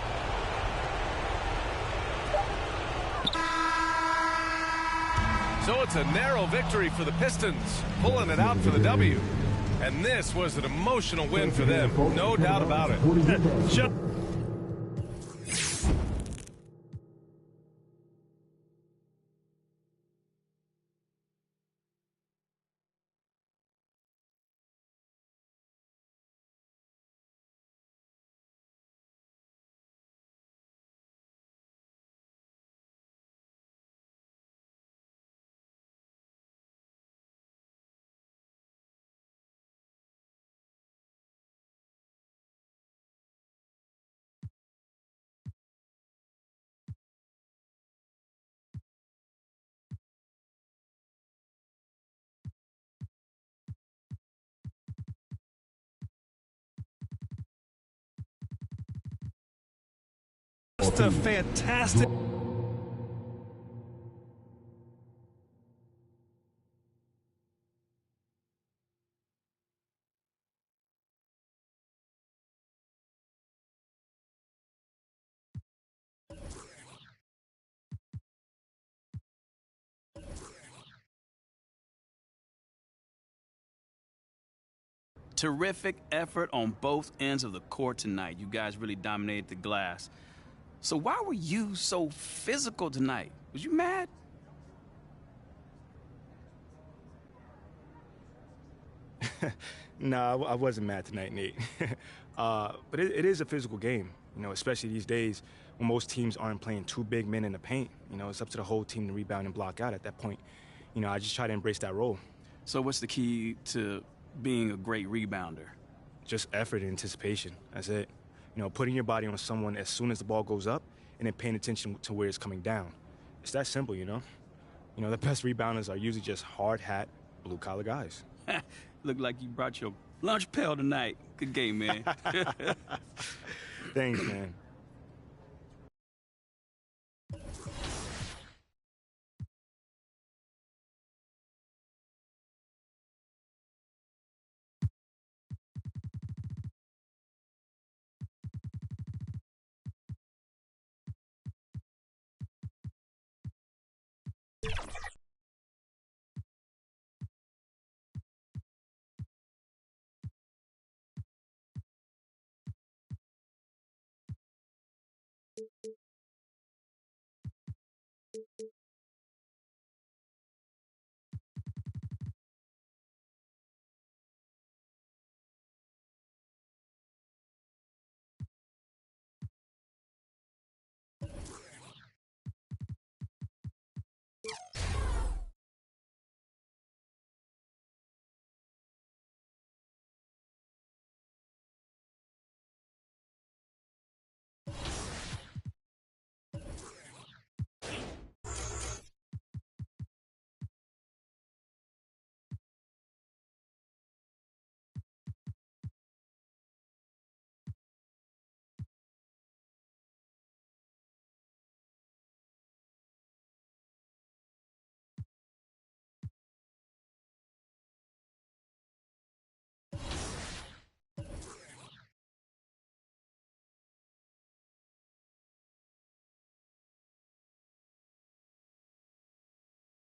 So it's a narrow victory for the Pistons, pulling it out for the W. And this was an emotional win for them, no doubt about it. Just a fantastic Terrific effort on both ends of the court tonight. You guys really dominated the glass. So why were you so physical tonight? Was you mad? No, I wasn't mad tonight, Nate. But it is a physical game, you know, especially these days when most teams aren't playing two big men in the paint. You know, it's up to the whole team to rebound and block out at that point. You know, I just try to embrace that role. So what's the key to being a great rebounder? Just effort and anticipation. That's it. You know, putting your body on someone as soon as the ball goes up and then paying attention to where it's coming down. It's that simple, you know? You know, the best rebounders are usually just hard hat, blue-collar guys. Look like you brought your lunch pail tonight. Good game, man. Thanks, man.